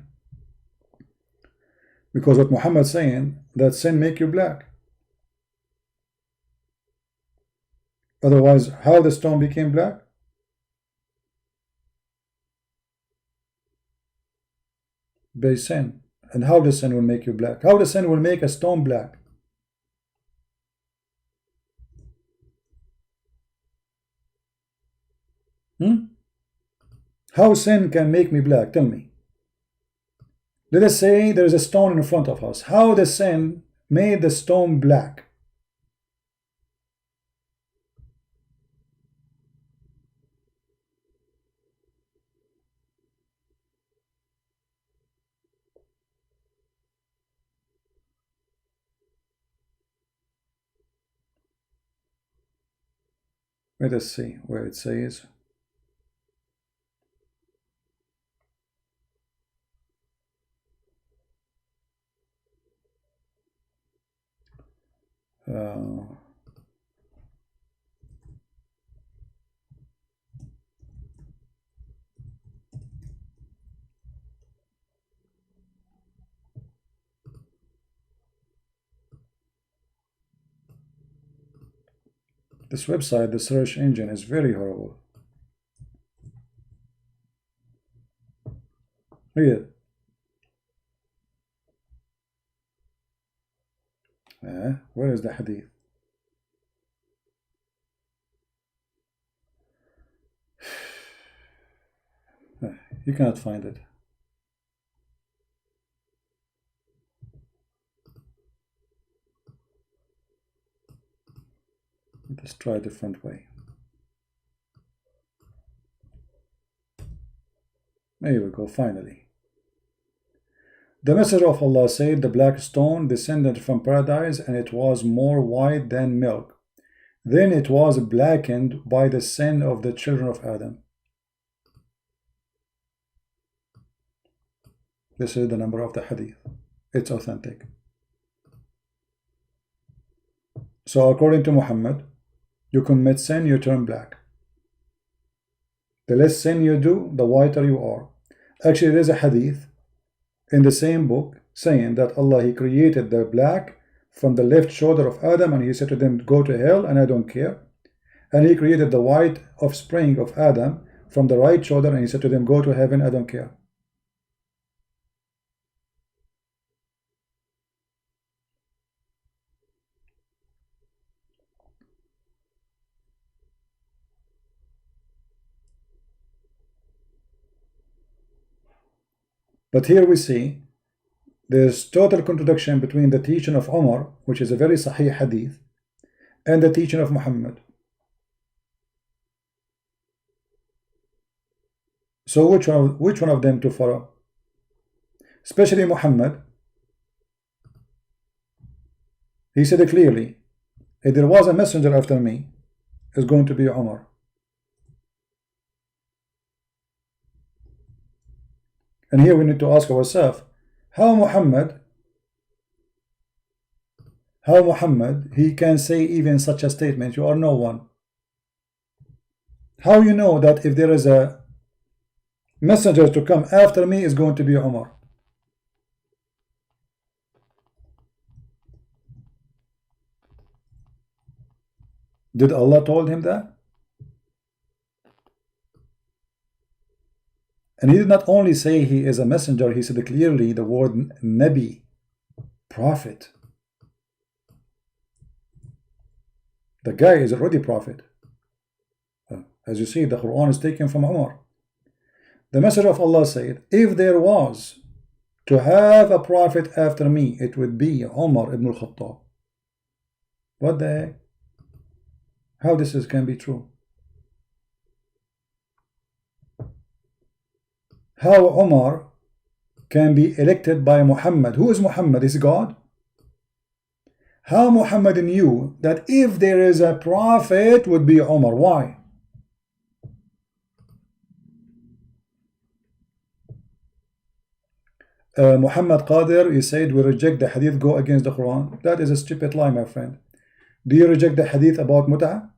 Because what Muhammad saying, that sin make you black. Otherwise, how the stone became black? By sin. And how the sin will make you black? How the sin will make a stone black? How sin can make me black? Tell me. Let us say there is a stone in front of us. How the sin made the stone black? Let us see where it says. This website, the search engine, is very horrible. Read it. Where is the hadith? You cannot find it. Let's try a different way. There we go, finally. The Messenger of Allah said, the black stone descended from paradise, and it was more white than milk. Then it was blackened by the sin of the children of Adam. This is the number of the hadith. It's authentic. So according to Muhammad, you commit sin, you turn black. The less sin you do, the whiter you are. Actually, there is a hadith in the same book saying that Allah, He created the black from the left shoulder of Adam, and He said to them, go to hell, and I don't care. And He created the white offspring of Adam from the right shoulder, and He said to them, go to heaven, I don't care. But here we see there's total contradiction between the teaching of Umar, which is a very sahih hadith, and the teaching of Muhammad. So which one of them to follow? Especially Muhammad. He said it clearly, if there was a messenger after me, it's going to be Umar. And here we need to ask ourselves, how How Muhammad, he can say even such a statement, you are no one? How you know that if there is a messenger to come after me is going to be Umar? Did Allah told him that? And he did not only say he is a messenger, he said clearly the word Nabi, prophet. The guy is already prophet. As you see, the Quran is taken from Umar. The Messenger of Allah said, if there was to have a prophet after me, it would be Umar ibn al-Khattab. What the heck? How this can be true? How Umar can be elected by Muhammad? Who is Muhammad? Is God? How Muhammad knew that if there is a prophet would be Umar? Why? Muhammad Qadir, he said we reject the hadith, go against the Quran. That is a stupid lie, my friend. Do you reject the hadith about mut'ah?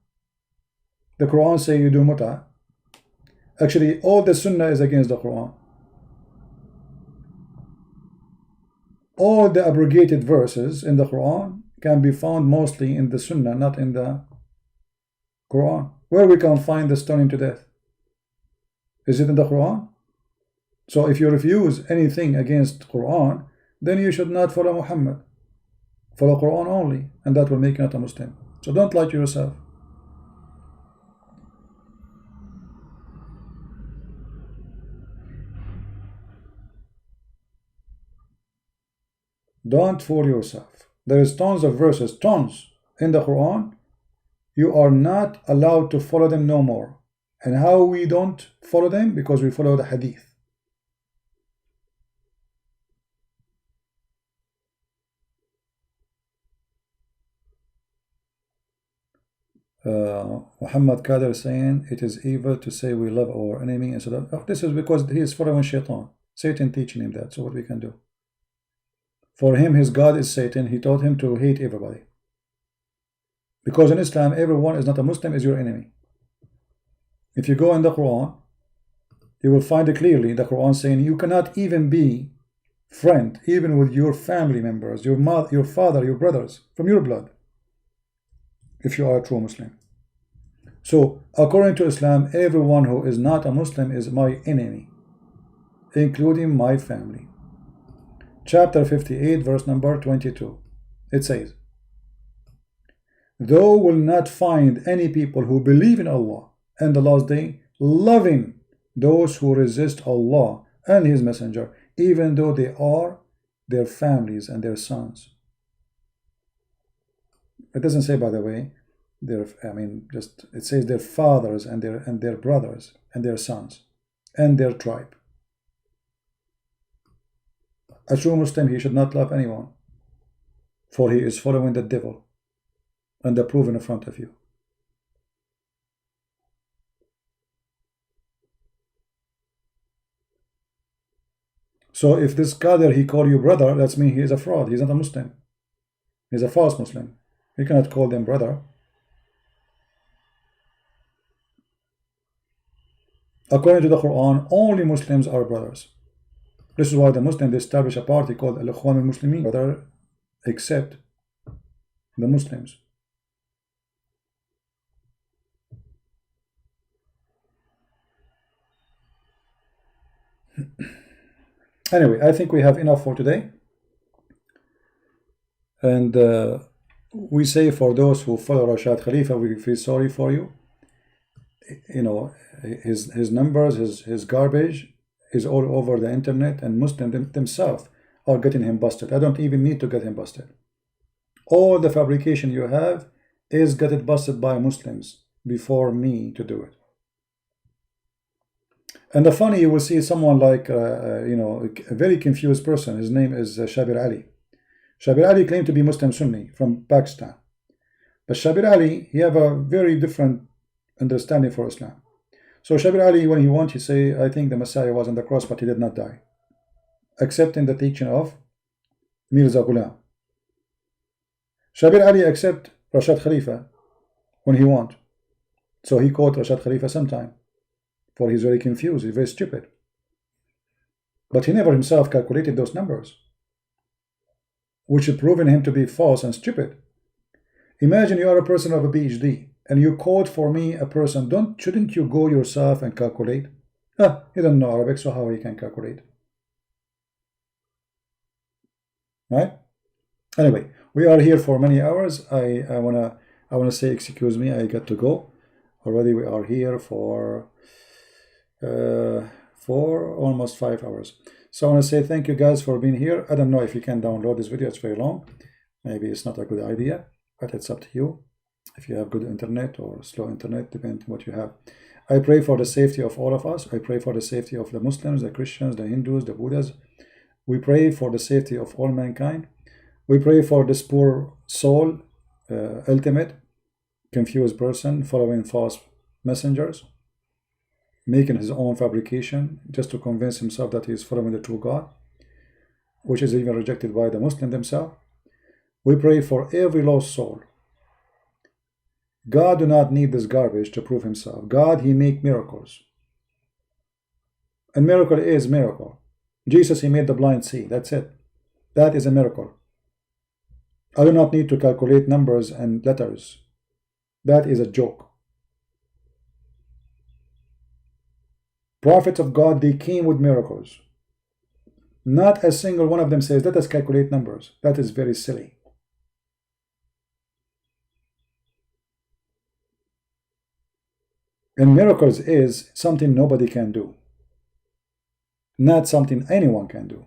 The Quran say you do mut'ah. Actually, all the Sunnah is against the Quran. All the abrogated verses in the Quran can be found mostly in the Sunnah, not in the Quran. Where we can find the stoning to death? Is it in the Quran? So if you refuse anything against Quran, then you should not follow Muhammad. Follow Quran only, and that will make you not a Muslim. So don't lie to yourself. Don't fool yourself. There is tons of verses, tons in the Quran. You are not allowed to follow them no more. And how we don't follow them? Because we follow the hadith. Muhammad Qadir saying it is evil to say we love our enemy instead of, oh, this is because he is following Shaitan. Satan teaching him that. So what we can do? For him, his God is Satan. He taught him to hate everybody. Because in Islam, everyone is not a Muslim, is your enemy. If you go in the Quran, you will find it clearly, the Quran saying you cannot even be friend, even with your family members, your mother, your father, your brothers, from your blood, if you are a true Muslim. So, according to Islam, everyone who is not a Muslim is my enemy, including my family. Chapter 58, verse number 22. It says, thou will not find any people who believe in Allah and the last day loving those who resist Allah and His Messenger, even though they are their families and their sons. It doesn't say, by the way, it says their fathers and their brothers and their sons and their tribe. A true Muslim, he should not love anyone, for he is following the devil, and the proof in front of you. So if this Qadir, he call you brother, that's mean he is a fraud. He's not a Muslim. He's a false Muslim. You cannot call them brother. According to the Quran, only Muslims are brothers. This is why the Muslims establish a party called Al-Ikhwan al-Muslimin, brother, except the Muslims. Anyway, I think we have enough for today. And we say for those who follow Rashad Khalifa, we feel sorry for you. You know, his numbers, his garbage is all over the internet, and Muslims themselves are getting him busted. I don't even need to get him busted. All the fabrication you have is getting busted by Muslims before me to do it. And the funny, you will see someone like, a very confused person. His name is Shabir Ali. Shabir Ali claimed to be Muslim Sunni from Pakistan. But Shabir Ali, he have a very different understanding for Islam. So Shabir Ali, when he wants, he say, I think the Messiah was on the cross, but he did not die. Accepting the teaching of Mirza Ghulam. Shabir Ali accept Rashad Khalifa when he want. So he quote Rashad Khalifa sometime. For he's very confused, he's very stupid. But he never himself calculated those numbers, which is proving him to be false and stupid. Imagine you are a person of a PhD and you quote for me a person. Shouldn't you go yourself and calculate? He doesn't know Arabic, so how he can calculate? Right? Anyway, we are here for many hours. I wanna say excuse me, I got to go. Already we are here for almost 5 hours. So I want to say thank you guys for being here. I don't know if you can download this video, it's very long. Maybe it's not a good idea, but it's up to you. If you have good internet or slow internet, depending on what you have. I pray for the safety of all of us. I pray for the safety of the Muslims, the Christians, the Hindus, the Buddhas. We pray for the safety of all mankind. We pray for this poor soul, ultimate, confused person following false messengers, making his own fabrication just to convince himself that he is following the true God, which is even rejected by the Muslim themselves. We pray for every lost soul. God do not need this garbage to prove himself. God, he make miracles. And miracle is miracle. Jesus, he made the blind see. That's it. That is a miracle. I do not need to calculate numbers and letters. That is a joke. Prophets of God, they came with miracles. Not a single one of them says, let us calculate numbers. That is very silly. And miracles is something nobody can do. Not something anyone can do.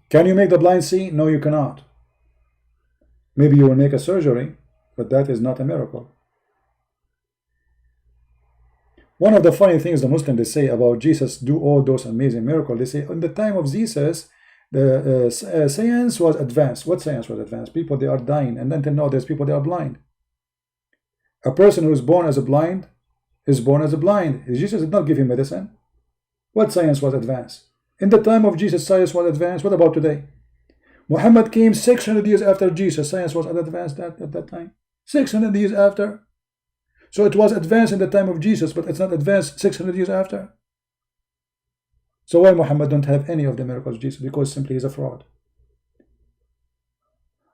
Can you make the blind see? No, you cannot. Maybe you will make a surgery, but that is not a miracle. One of the funny things the Muslims they say about Jesus do all those amazing miracles. They say in the time of Jesus, the science was advanced. What science was advanced? People, they are dying, and until now there's people, they are blind. A person who is born as a blind is born as a blind. Jesus did not give him medicine. What science was advanced? In the time of Jesus, science was advanced. What about today? Muhammad came 600 years after Jesus. Science was advanced at that time. 600 years after. So it was advanced in the time of Jesus, but it's not advanced 600 years after. So why Muhammad don't have any of the miracles of Jesus? Because simply he's a fraud.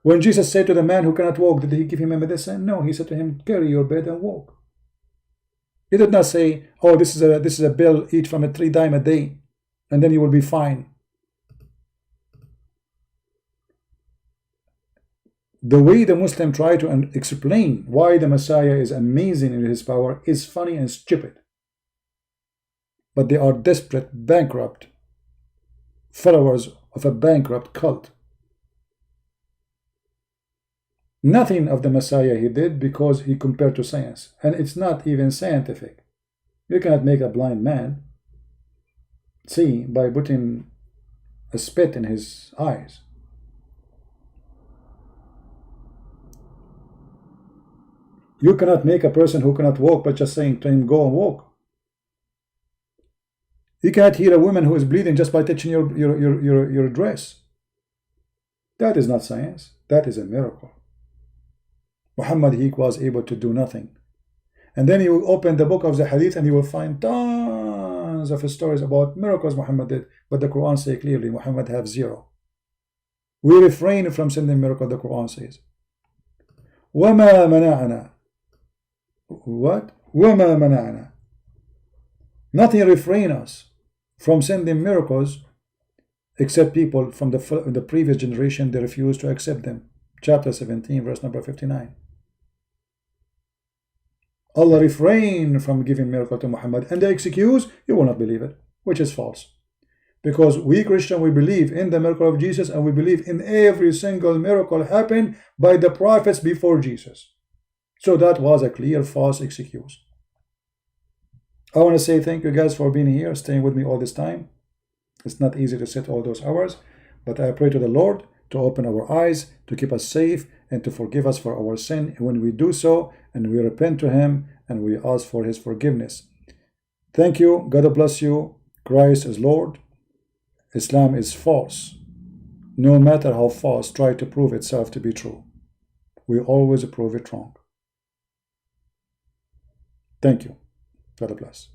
When Jesus said to the man who cannot walk, did he give him a medicine? No, he said to him, carry your bed and walk. He did not say, oh, this is a bill, eat from a 3 dime a day, and then you will be fine. The way the Muslim try to explain why the Messiah is amazing in his power is funny and stupid. But they are desperate, bankrupt followers of a bankrupt cult. Nothing of the Messiah he did because he compared to science. And it's not even scientific. You cannot make a blind man see by putting a spit in his eyes. You cannot make a person who cannot walk by just saying to him, go and walk. You cannot heal a woman who is bleeding just by touching your dress. That is not science. That is a miracle. Muhammad, he was able to do nothing. And then you open the book of the hadith and you will find tons of stories about miracles Muhammad did. But the Quran says clearly, Muhammad have 0. We refrain from sending miracles, the Quran says. وَمَا مَنَعَنَا. What? وَمَا مَنَعَنَا. Nothing refrain us from sending miracles except people from the previous generation, they refused to accept them. Chapter 17, verse number 59. Allah refrained from giving miracle to Muhammad, and the excuse, you will not believe it, which is false. Because we Christians, we believe in the miracle of Jesus, and we believe in every single miracle happened by the prophets before Jesus. So that was a clear false excuse. I want to say thank you guys for being here, staying with me all this time. It's not easy to sit all those hours, but I pray to the Lord to open our eyes, to keep us safe, and to forgive us for our sin when we do so, and we repent to Him, and we ask for His forgiveness. Thank you. God bless you. Christ is Lord. Islam is false. no matter how fast, try to prove itself to be true. We always prove it wrong. Thank you. God bless.